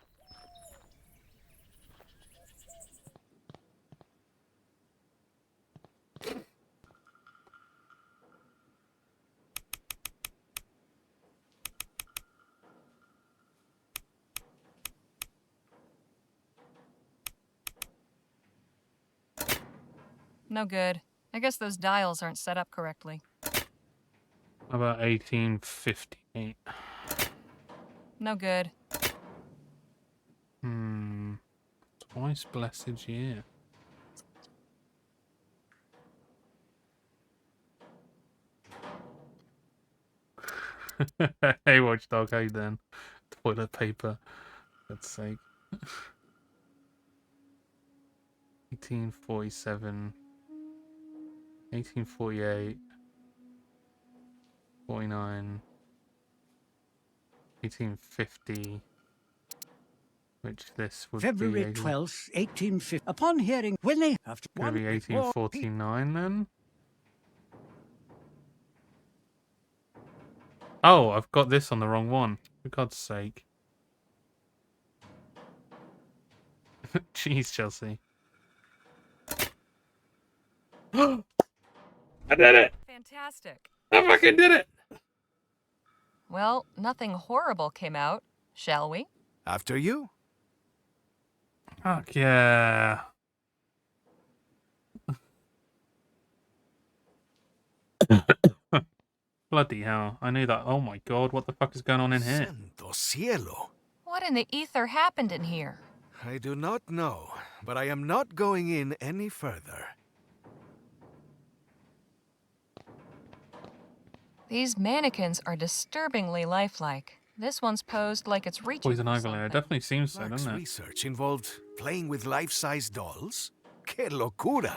No good. I guess those dials aren't set up correctly. How about 1858? No good. Twice blessed year. Hey, Watchdog, how you then? Toilet paper. For God's sake. 1847. 1848. 49. 1850. Which this would February be 12th, 1850. Upon hearing, when they have to gonna be 1849 then. Oh, I've got this on the wrong one. For God's sake. Jeez, Chelsea. I did it! Fantastic. I fucking did it! Well, nothing horrible came out, shall we? After you. Fuck yeah. Bloody hell. I knew that. Oh my god, what the fuck is going on in here? Santo cielo. What in the ether happened in here? I do not know, but I am not going in any further. These mannequins are disturbingly lifelike. This one's posed like it's reaching Poison for Ivy, something. it definitely seems so, Clark's doesn't it? research involved playing with life-size dolls? Que locura!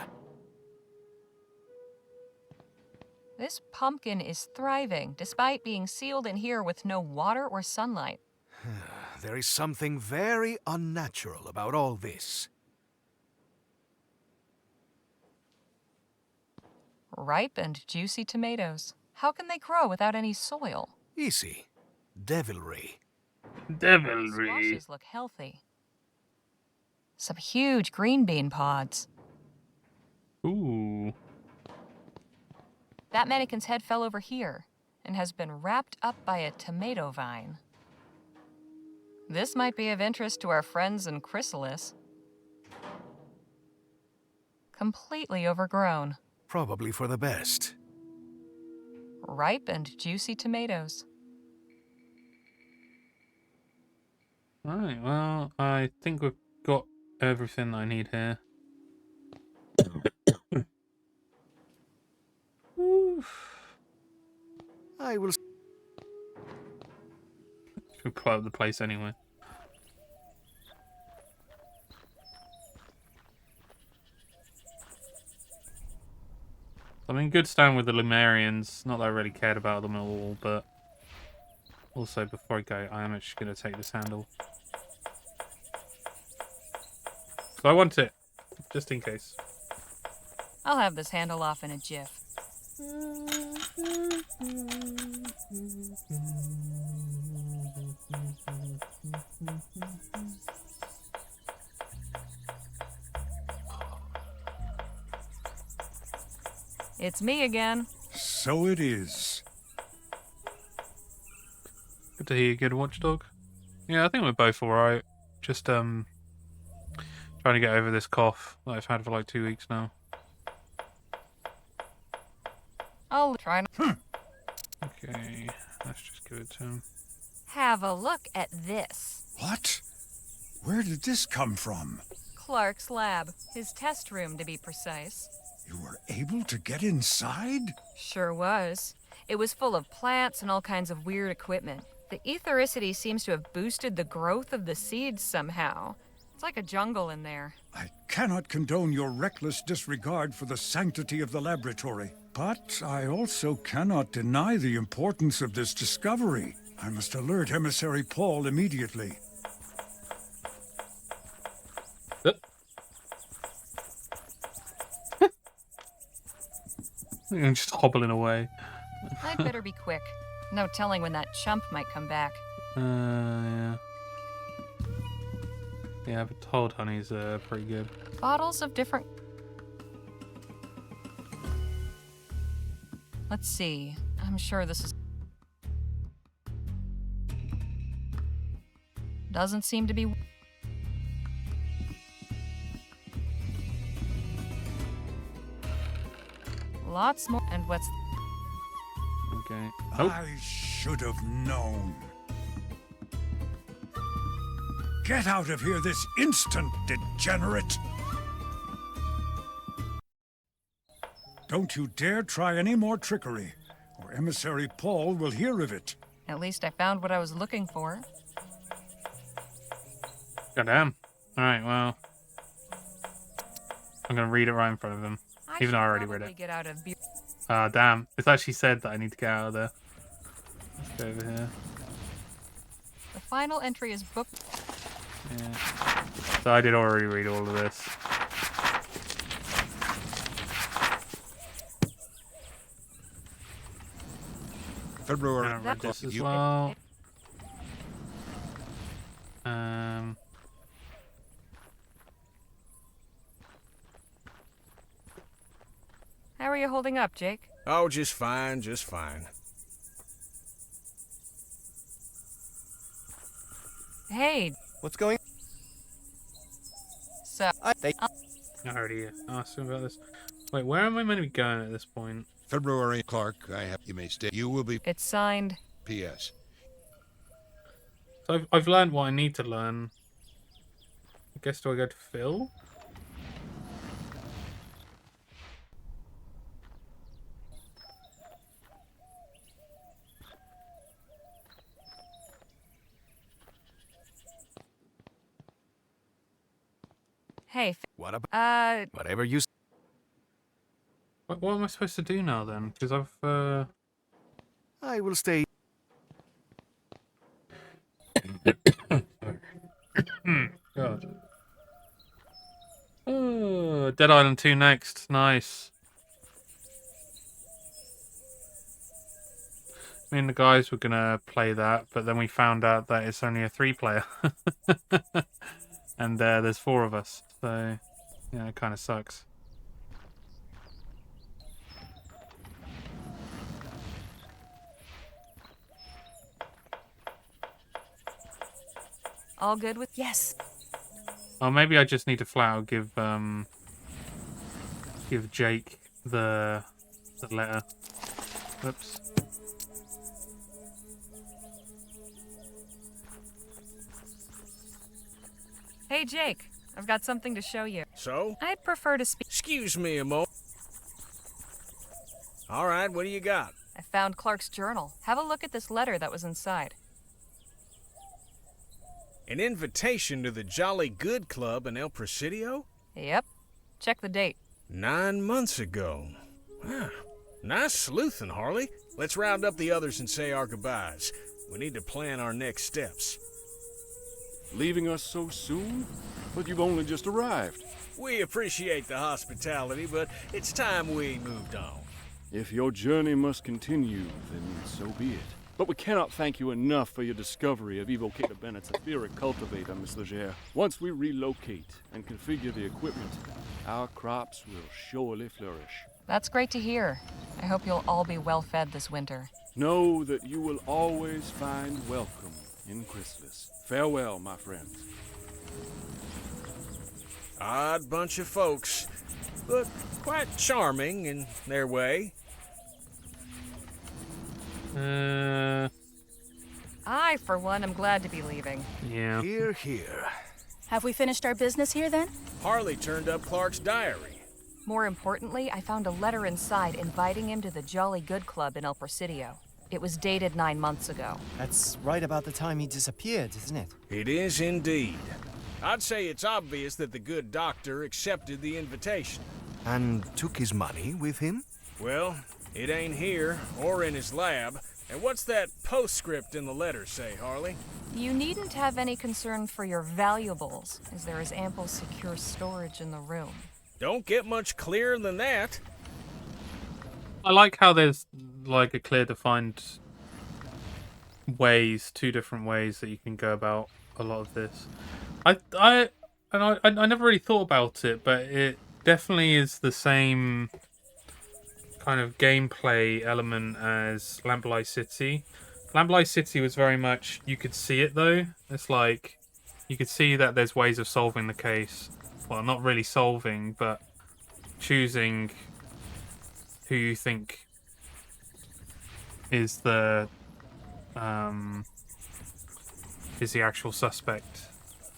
This pumpkin is thriving, despite being sealed in here with no water or sunlight. There is something very unnatural about all this. Ripe and juicy tomatoes. How can they grow without any soil? Easy. Devilry. Devilry. Squashes look healthy. Some huge green bean pods. Ooh. That mannequin's head fell over here and has been wrapped up by a tomato vine. This might be of interest to our friends in Chrysalis. Completely overgrown. Probably for the best. Ripe and juicy tomatoes. Right, well, I think we've got everything I need here. I will... Should blow up the place anyway. I'm in good stand with the Lumerians. Not that I really cared about them at all, but also before I go, I am actually going to take this handle. So I want it, just in case. I'll have this handle off in a jiff. It's me again. So it is. Good to hear you, good Watchdog. Yeah, I think we're both alright. Just trying to get over this cough that I've had for like 2 weeks now. I'll try. Okay, let's just give it to him. Have a look at this. What? Where did this come from? Clark's lab. His test room, to be precise. You were able to get inside? Sure was. It was full of plants and all kinds of weird equipment. The ethericity seems to have boosted the growth of the seeds somehow. It's like a jungle in there. I cannot condone your reckless disregard for the sanctity of the laboratory. But I also cannot deny the importance of this discovery. I must alert Emissary Paul immediately. I'm just hobbling away. I'd better be quick. No telling when that chump might come back. Yeah. Yeah, but told honey's pretty good. Bottles of different... Let's see. I'm sure this is... Doesn't seem to be... Lots more... And what's... Okay. Oh. I should have known. Get out of here this instant, degenerate! Don't you dare try any more trickery, or Emissary Paul will hear of it. At least I found what I was looking for. Goddamn. Alright, well. I'm gonna read it right in front of him. Even though I already read it. Get out of beer. Ah, damn. It's actually said that I need to get out of there. Let's go over here. The final entry is booked. Yeah. So I did already read all of this. February. I read this as well. How are you holding up, Jake? Oh, just fine, just fine. Hey. What's going? So I already asked him about this. Wait, where am I meant to be going at this point? February Clark, I have you may stay. You will be. It's signed. P.S. So I've learned what I need to learn. I guess do I go to Phil? Hey. What about? Whatever you. What am I supposed to do now then? Because I've. I will stay. God. Oh, Dead Island 2 next. Nice. Me and the guys were gonna play that, but then we found out that it's only a 3-player. And there's 4 of us, so yeah, it kind of sucks. All good with... Yes. Oh, maybe I just need to flat out give Jake the letter. Whoops. Hey, Jake. I've got something to show you. So? I'd prefer to speak... Excuse me a moment. All right, what do you got? I found Clark's journal. Have a look at this letter that was inside. An invitation to the Jolly Good Club in El Presidio? Yep. Check the date. 9 months ago. Ah, nice sleuthing, Harley. Let's round up the others and say our goodbyes. We need to plan our next steps. Leaving us so soon? But you've only just arrived. We appreciate the hospitality, but it's time we moved on. If your journey must continue, then so be it. But we cannot thank you enough for your discovery of Evocator Bennett's etheric cultivator, Miss Leger. Once we relocate and configure the equipment, our crops will surely flourish. That's great to hear. I hope you'll all be well fed this winter. Know that you will always find welcome in Chrysalis. Farewell, my friends. Odd bunch of folks, but quite charming in their way. I, for one, am glad to be leaving. Yeah. Here. Have we finished our business here, then? Harley turned up Clark's diary. More importantly, I found a letter inside inviting him to the Jolly Good Club in El Presidio. It was dated 9 months ago. That's right about the time he disappeared, isn't it? It is indeed. I'd say it's obvious that the good doctor accepted the invitation. And took his money with him? Well, it ain't here, or in his lab. And what's that postscript in the letter say, Harley? You needn't have any concern for your valuables, as there is ample secure storage in the room. Don't get much clearer than that. I like how there's like a clear defined ways, two different ways that you can go about a lot of this. I never really thought about it, but it definitely is the same kind of gameplay element as Lamplight City. Lamplight City was very much, you could see it though. It's like you could see that there's ways of solving the case. Well, not really solving, but choosing who you think is the actual suspect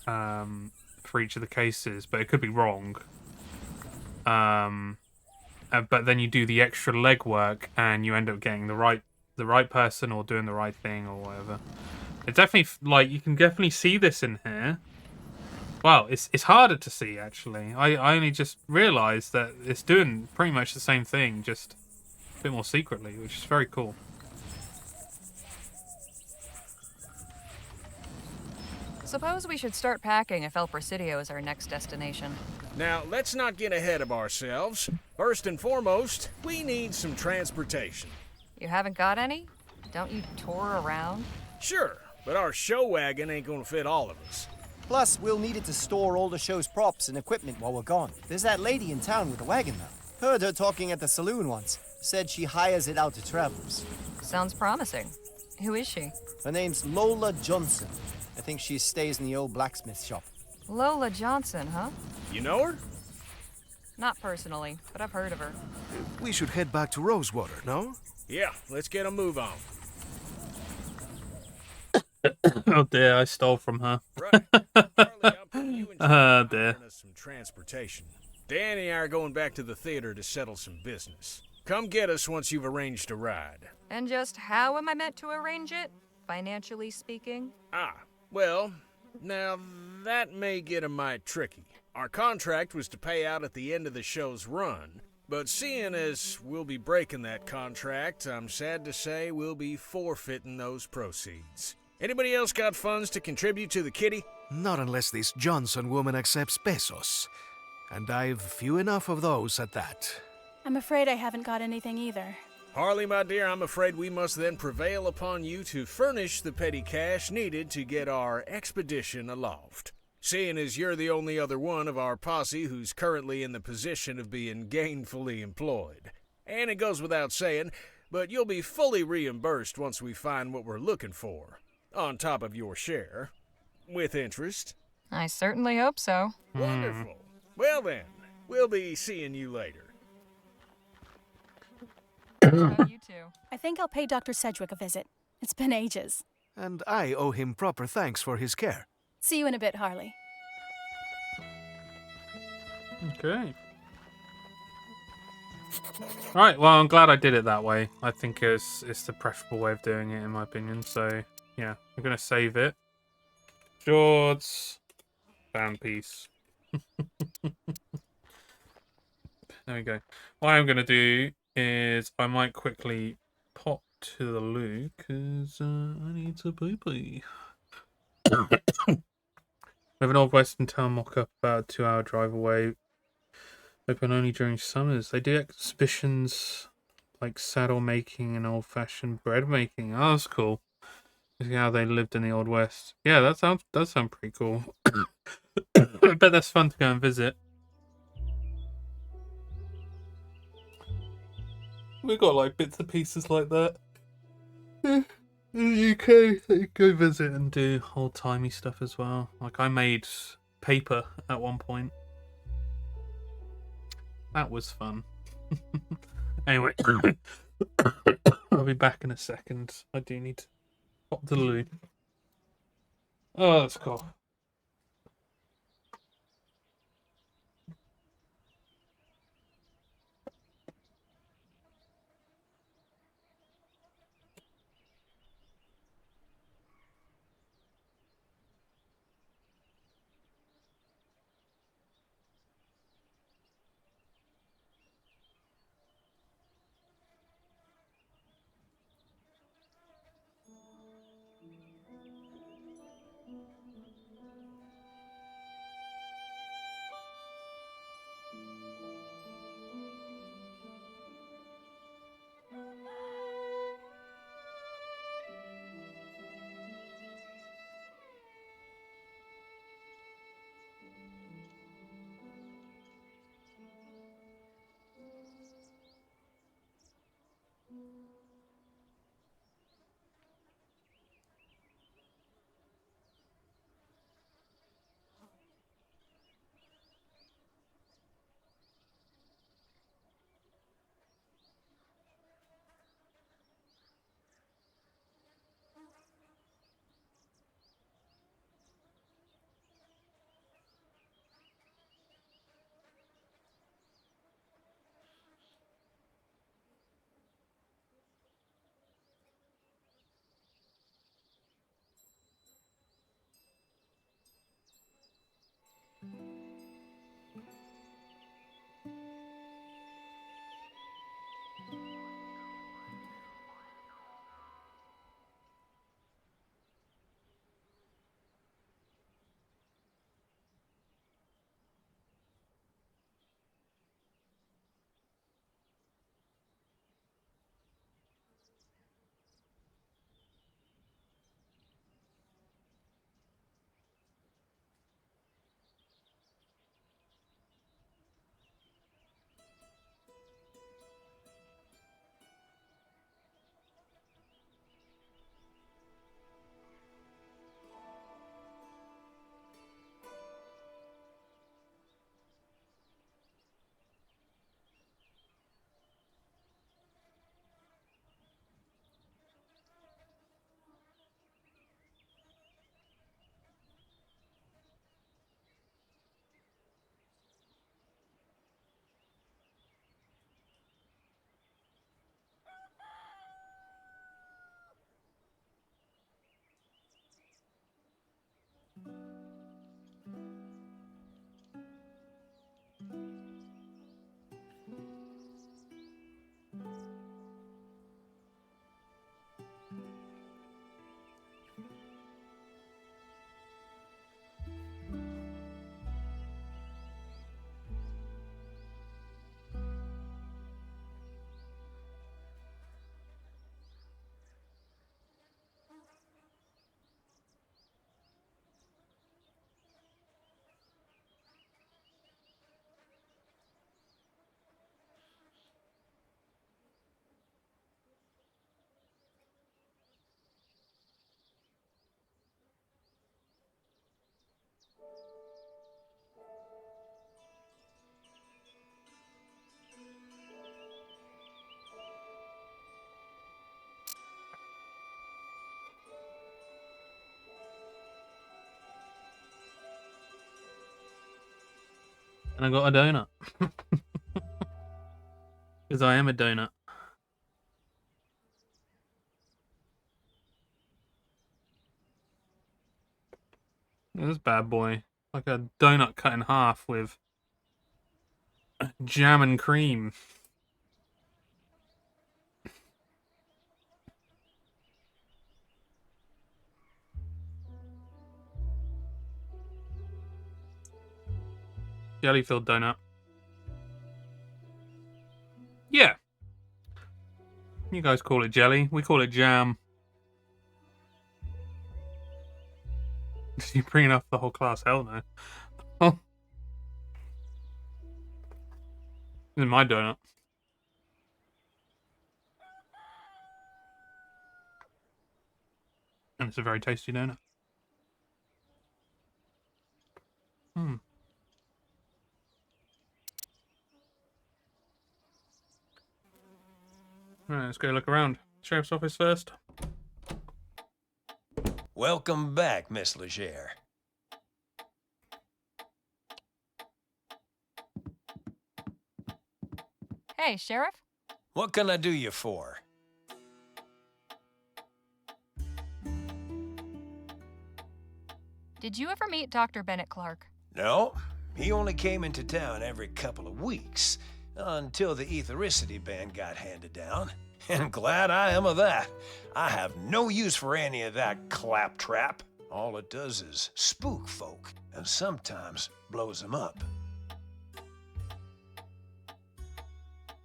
for each of the cases, but it could be wrong. But then you do the extra legwork, and you end up getting the right person or doing the right thing or whatever. It definitely you can definitely see this in here. Well, it's harder to see actually. I only just realised that it's doing pretty much the same thing, just a bit more secretly, which is very cool. Suppose we should start packing if El Presidio is our next destination. Now, let's not get ahead of ourselves. First and foremost, we need some transportation. You haven't got any? Don't you tour around? Sure, but our show wagon ain't gonna fit all of us. Plus, we'll need it to store all the show's props and equipment while we're gone. There's that lady in town with the wagon now. Heard her talking at the saloon once. Said she hires it out to travelers. Sounds promising. Who is she? Her name's Lola Johnson. I think she stays in the old blacksmith shop. Lola Johnson, huh? You know her? Not personally, but I've heard of her. We should head back to Rosewater, no? Yeah, let's get a move on. Oh dear, I stole from her. Right. Charlie, I'll put you in Oh dear. us some transportation. Danny and I are going back to the theater to settle some business. Come get us once you've arranged a ride. And just how am I meant to arrange it? Financially speaking? Well, now that may get a mite tricky. Our contract was to pay out at the end of the show's run, but seeing as we'll be breaking that contract, I'm sad to say we'll be forfeiting those proceeds. Anybody else got funds to contribute to the kitty? Not unless this Johnson woman accepts pesos. And I've few enough of those at that. I'm afraid I haven't got anything either. Harley, my dear, I'm afraid we must then prevail upon you to furnish the petty cash needed to get our expedition aloft. Seeing as you're the only other one of our posse who's currently in the position of being gainfully employed. And it goes without saying, but you'll be fully reimbursed once we find what we're looking for. On top of your share. With interest. I certainly hope so. Wonderful. Well then, we'll be seeing you later. You too. I think I'll pay Dr. Sedgwick a visit. It's been ages. And I owe him proper thanks for his care. See you in a bit, Harley. Okay. Alright, well, I'm glad I did it that way. I think it's the preferable way of doing it, in my opinion. So, yeah, I'm going to save it. Shorts. Fan piece. There we go. What I'm going to do is I might quickly pop to the loo because I need to pee-pee. We have an old western town mock-up about a 2-hour drive away. Open only during summers. They do exhibitions like saddle making and old-fashioned bread making. Oh, that's cool. See how they lived in the Old West. Yeah, that does sound pretty cool. I bet that's fun to go and visit. We got like bits and pieces like that in the UK that you go visit and do old-timey stuff as well. Like I made paper at one point. That was fun. Anyway, I'll be back in a second. I do need to pop to the loo. Oh, that's cool. And I got a donut. Because I am a donut. This bad boy. Like a donut cut in half with jam and cream. Jelly-filled donut. Yeah. You guys call it jelly. We call it jam. You're bringing up the whole class. Hell no. Oh. This is my donut. And it's a very tasty donut. Hmm. Alright, let's go look around. Sheriff's office first. Welcome back, Miss Leger. Hey, Sheriff? What can I do you for? Did you ever meet Dr. Bennett Clark? No, he only came into town every couple of weeks, until the ethericity ban got handed down. And glad I am of that. I have no use for any of that claptrap. All it does is spook folk, and sometimes blows them up.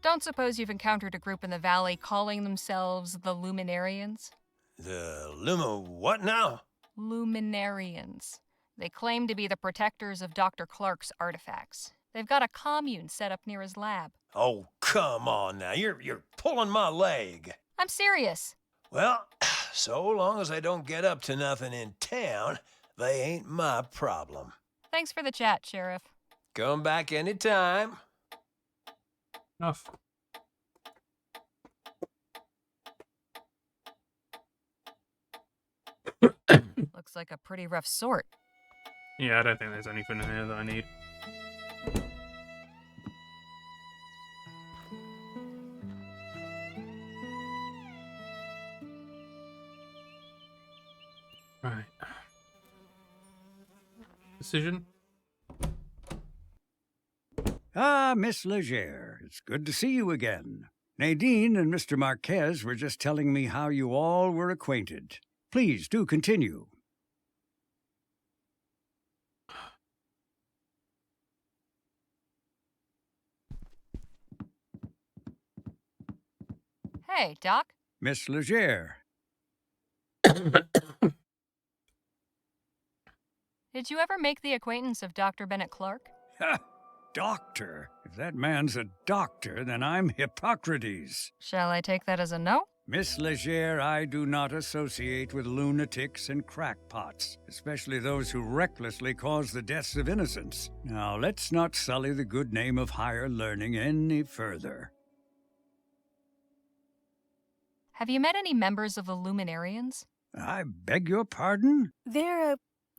Don't suppose you've encountered a group in the valley calling themselves the Luminarians? The what now? Luminarians. They claim to be the protectors of Dr. Clark's artifacts. They've got a commune set up near his lab. Oh, come on now. You're pulling my leg. I'm serious. Well, so long as I don't get up to nothing in town, they ain't my problem. Thanks for the chat, Sheriff. Come back anytime. Enough. Looks like a pretty rough sort. Yeah, I don't think there's anything in here that I need. Right. Decision? Ah, Miss Leger, it's good to see you again. Nadine and Mr. Marquez were just telling me how you all were acquainted. Please do continue. Hey, Doc. Miss Leger. Did you ever make the acquaintance of Dr. Bennett Clark? Ha! Doctor? If that man's a doctor, then I'm Hippocrates. Shall I take that as a no? Miss Leger, I do not associate with lunatics and crackpots, especially those who recklessly cause the deaths of innocents. Now, let's not sully the good name of higher learning any further. Have you met any members of the Luminarians? I beg your pardon? They're a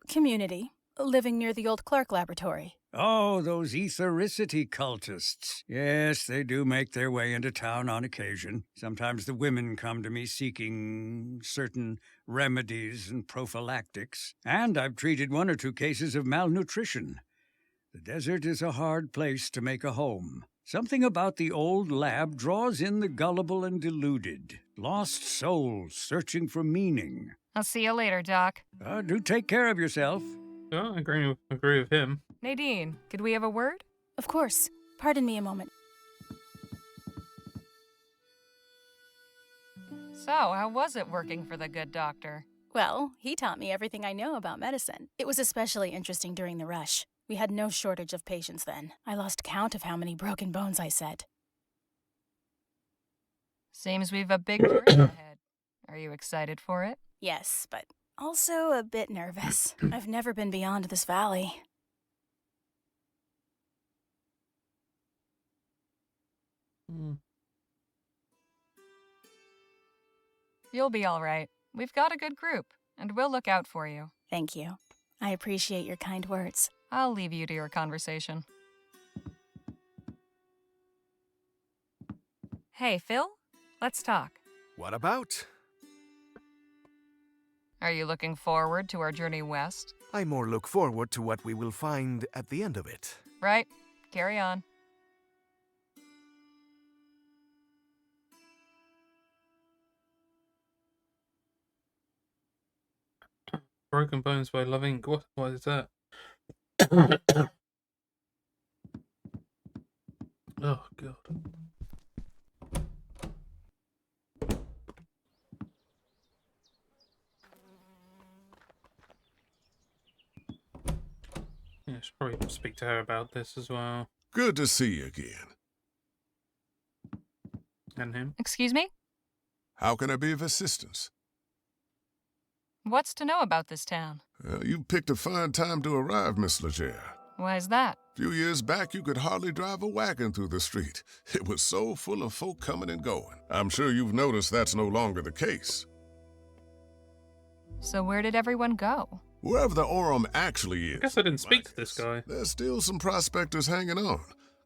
community living near the old Clark laboratory. Oh, those ethericity cultists. Yes, they do make their way into town on occasion. Sometimes the women come to me seeking certain remedies and prophylactics. And I've treated 1 or 2 cases of malnutrition. The desert is a hard place to make a home. Something about the old lab draws in the gullible and deluded. Lost souls searching for meaning. I'll see you later, Doc. Do take care of yourself. Oh, I agree with him. Nadine, could we have a word? Of course. Pardon me a moment. So, how was it working for the good doctor? Well, he taught me everything I know about medicine. It was especially interesting during the rush. We had no shortage of patients then. I lost count of how many broken bones I set. Seems we've a big journey ahead. Are you excited for it? Yes, but also a bit nervous. I've never been beyond this valley. You'll be all right. We've got a good group, and we'll look out for you. Thank you. I appreciate your kind words. I'll leave you to your conversation. Hey, Phil? Let's talk. What about? Are you looking forward to our journey west? I more look forward to what we will find at the end of it. Right. Carry on. Broken Bones by Love Inc. What is that? Oh, God. Yeah, I should probably speak to her about this as well. Good to see you again. And him. Excuse me? How can I be of assistance? What's to know about this town? You picked a fine time to arrive, Miss Legere. Why's that? A few years back, you could hardly drive a wagon through the street. It was so full of folk coming and going. I'm sure you've noticed that's no longer the case. So where did everyone go? Wherever the Orem actually is. I guess I didn't speak to this guy. There's still some prospectors hanging on,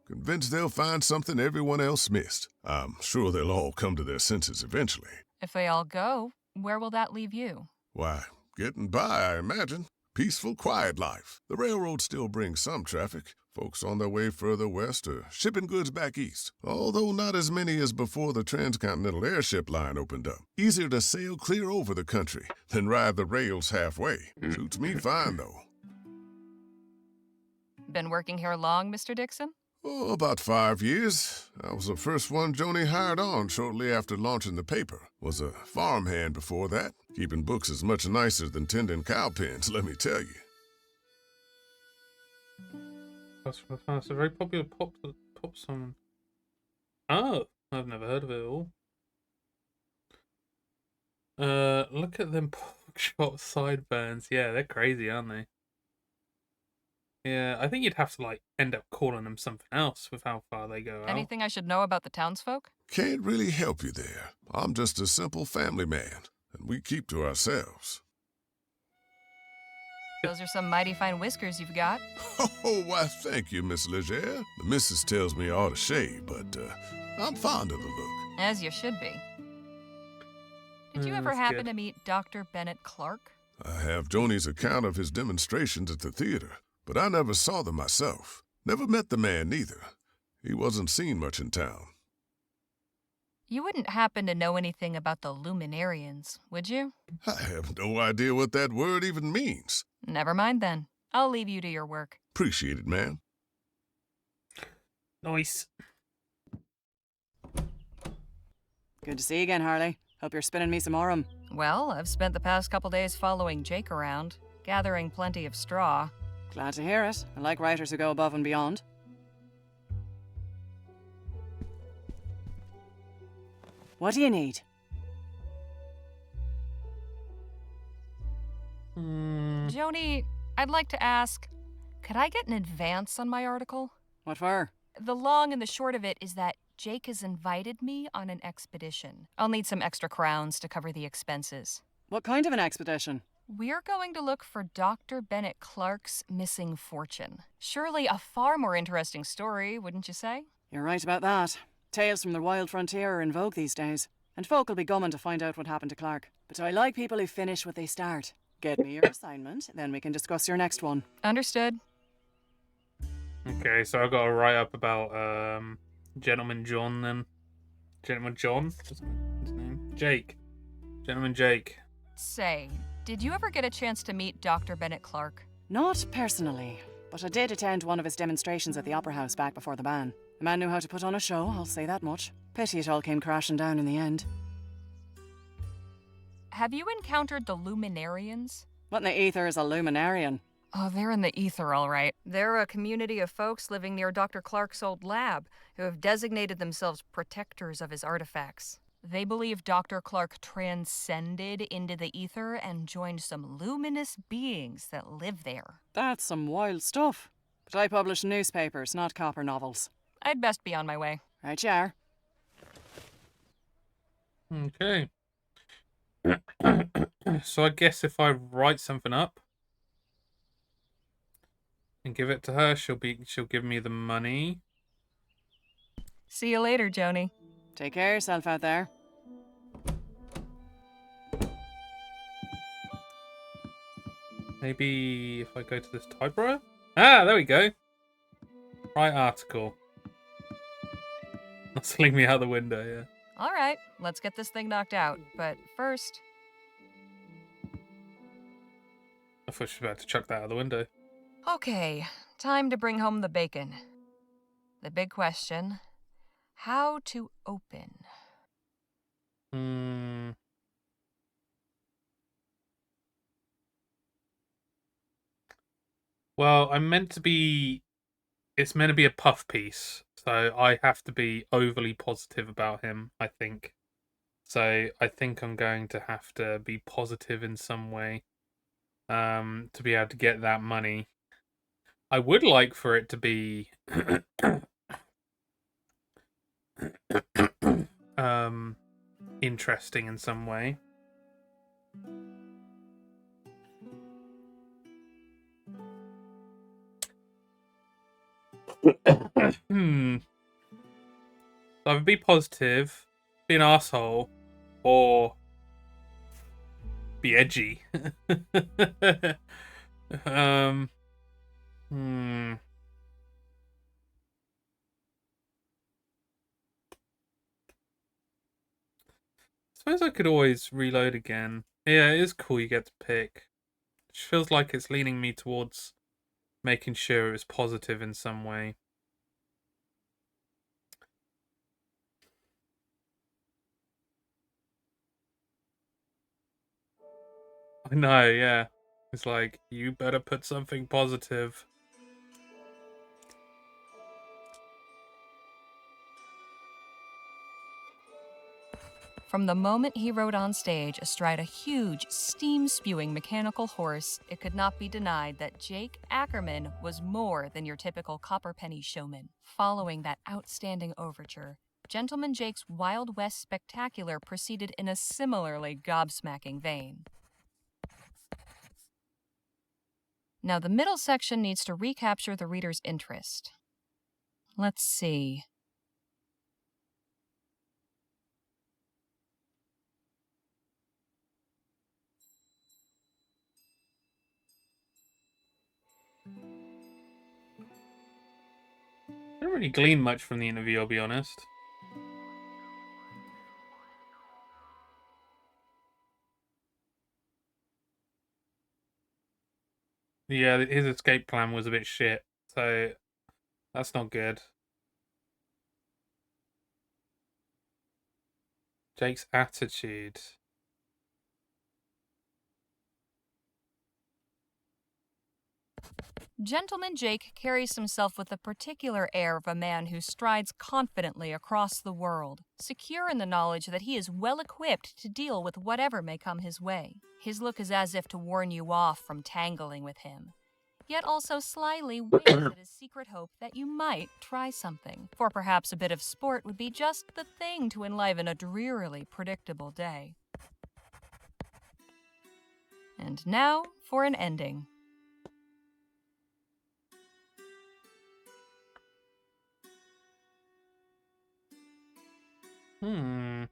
convinced they'll find something everyone else missed. I'm sure they'll all come to their senses eventually. If they all go, where will that leave you? Why, getting by, I imagine. Peaceful, quiet life. The railroad still brings some traffic. Folks on their way further west or shipping goods back east. Although not as many as before the transcontinental airship line opened up. Easier to sail clear over the country than ride the rails halfway. Suits me fine, though. Been working here long, Mr. Dixon? Oh, about 5 years. I was the first one Joni hired on shortly after launching the paper. Was a farmhand before that. Keeping books is much nicer than tending cow pens, let me tell you. That's a very popular pop song. Oh, I've never heard of it at all. Look at them pork chop sideburns. Yeah, they're crazy, aren't they? Yeah, I think you'd have to like end up calling them something else with how far they go out. Anything I should know about the townsfolk? Can't really help you there. I'm just a simple family man, and we keep to ourselves. Those are some mighty fine whiskers you've got. Oh, why, thank you, Miss Legere. The missus tells me I ought to shave, but I'm fond of the look. As you should be. Did you ever happen to meet Dr. Bennett Clark? I have Joni's account of his demonstrations at the theater, but I never saw them myself. Never met the man, neither. He wasn't seen much in town. You wouldn't happen to know anything about the Luminarians, would you? I have no idea what that word even means. Never mind then. I'll leave you to your work. Appreciate it, ma'am. Nice. Good to see you again, Harley. Hope you're spinning me some Orem. Well, I've spent the past couple days following Jake around, gathering plenty of straw. Glad to hear it. I like writers who go above and beyond. What do you need? Joni, I'd like to ask, could I get an advance on my article? What for? The long and the short of it is that Jake has invited me on an expedition. I'll need some extra crowns to cover the expenses. What kind of an expedition? We're going to look for Dr. Bennett Clark's missing fortune. Surely a far more interesting story, wouldn't you say? You're right about that. Tales from the wild frontier are in vogue these days, and folk will be gumming to find out what happened to Clark. But I like people who finish what they start. Get me your assignment, then we can discuss your next one. Understood. Okay, so I got to write up about Gentleman John then. Gentleman John? What's his name? Jake. Gentleman Jake. Say, did you ever get a chance to meet Dr. Bennett Clark? Not personally, but I did attend one of his demonstrations at the Opera House back before the ban. The man knew how to put on a show, I'll say that much. Pity it all came crashing down in the end. Have you encountered the Luminarians? What in the ether is a Luminarian? Oh, they're in the ether, all right. They're a community of folks living near Dr. Clark's old lab who have designated themselves protectors of his artifacts. They believe Dr. Clark transcended into the ether and joined some luminous beings that live there. That's some wild stuff. But I publish newspapers, not copper novels. I'd best be on my way. Right you are. Okay. So I guess if I write something up and give it to her, she'll give me the money. See you later, Joni. Take care of yourself out there. Maybe if I go to this typewriter? Ah, there we go. Right article. Not sling me out the window, yeah. All right, let's get this thing knocked out. But first... I thought she was about to chuck that out the window. Okay, time to bring home the bacon. The big question, how to open? Well, it's meant to be a puff piece, so I have to be overly positive about him, I think. So I think I'm going to have to be positive in some way to be able to get that money. I would like for it to be interesting in some way. Either be positive, be an asshole, or be edgy. Suppose I could always reload again. Yeah, it is cool you get to pick. It feels like it's leaning me towards making sure it was positive in some way. I know, yeah. It's like, you better put something positive. From the moment he rode on stage astride a huge, steam-spewing mechanical horse, it could not be denied that Jake Ackerman was more than your typical copperpenny showman. Following that outstanding overture, Gentleman Jake's Wild West Spectacular proceeded in a similarly gobsmacking vein. Now, the middle section needs to recapture the reader's interest. Let's see. I didn't really glean much from the interview, I'll be honest. Yeah, his escape plan was a bit shit, so that's not good. Jake's attitude. Gentleman Jake carries himself with the particular air of a man who strides confidently across the world, secure in the knowledge that he is well equipped to deal with whatever may come his way. His look is as if to warn you off from tangling with him, yet also slyly winks at his secret hope that you might try something, for perhaps a bit of sport would be just the thing to enliven a drearily predictable day. And now for an ending. I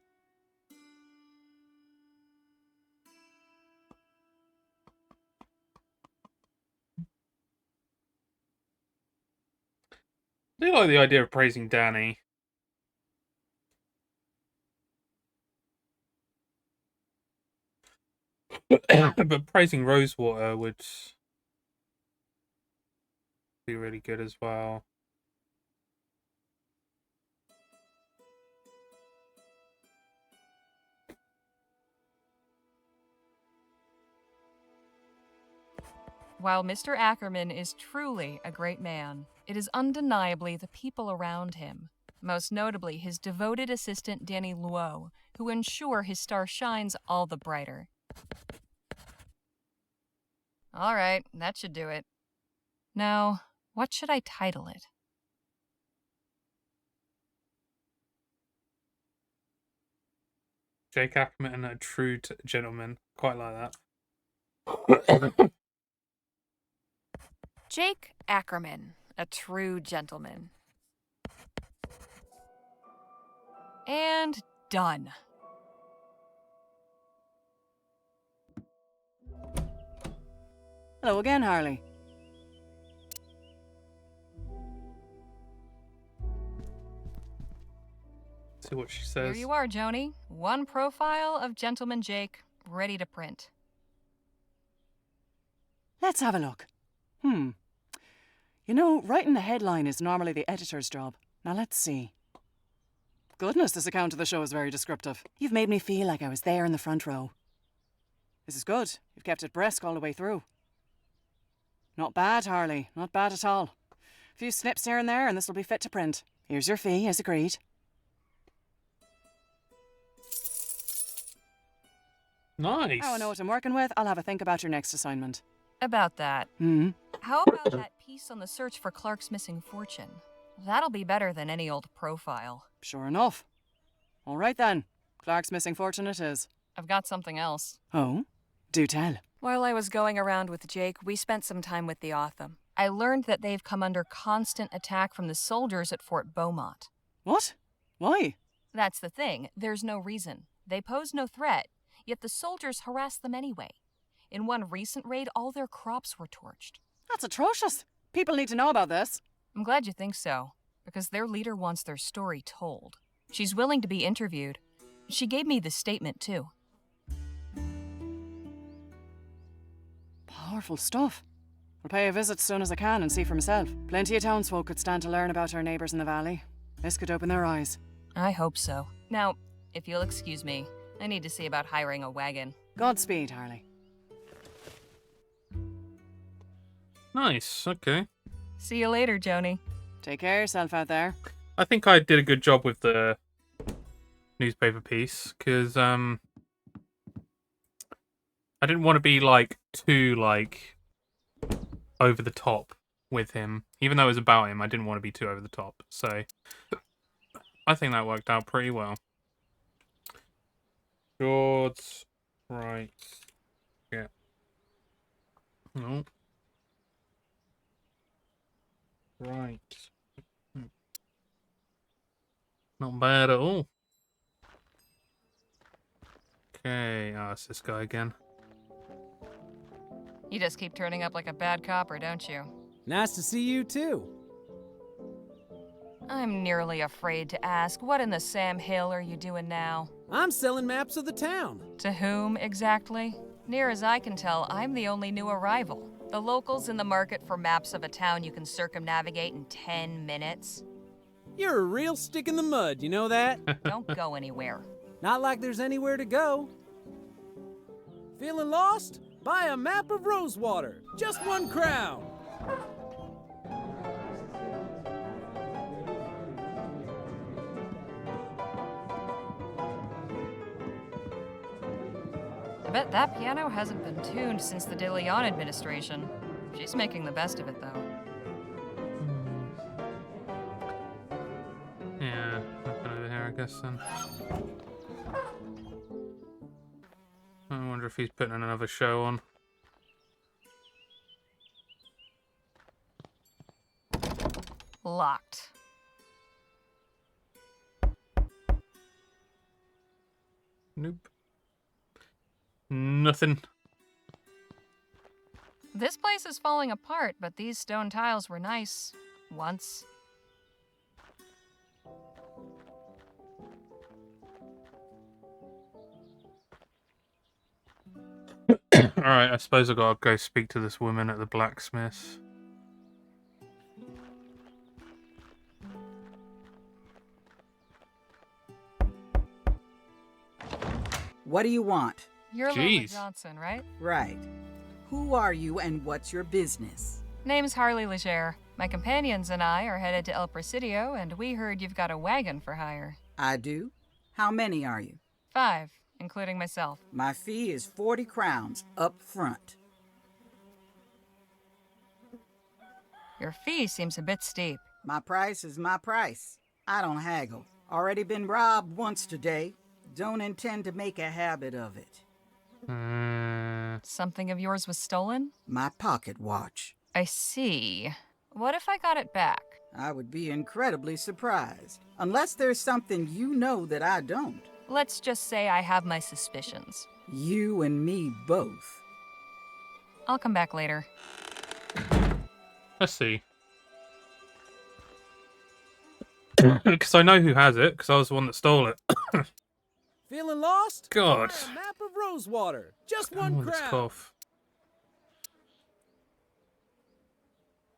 do like the idea of praising Danny. But praising Rosewater would be really good as well. While Mr. Ackerman is truly a great man, it is undeniably the people around him, most notably his devoted assistant Danny Luo, who ensure his star shines all the brighter. All right, that should do it. Now, what should I title it? Jake Ackerman and a true gentleman. Quite like that. Jake Ackerman, a true gentleman. And done. Hello again, Harley. See what she Here says. you are, Joni. One profile of Gentleman Jake, ready to print. Let's have a look. You know, writing the headline is normally the editor's job. Now let's see. Goodness, this account of the show is very descriptive. You've made me feel like I was there in the front row. This is good. You've kept it brisk all the way through. Not bad, Harley. Not bad at all. A few snips here and there, and this will be fit to print. Here's your fee, as agreed. Nice. Now I know what I'm working with, I'll have a think about your next assignment. About that. How about that piece on the search for Clark's missing fortune? That'll be better than any old profile. Sure enough. All right then. Clark's missing fortune it is. I've got something else. Oh? Do tell. While I was going around with Jake, we spent some time with the Otham. I learned that they've come under constant attack from the soldiers at Fort Beaumont. What? Why? That's the thing. There's no reason. They pose no threat, yet the soldiers harass them anyway. In one recent raid, all their crops were torched. That's atrocious. People need to know about this. I'm glad you think so, because their leader wants their story told. She's willing to be interviewed. She gave me the statement, too. Powerful stuff. I'll pay a visit as soon as I can and see for myself. Plenty of townsfolk could stand to learn about our neighbours in the valley. This could open their eyes. I hope so. Now, if you'll excuse me, I need to see about hiring a wagon. Godspeed, Harley. Nice, okay. See you later, Joni. Take care of yourself out there. I think I did a good job with the newspaper piece, because I didn't want to be, too, over the top with him. Even though it was about him, I didn't want to be too over the top. So, I think that worked out pretty well. George, right. Yeah. No. Right. Not bad at all. Okay, it's this guy again. You just keep turning up like a bad copper, don't you? Nice to see you, too. I'm nearly afraid to ask, what in the Sam Hill are you doing now? I'm selling maps of the town. To whom, exactly? Near as I can tell, I'm the only new arrival. The locals in the market for maps of a town you can circumnavigate in 10 minutes. You're a real stick in the mud, you know that? Don't go anywhere. Not like there's anywhere to go. Feeling lost? Buy a map of Rosewater. Just 1 crown. I bet that piano hasn't been tuned since the De Leon administration. She's making the best of it, though. Yeah, nothing over here, I guess, then. I wonder if he's putting another show on. Locked. Nope. Nothing. This place is falling apart, but these stone tiles were nice. Once. Alright, I suppose I gotta go speak to this woman at the blacksmith. What do you want? You're Lola Johnson, right? Right. Who are you and what's your business? Name's Harley Leger. My companions and I are headed to El Presidio, and we heard you've got a wagon for hire. I do. How many are you? 5, including myself. My fee is 40 crowns up front. Your fee seems a bit steep. My price is my price. I don't haggle. Already been robbed once today. Don't intend to make a habit of it. Something of yours was stolen? My pocket watch. I see. What if I got it back? I would be incredibly surprised. Unless there's something you know that I don't. Let's just say I have my suspicions. You and me both. I'll come back later. Let's see. Because I know who has it, because I was the one that stole it. Feeling lost? God. Buy a map of Rosewater. Just Oh, one this crown. cough.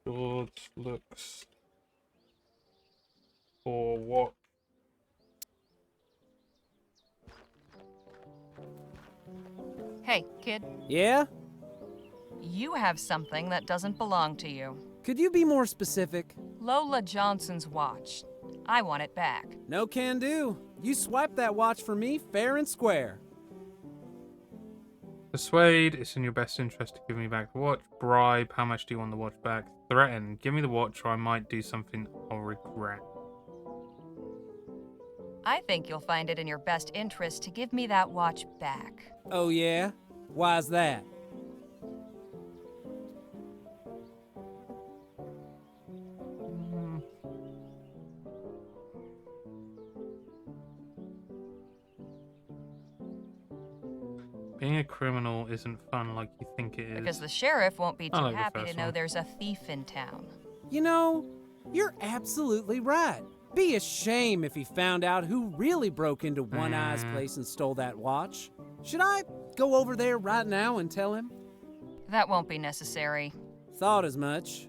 George looks for what? Hey, kid. Yeah? You have something that doesn't belong to you. Could you be more specific? Lola Johnson's watch. I want it back. No can do. You swiped that watch for me fair and square. Persuade, it's in your best interest to give me back the watch. Bribe, how much do you want the watch back? Threaten, give me the watch or I might do something I'll regret. I think you'll find it in your best interest to give me that watch back. Oh yeah? Why's that? Being a criminal isn't fun like you think it is. Because the sheriff won't be I too like the happy to first know one. there's a thief in town. You know, you're absolutely right. Be a shame if he found out who really broke into One Eye's place and stole that watch. Should I go over there right now and tell him? That won't be necessary. Thought as much.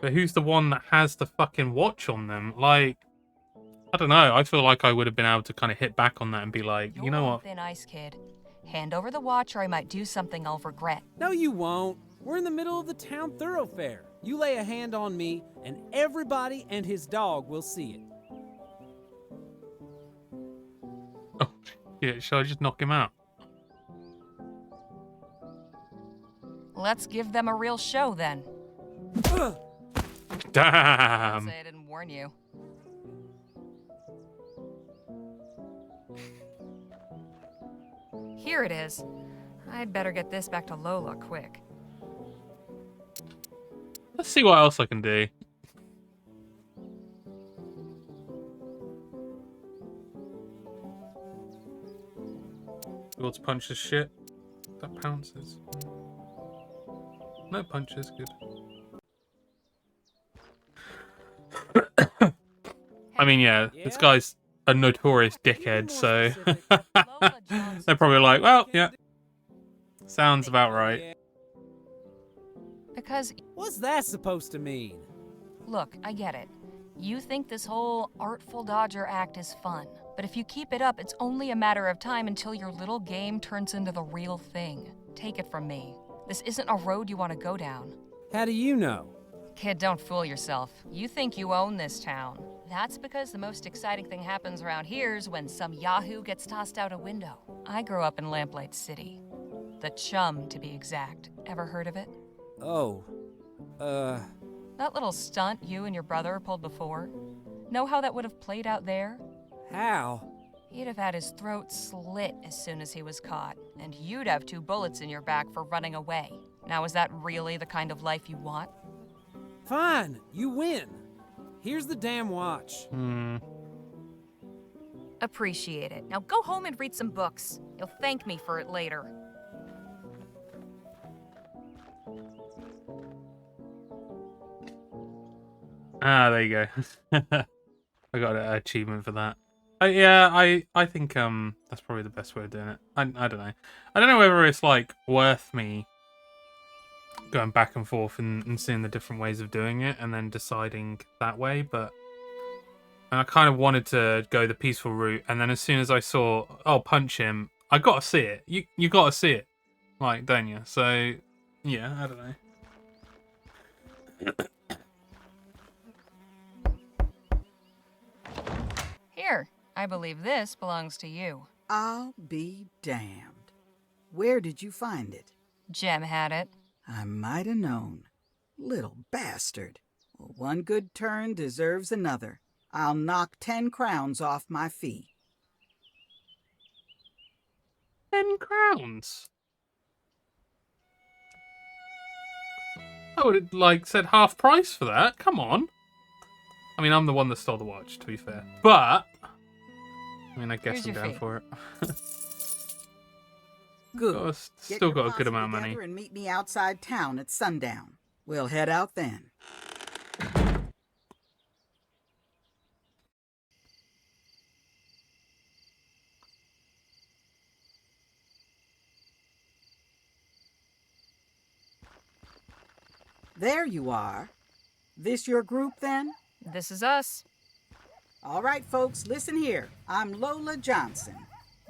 But who's the one that has the fucking watch on them? Like, I don't know. I feel like I would have been able to kind of hit back on that and be like, you know You're what? thin ice, kid. Hand over the watch or I might do something I'll regret. No, you won't. We're in the middle of the town thoroughfare. You lay a hand on me, and everybody and his dog will see it. Oh, yeah, shall I just knock him out? Let's give them a real show then. Damn. Say I didn't warn you. Here it is. I'd better get this back to Lola quick. Let's see what else I can do. Let's punch this shit. That pounces. No punches, good. I mean, yeah, this guy's a notorious dickhead, so they're probably like, well, yeah, sounds about right. Because, What's that supposed to mean? look, I get it. You think this whole Artful Dodger act is fun. But if you keep it up, it's only a matter of time until your little game turns into the real thing. Take it from me. This isn't a road you want to go down. How do you know? Kid, don't fool yourself. You think you own this town. That's because the most exciting thing happens around here is when some yahoo gets tossed out a window. I grew up in Lamplight City. The Chum, to be exact. Ever heard of it? Oh, That little stunt you and your brother pulled before? Know how that would have played out there? how? He'd have had his throat slit as soon as he was caught, and you'd have 2 bullets in your back for running away. Now, is that really the kind of life you want? Fine, you win. Here's the damn watch. Appreciate it. Now go home and read some books. You'll thank me for it later. Ah, there you go. I got an achievement for that. Yeah, I think that's probably the best way of doing it. I don't know. I don't know whether it's like worth me going back and forth and seeing the different ways of doing it and then deciding that way, but and I kind of wanted to go the peaceful route, and then as soon as I saw, oh, punch him, I gotta see it. You gotta see it, like, don't you? So yeah, I don't know. Here, I believe this belongs to you. I'll be damned. Where did you find it? Jem had it. I might have known. Little bastard. Well, one good turn deserves another. I'll knock 10 crowns off my fee. 10 crowns? I would have, like, said half price for that. Come on. I mean, I'm the one that stole the watch, to be fair. But, I mean, I guess Here's I'm your down fee. for it. Good. Still got a good amount of money. Together and meet me outside town at sundown. We'll head out then. There you are. This your group then? This is us. All right, folks, listen here. I'm Lola Johnson.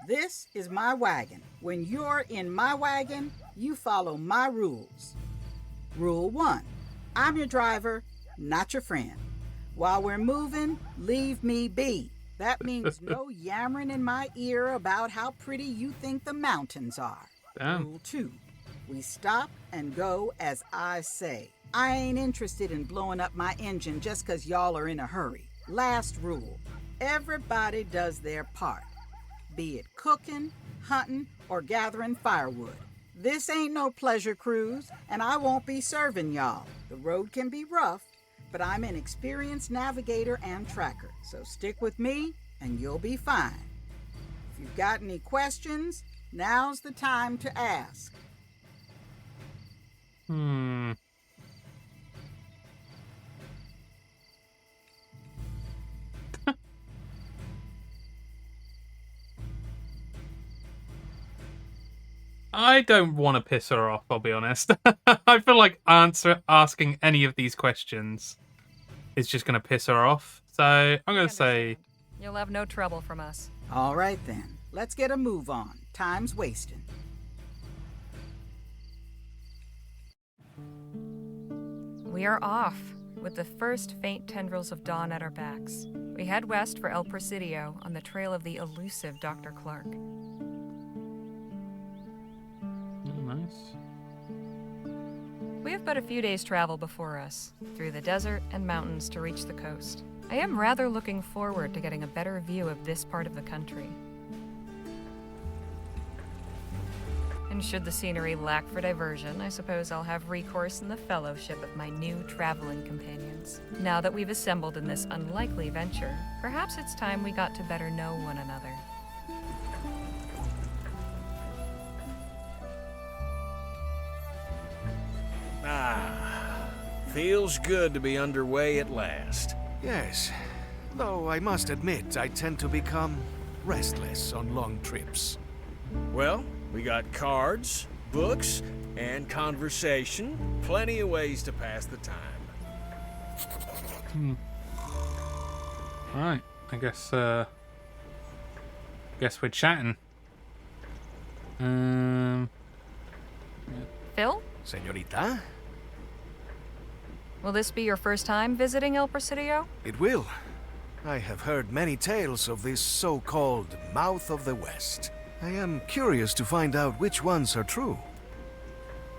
This is my wagon. When you're in my wagon, you follow my rules. Rule 1. I'm your driver, not your friend. While we're moving, leave me be. That means no yammering in my ear about how pretty you think the mountains are. Damn. Rule 2. We stop and go as I say. I ain't interested in blowing up my engine just 'cause y'all are in a hurry. Last rule. Everybody does their part. Be it cooking, hunting, or gathering firewood. This ain't no pleasure cruise, and I won't be serving y'all. The road can be rough, but I'm an experienced navigator and tracker, so stick with me and you'll be fine. If you've got any questions, now's the time to ask. I don't want to piss her off, I'll be honest. I feel like asking any of these questions is just going to piss her off. So I'm going to say... You'll have no trouble from us. All right then, let's get a move on. Time's wasting. We are off, with the first faint tendrils of dawn at our backs. We head west for El Presidio on the trail of the elusive Dr. Clark. Nice. We have but a few days' travel before us, through the desert and mountains to reach the coast. I am rather looking forward to getting a better view of this part of the country. And should the scenery lack for diversion, I suppose I'll have recourse in the fellowship of my new traveling companions. Now that we've assembled in this unlikely venture, perhaps it's time we got to better know one another. Feels good to be underway at last. Yes, though I must admit I tend to become restless on long trips. Well, we got cards, books, and conversation. Plenty of ways to pass the time. Right, I guess we're chatting. Phil? Señorita? Will this be your first time visiting El Presidio? It will. I have heard many tales of this so-called Mouth of the West. I am curious to find out which ones are true.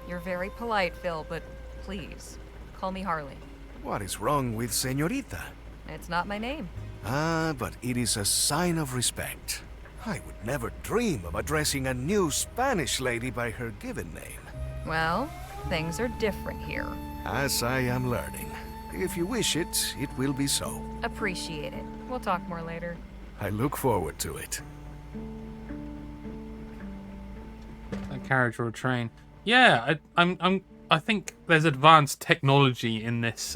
You're very polite, Phil, but please, call me Harley. What is wrong with Señorita? It's not my name. Ah, but it is a sign of respect. I would never dream of addressing a new Spanish lady by her given name. Well, things are different here. As I am learning. If you wish it, it will be so. Appreciate it. We'll talk more later. I look forward to it. A carriage or a train. Yeah, I think there's advanced technology in this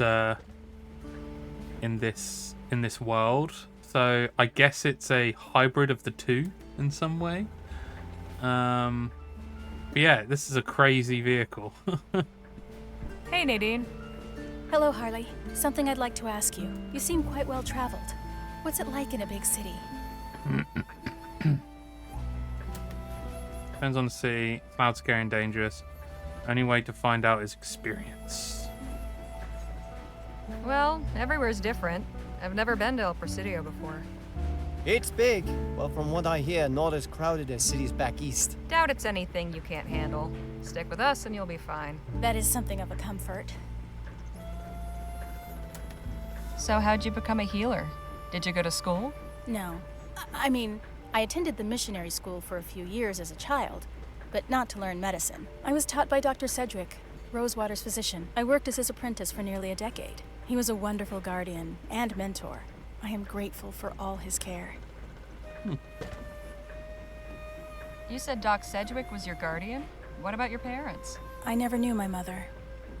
world. So I guess it's a hybrid of the two in some way. But yeah, this is a crazy vehicle. Hey, Nadine. Hello, Harley. Something I'd like to ask you. You seem quite well traveled. What's it like in a big city? Depends on the city. It's loud, scary, and dangerous. Only way to find out is experience. Well, everywhere's different. I've never been to El Presidio before. It's big, but from what I hear, not as crowded as cities back east. Doubt it's anything you can't handle. Stick with us and you'll be fine. That is something of a comfort. So how'd you become a healer? Did you go to school? No. I mean, I attended the missionary school for a few years as a child, but not to learn medicine. I was taught by Dr. Cedric, Rosewater's physician. I worked as his apprentice for nearly a decade. He was a wonderful guardian and mentor. I am grateful for all his care. You said Doc Sedgwick was your guardian? What about your parents? I never knew my mother.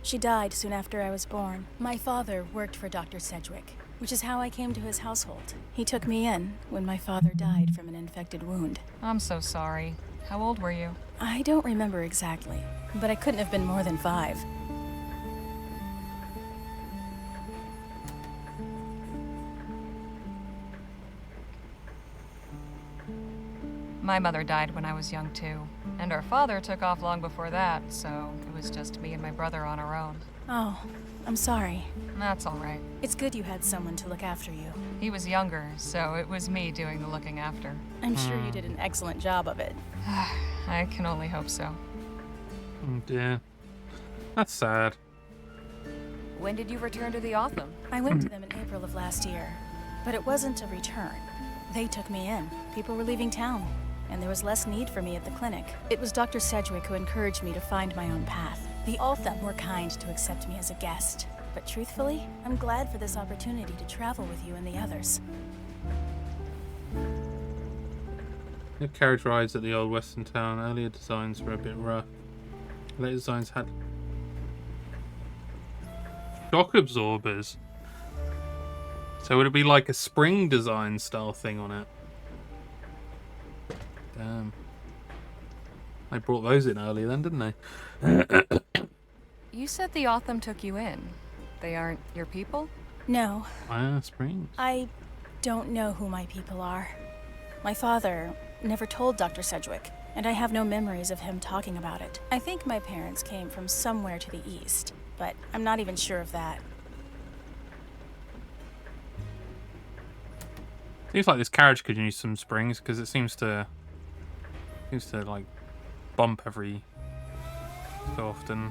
She died soon after I was born. My father worked for Dr. Sedgwick, which is how I came to his household. He took me in when my father died from an infected wound. I'm so sorry. How old were you? I don't remember exactly, but I couldn't have been more than 5. My mother died when I was young too, and our father took off long before that, so it was just me and my brother on our own. Oh, I'm sorry. That's all right. It's good you had someone to look after you. He was younger, so it was me doing the looking after. I'm sure you did an excellent job of it. I can only hope so. Oh dear. That's sad. When did you return to the Otham? I went to them in April of last year, but it wasn't a return. They took me in. People were leaving town, and there was less need for me at the clinic. It was Dr. Sedgwick who encouraged me to find my own path. The Otham were kind to accept me as a guest, but truthfully, I'm glad for this opportunity to travel with you and the others. The carriage rides at the old western town. Earlier designs were a bit rough. Later designs had shock absorbers. So would it be like a spring design style thing on it? Damn. They brought those in earlier then, didn't they? You said the Otham took you in. They aren't your people? No. Springs. I don't know who my people are. My father never told Dr. Sedgwick, and I have no memories of him talking about it. I think my parents came from somewhere to the east, but I'm not even sure of that. Seems like this carriage could use some springs because it seems to like bump every so often.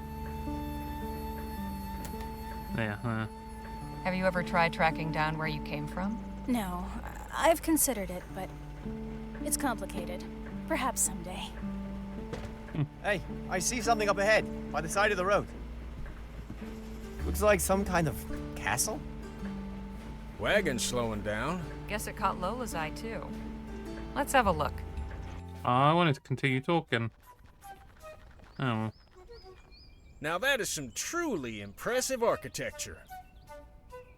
Yeah. Have you ever tried tracking down where you came from? No, I've considered it, but it's complicated. Perhaps someday. Hey, I see something up ahead, by the side of the road. Looks like some kind of castle? Wagon's slowing down. Guess it caught Lola's eye too. Let's have a look. I wanted to continue talking. Oh. Now that is some truly impressive architecture.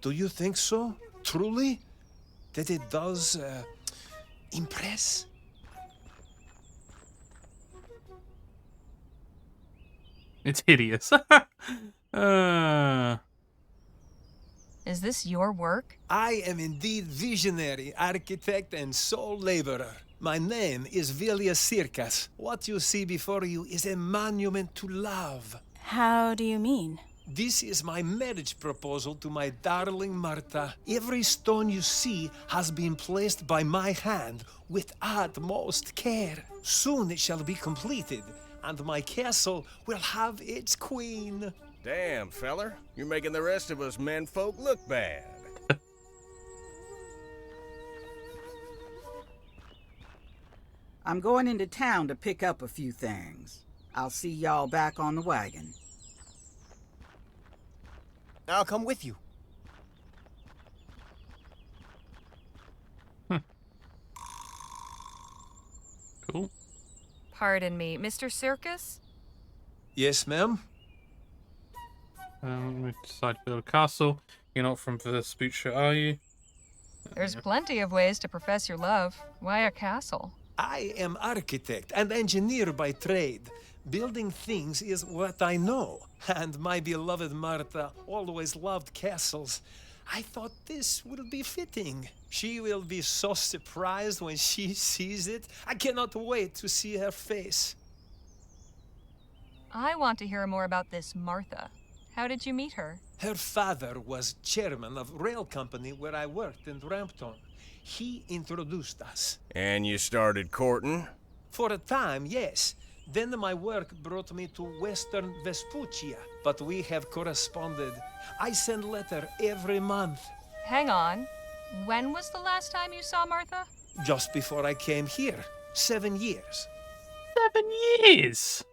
Do you think so? Truly? That it does, impress? It's hideous. Is this your work? I am indeed visionary, architect, and sole laborer. My name is Vilja Sirkas. What you see before you is a monument to love. How do you mean? This is my marriage proposal to my darling Marta. Every stone you see has been placed by my hand with utmost care. Soon it shall be completed, and my castle will have its queen. Damn, feller. You're making the rest of us menfolk look bad. I'm going into town to pick up a few things. I'll see y'all back on the wagon. I'll come with you. Cool. Pardon me, Mr. Circus? Yes, ma'am? We decided to build a castle. You're not from Vespuccia, are you? There's plenty of ways to profess your love. Why a castle? I am architect and engineer by trade. Building things is what I know. And my beloved Marta always loved castles. I thought this will be fitting. She will be so surprised when she sees it. I cannot wait to see her face. I want to hear more about this Martha. How did you meet her? Her father was chairman of rail company where I worked in Rampton. He introduced us. And you started courting? For a time, yes. Then my work brought me to Western Vespuccia, but we have corresponded. I send letter every month. Hang on. When was the last time you saw Martha? Just before I came here. 7 years. 7 years?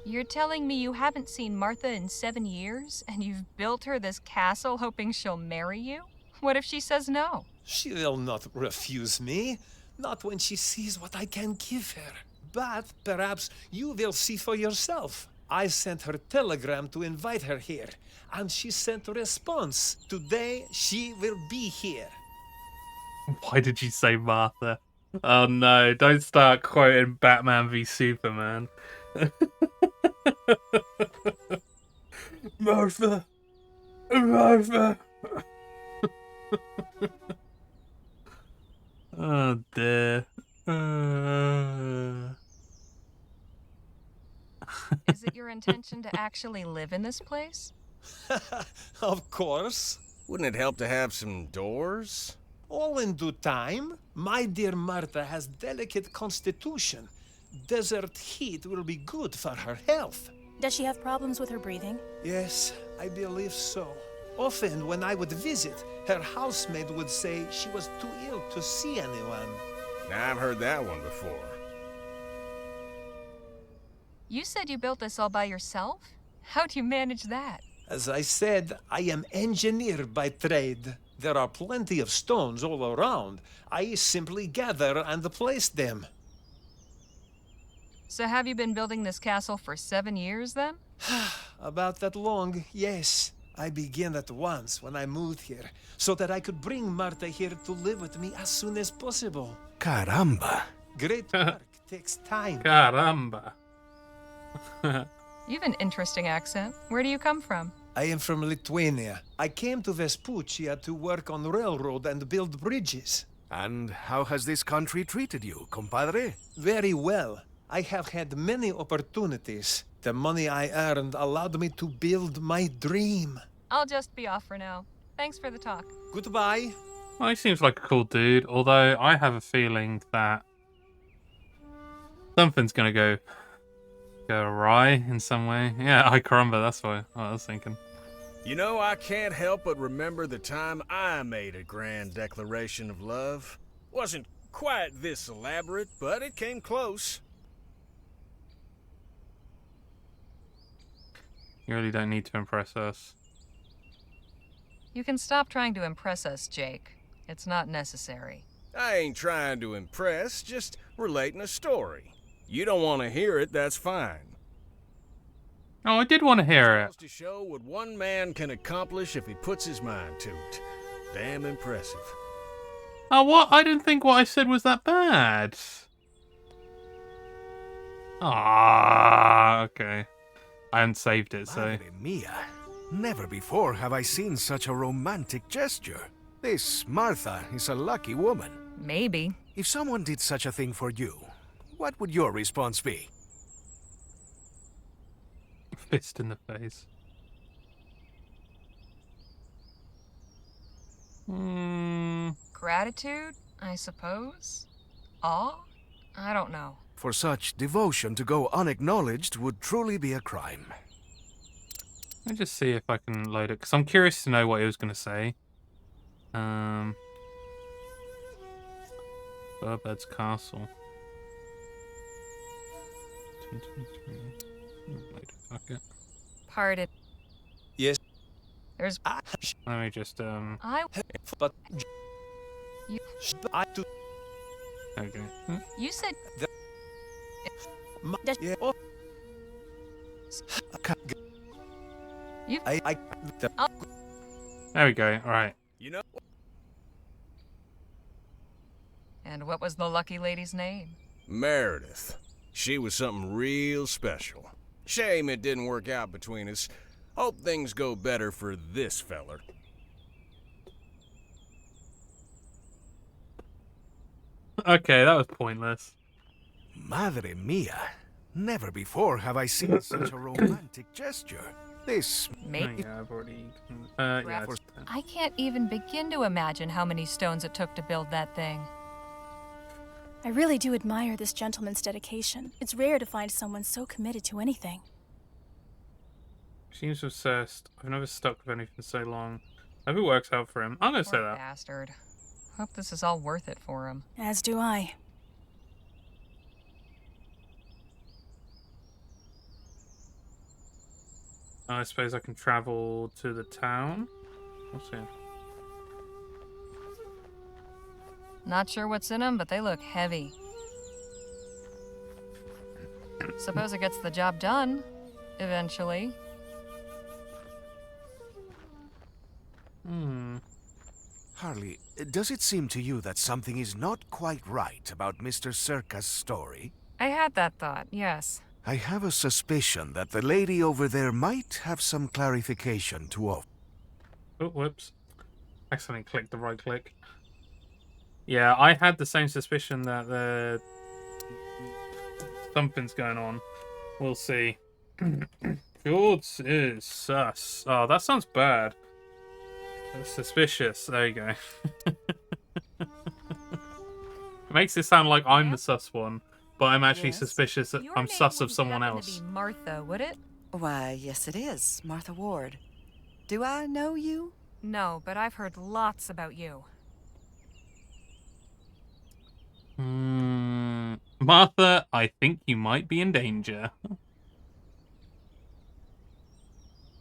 You're telling me you haven't seen Martha in 7 years, and you've built her this castle hoping she'll marry you? What if she says no? She will not refuse me. Not when she sees what I can give her. But perhaps you will see for yourself. I sent her telegram to invite her here, and she sent a response. Today she will be here. Why did you say Martha? Oh no, don't start quoting Batman v Superman. Martha! Martha! Oh dear. Is it your intention to actually live in this place? Of course. Wouldn't it help to have some doors? All in due time. My dear Martha has delicate constitution. Desert heat will be good for her health. Does she have problems with her breathing? Yes, I believe so. Often when I would visit, her housemaid would say she was too ill to see anyone. Now, I've heard that one before. You said you built this all by yourself? How do you manage that? As I said, I am engineer by trade. There are plenty of stones all around. I simply gather and place them. So have you been building this castle for 7 years then? About that long, yes. I began at once when I moved here, so that I could bring Martha here to live with me as soon as possible. Caramba. Great work takes time. Caramba. You've an interesting accent. Where do you come from? I am from Lithuania. I came to Vespuccia to work on railroad and build bridges. And how has this country treated you, compadre? Very well. I have had many opportunities. The money I earned allowed me to build my dream. I'll just be off for now. Thanks for the talk. Goodbye. Well, he seems like a cool dude, although I have a feeling that something's gonna go awry in some way. Yeah, I caramba, that's what I was thinking. You know, I can't help but remember the time I made a grand declaration of love. Wasn't quite this elaborate, but it came close. You really don't need to impress us. You can stop trying to impress us, Jake. It's not necessary. I ain't trying to impress, just relating a story. You don't want to hear it, that's fine. Oh, I did want to hear it. To show what one man can accomplish if he puts his mind to it. Damn impressive. Oh, what? I didn't think what I said was that bad. Ah, okay. I haven't saved it, so... Madre mia. Never before have I seen such a romantic gesture. This Martha is a lucky woman. Maybe. If someone did such a thing for you, what would your response be? Fist in the face. Gratitude, I suppose? Awe? I don't know. For such devotion to go unacknowledged would truly be a crime. Let me just see if I can load it, because I'm curious to know what he was going to say. Burbird's Castle. 2023. Fuck it. Pardon. Yes. There's... Let me just, But... You... I do... Okay. You said... Yeah. Oh. You... There we go, alright. You know... And what was the lucky lady's name? Meredith. She was something real special. Shame it didn't work out between us. Hope things go better for this feller. Okay, that was pointless. Madre mia. Never before have I seen such a romantic gesture. This... Maybe... Yeah, I've already... yeah, I can't even begin to imagine how many stones it took to build that thing. I really do admire this gentleman's dedication. It's rare to find someone so committed to anything. Seems obsessed. I've never stuck with anything so long. Hope it works out for him. I'm gonna say Poor that. bastard. Hope this is all worth it for him. As do I. I suppose I can travel to the town. What's here? Not sure what's in them, but they look heavy. Suppose it gets the job done, eventually. Harley, does it seem to you that something is not quite right about Mr. Circa's story? I had that thought, yes. I have a suspicion that the lady over there might have some clarification to offer. Oh, whoops. Accidentally clicked the right click. Yeah, I had the same suspicion that something's going on. We'll see. Fjords is sus. Oh, that sounds bad. Suspicious. There you go. It makes it sound like I'm the sus one, but I'm actually suspicious that I'm sus of someone else. To be Martha, would it? Why, yes it is. Martha Ward. Do I know you? No, but I've heard lots about you. Martha, I think you might be in danger.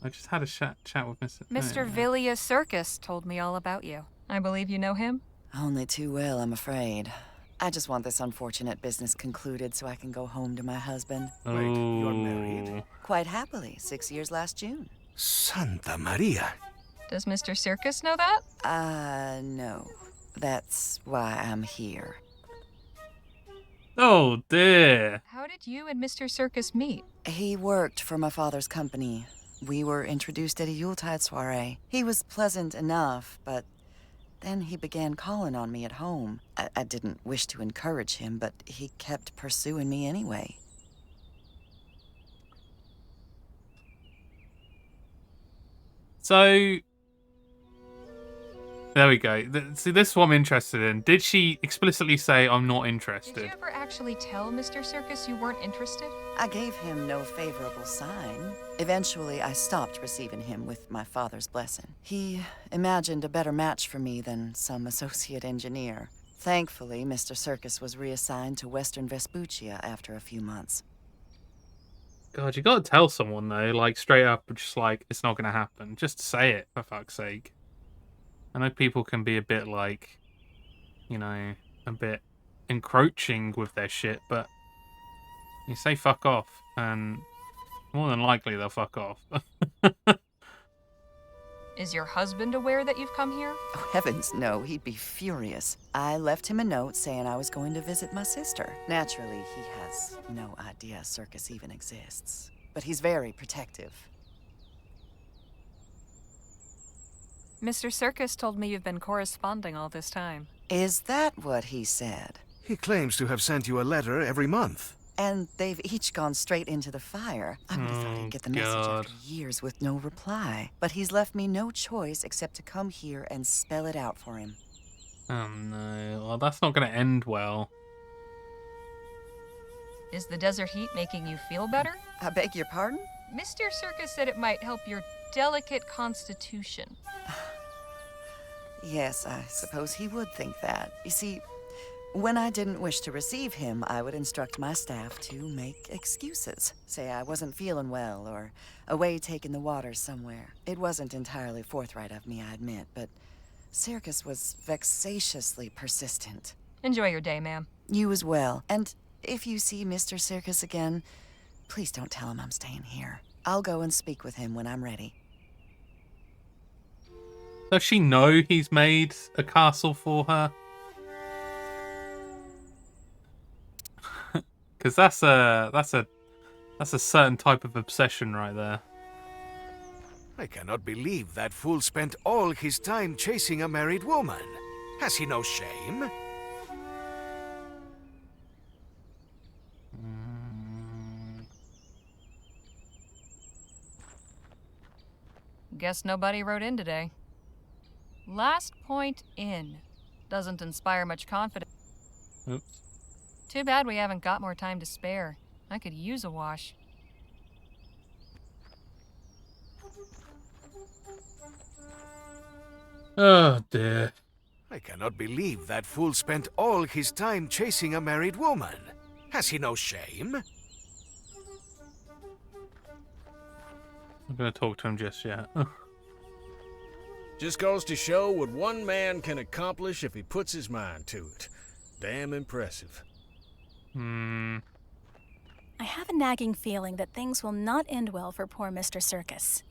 I just had a chat with Mr. Villia Circus told me all about you. I believe you know him? Only too well, I'm afraid. I just want this unfortunate business concluded so I can go home to my husband. Wait, you're married? Quite happily, 6 years last June. Santa Maria. Does Mr. Circus know that? No. That's why I'm here. Oh, dear. How did you and Mr. Circus meet? He worked for my father's company. We were introduced at a Yuletide soiree. He was pleasant enough, but then he began calling on me at home. I didn't wish to encourage him, but he kept pursuing me anyway. So, there we go. See, this is what I'm interested in. Did she explicitly say, I'm not interested? Did you ever actually tell Mr. Circus you weren't interested? I gave him no favorable sign. Eventually, I stopped receiving him with my father's blessing. He imagined a better match for me than some associate engineer. Thankfully, Mr. Circus was reassigned to Western Vespuccia after a few months. God, you gotta tell someone, though, like, straight up, just like, it's not gonna happen. Just say it, for fuck's sake. I know people can be a bit, like, you know, a bit encroaching with their shit, but you say fuck off, and more than likely they'll fuck off. Is your husband aware that you've come here? Oh, heavens, no, he'd be furious. I left him a note saying I was going to visit my sister. Naturally, he has no idea Circus even exists, but he's very protective. Mr. Circus told me you've been corresponding all this time. Is that what he said? He claims to have sent you a letter every month. And they've each gone straight into the fire. I would have thought he'd get the message after years with no reply. But he's left me no choice except to come here and spell it out for him. Oh no, well that's not going to end well. Is the desert heat making you feel better? I beg your pardon? Mr. Circus said it might help your delicate constitution. Yes, I suppose he would think that. You see, when I didn't wish to receive him, I would instruct my staff to make excuses. Say I wasn't feeling well, or away taking the water somewhere. It wasn't entirely forthright of me, I admit, but Circus was vexatiously persistent. Enjoy your day, ma'am. You as well. And if you see Mr. Circus again, please don't tell him I'm staying here. I'll go and speak with him when I'm ready. Does she know he's made a castle for her? Because that's a certain type of obsession right there. I cannot believe that fool spent all his time chasing a married woman. Has he no shame? Guess nobody wrote in today. Last point in. Doesn't inspire much confidence. Oops. Too bad we haven't got more time to spare. I could use a wash. Oh dear. I cannot believe that fool spent all his time chasing a married woman. Has he no shame? I'm gonna talk to him just yet. Just goes to show what one man can accomplish if he puts his mind to it. Damn impressive. I have a nagging feeling that things will not end well for poor Mr. Circus.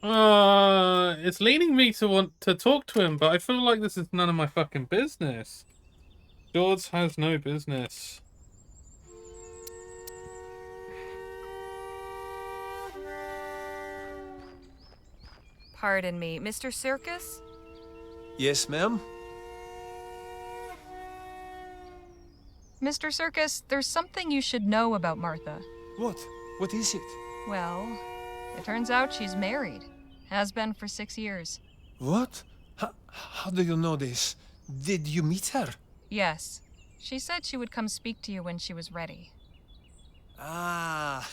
It's leading me to want to talk to him, but I feel like this is none of my fucking business. George has no business. Pardon me, Mr. Circus? Yes, ma'am? Mr. Circus, there's something you should know about Martha. What? What is it? Well, it turns out she's married. Has been for 6 years. What? How do you know this? Did you meet her? Yes. She said she would come speak to you when she was ready. Ah,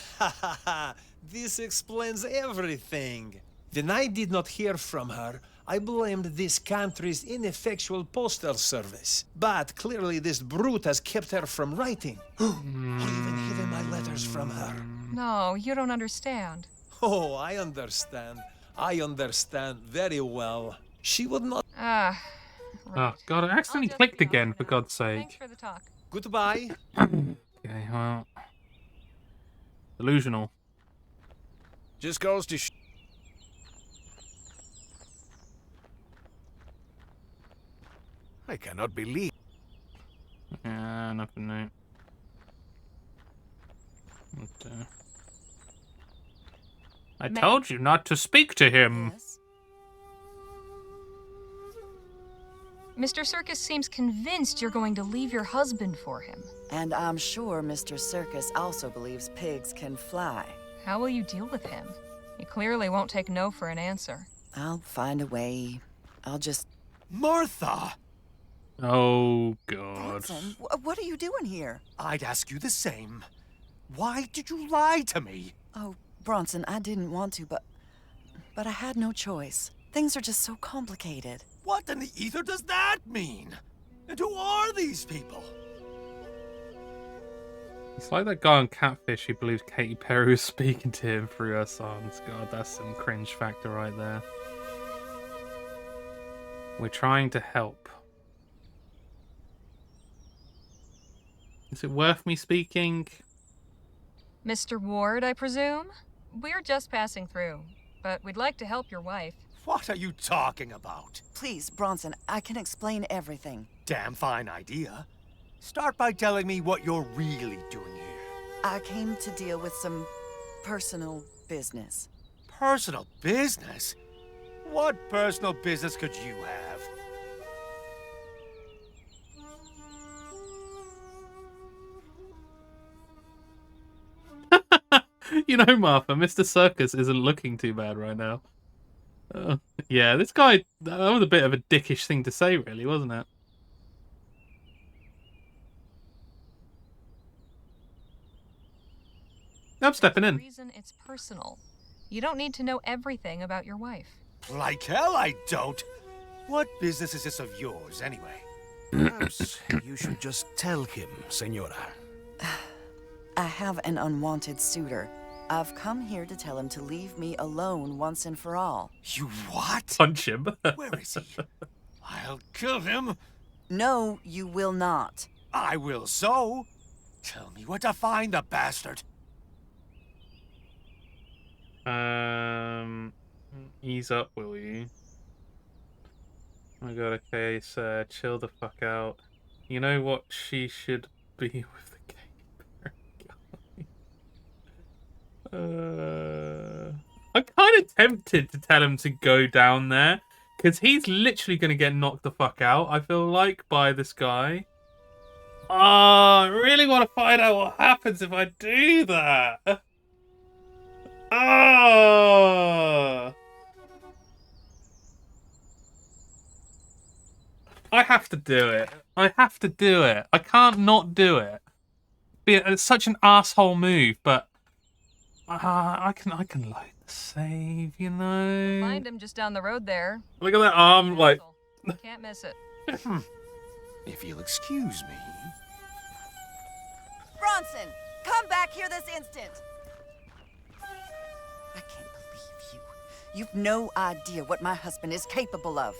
this explains everything. When I did not hear from her, I blamed this country's ineffectual postal service. But clearly this brute has kept her from writing. Or even hidden my letters from her. No, you don't understand. Oh, I understand. I understand very well. She would not... Right. Oh, God, I accidentally clicked again, for God's sake. Thanks for the talk. Goodbye. Okay, well... Delusional. Just goes to I cannot believe... Yeah, nothing new. I told you not to speak to him. Yes. Mr. Circus seems convinced you're going to leave your husband for him. And I'm sure Mr. Circus also believes pigs can fly. How will you deal with him? He clearly won't take no for an answer. I'll find a way. I'll just... Martha! Oh, God. Bronson, what are you doing here? I'd ask you the same. Why did you lie to me? Oh, Bronson, I didn't want to, but I had no choice. Things are just so complicated. What in the ether does that mean? And who are these people? It's like that guy on Catfish who believes Katy Perry was speaking to him through her songs. God, that's some cringe factor right there. We're trying to help. Is it worth me speaking? Mr. Ward, I presume? We're just passing through, but we'd like to help your wife. What are you talking about? Please, Bronson, I can explain everything. Damn fine idea. Start by telling me what you're really doing here. I came to deal with some personal business. Personal business? What personal business could you have? You know, Martha, Mr. Circus isn't looking too bad right now. Yeah, this guy, that was a bit of a dickish thing to say, really, wasn't it? I'm stepping in. Reason it's personal. You don't need to know everything about your wife. Like hell I don't. What business is this of yours, anyway? Perhaps you should just tell him, Senora. I have an unwanted suitor. I've come here to tell him to leave me alone once and for all. You what? Punch him. Where is he? I'll kill him. No, you will not. I will so. Tell me where to find the bastard. Ease up, will you? Oh my God, okay, sir, chill the fuck out. You know what she should be with the Katy Perry guy? I'm kind of tempted to tell him to go down there, because he's literally going to get knocked the fuck out, I feel like, by this guy. I really want to find out what happens if I do that. I have to do it. I have to do it. I can't not do it. It's such an asshole move, but I can load the save, you know. Find him just down the road there. Look at that arm, like. Can't miss it. If you'll excuse me. Bronson, come back here this instant. I can't believe you. You've no idea what my husband is capable of.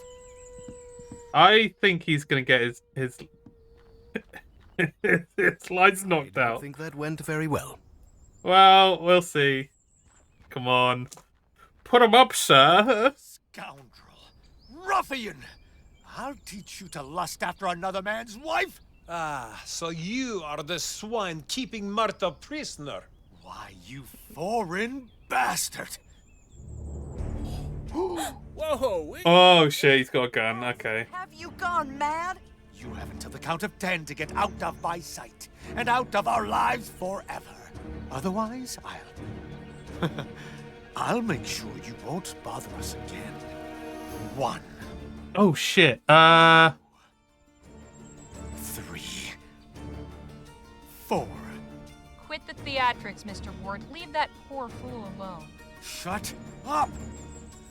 I think he's gonna get his his lights knocked out. I think that went very well. Well, we'll see. Come on. Put him up, sir. Scoundrel. Ruffian! I'll teach you to lust after another man's wife! Ah, so you are the swine keeping Martha prisoner. Why, you foreign bastard! Whoa! Oh shit, he's got a gun. Okay. Have you gone mad? You have until the count of 10 to get out of my sight and out of our lives forever. Otherwise, I'll make sure you won't bother us again. 1. Oh shit. 3. 4. Quit the theatrics, Mr. Ward. Leave that poor fool alone. Shut up!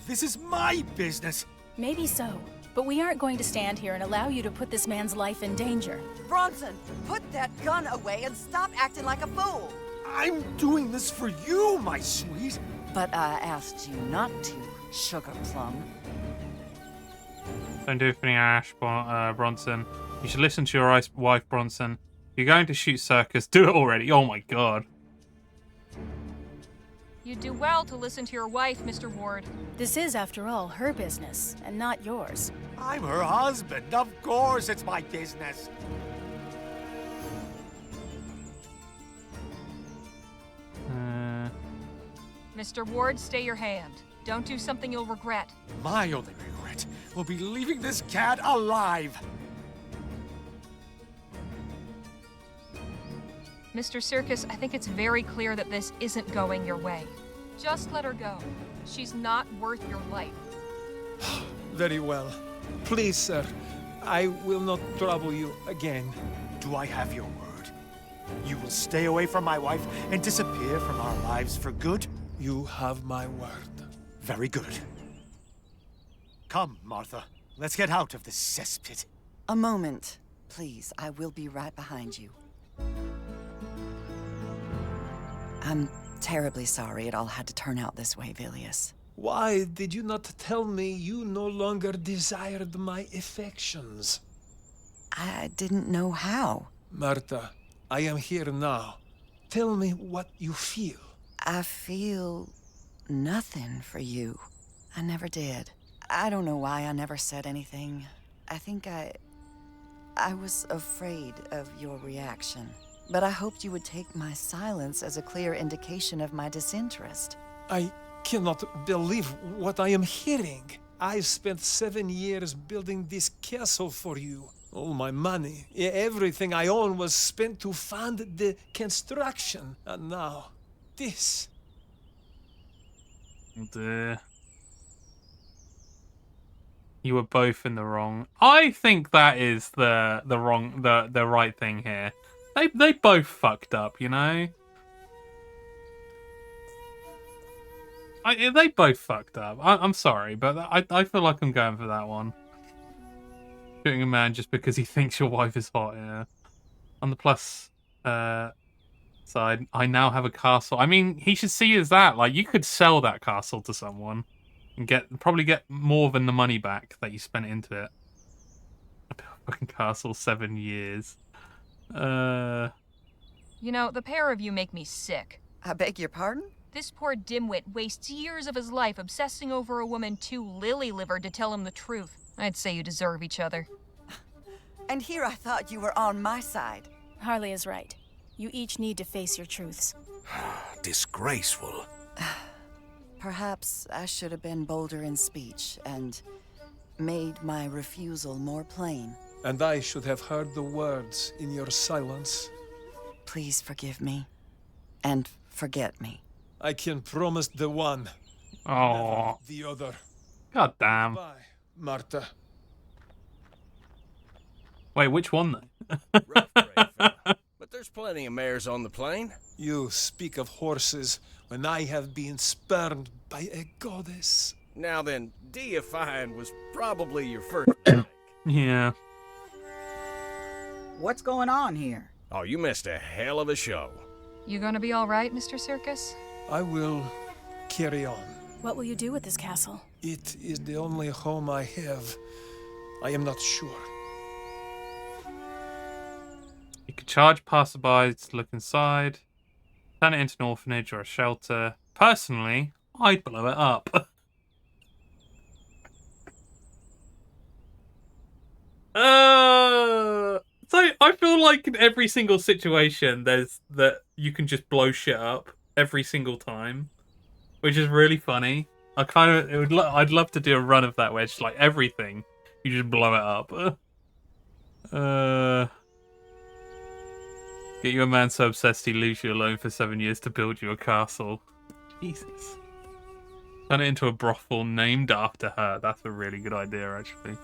This is my business! Maybe so, but we aren't going to stand here and allow you to put this man's life in danger. Bronson, put that gun away and stop acting like a fool. I'm doing this for you, my sweet. But I asked you not to, Sugar Plum. Don't do anything, Ash Bronson. You should listen to your wife, Bronson. You're going to shoot Circus. Do it already. Oh my god. You do well to listen to your wife, Mr. Ward. This is, after all, her business, and not yours. I'm her husband. Of course it's my business. Mr. Ward, stay your hand. Don't do something you'll regret. My only regret will be leaving this cat alive. Mr. Circus, I think it's very clear that this isn't going your way. Just let her go. She's not worth your life. Very well. Please, sir, I will not trouble you again. Do I have your word? You will stay away from my wife and disappear from our lives for good? You have my word. Very good. Come, Martha. Let's get out of this cesspit. A moment, please. I will be right behind you. I'm terribly sorry it all had to turn out this way, Vilius. Why did you not tell me you no longer desired my affections? I didn't know how. Martha, I am here now. Tell me what you feel. I feel nothing for you. I never did. I don't know why I never said anything. I think I was afraid of your reaction. But I hoped you would take my silence as a clear indication of my disinterest. I cannot believe what I am hearing. I spent 7 years building this castle for you. All my money, everything I own was spent to fund the construction. And now, this. You were both in the wrong. I think that is the right thing here. They both fucked up, you know? They both fucked up. I'm sorry, but I feel like I'm going for that one. Shooting a man just because he thinks your wife is hot, yeah. On the plus side, I now have a castle. I mean, he should see as that. Like, you could sell that castle to someone and probably get more than the money back that you spent into it. A fucking castle, 7 years. You know, the pair of you make me sick. I beg your pardon? This poor dimwit wastes years of his life obsessing over a woman too lily-livered to tell him the truth. I'd say you deserve each other. And here I thought you were on my side. Harley is right. You each need to face your truths. Disgraceful. Perhaps I should have been bolder in speech and made my refusal more plain. And I should have heard the words in your silence. Please forgive me. And forget me. I can promise the one. Oh. The other. God damn. Bye, Martha. Wait, which one though? But there's plenty of mares on the plain. You speak of horses when I have been spurned by a goddess. Now then, deifying was probably your first mistake. Yeah. What's going on here? Oh, you missed a hell of a show. You gonna be all right, Mr. Circus? I will carry on. What will you do with this castle? It is the only home I have. I am not sure. You could charge passerbys to look inside, turn it into an orphanage or a shelter. Personally, I'd blow it up. So I feel like in every single situation, there's that you can just blow shit up every single time, which is really funny. I'd love to do a run of that where it's like everything you just blow it up. Get you a man so obsessed he leaves you alone for 7 years to build you a castle. Jesus. Turn it into a brothel named after her. That's a really good idea, actually.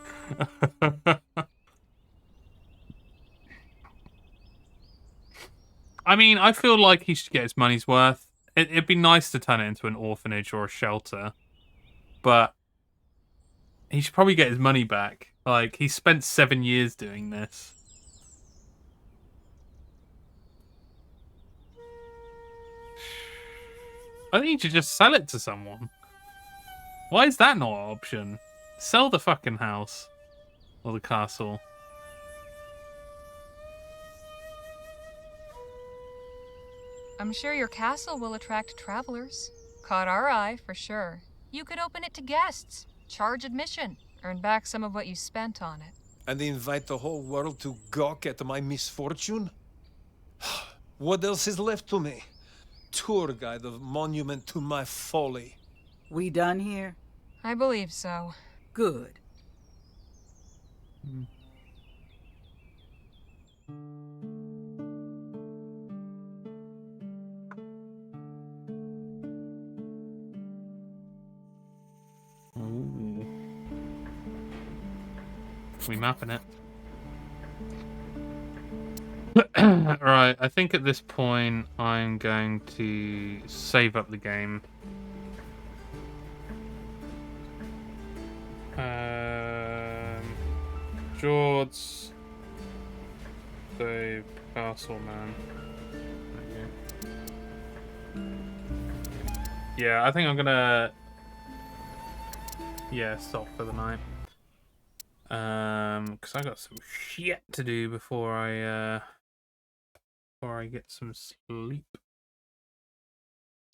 I mean, I feel like he should get his money's worth. It'd be nice to turn it into an orphanage or a shelter, but he should probably get his money back. Like, he spent 7 years doing this. I think you should just sell it to someone. Why is that not an option? Sell the fucking house. Or the castle. I'm sure your castle will attract travelers. Caught our eye, for sure. You could open it to guests, charge admission, earn back some of what you spent on it. And invite the whole world to gawk at my misfortune? What else is left to me? Tour guide of monument to my folly. We done here? I believe so. Good. Ooh. We mapping it. Right, I think at this point I'm going to save up the game. George, save castle man. Yeah, I think I'm gonna stop for the night. Because I got some shit to do before I get some sleep.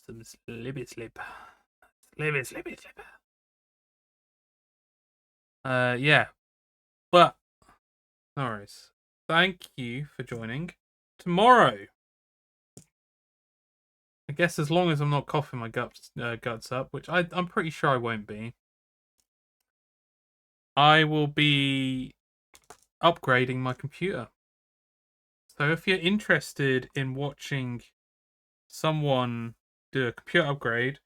Some sleepy sleep. Sleepy sleep. Yeah. But no worries. Thank you for joining. Tomorrow, I guess as long as I'm not coughing my guts up, which I'm pretty sure I won't be, I will be upgrading my computer. So if you're interested in watching someone do a computer upgrade,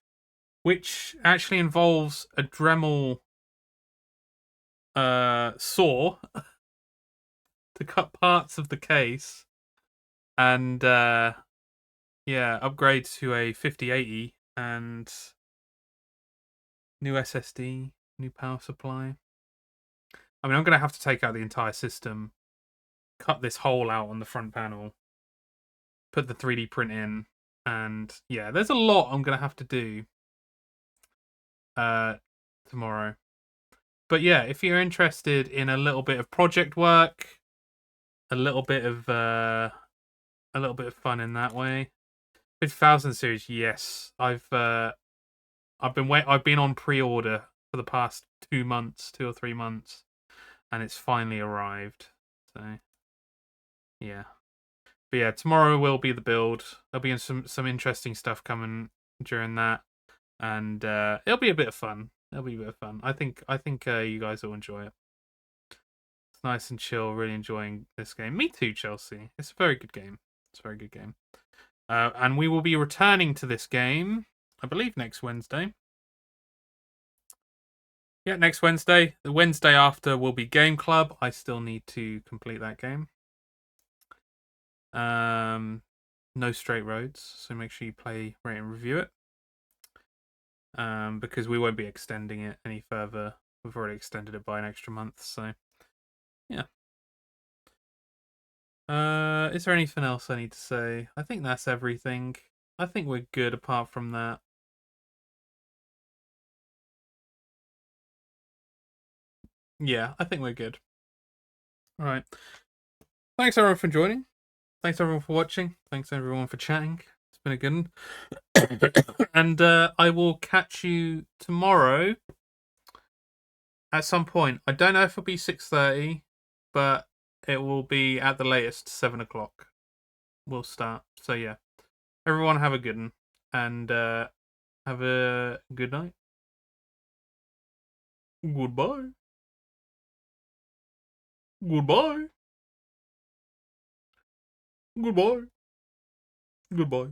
which actually involves a Dremel saw to cut parts of the case and upgrade to a 5080 and new SSD, new power supply. I mean, I'm going to have to take out the entire system, cut this hole out on the front panel, put the 3D print in, and yeah, there's a lot I'm going to have to do tomorrow. But yeah, if you're interested in a little bit of project work, a little bit of fun in that way, 50,000 series, yes, I've been on pre-order for the past 2 or 3 months, and it's finally arrived. So yeah, but yeah, tomorrow will be the build. There'll be some interesting stuff coming during that, and it'll be a bit of fun. I think you guys will enjoy it. It's nice and chill. Really enjoying this game. Me too, Chelsea. It's a very good game. And we will be returning to this game, I believe, next Wednesday. Yeah, next Wednesday. The Wednesday after will be Game Club. I still need to complete that game. No straight roads, so make sure you play, rate, and review it. Because we won't be extending it any further. We've already extended it by an extra month, so yeah. Is there anything else I need to say? I think that's everything. I think we're good apart from that. Yeah, I think we're good. All right. Thanks everyone for joining. Thanks everyone for watching. Thanks everyone for chatting. It's been a good one. And I will catch you tomorrow at some point. I don't know if it'll be 6:30, but it will be at the latest 7 o'clock. We'll start. So yeah, everyone have a good one, and have a good night. Goodbye. Goodbye. Goodbye. Goodbye.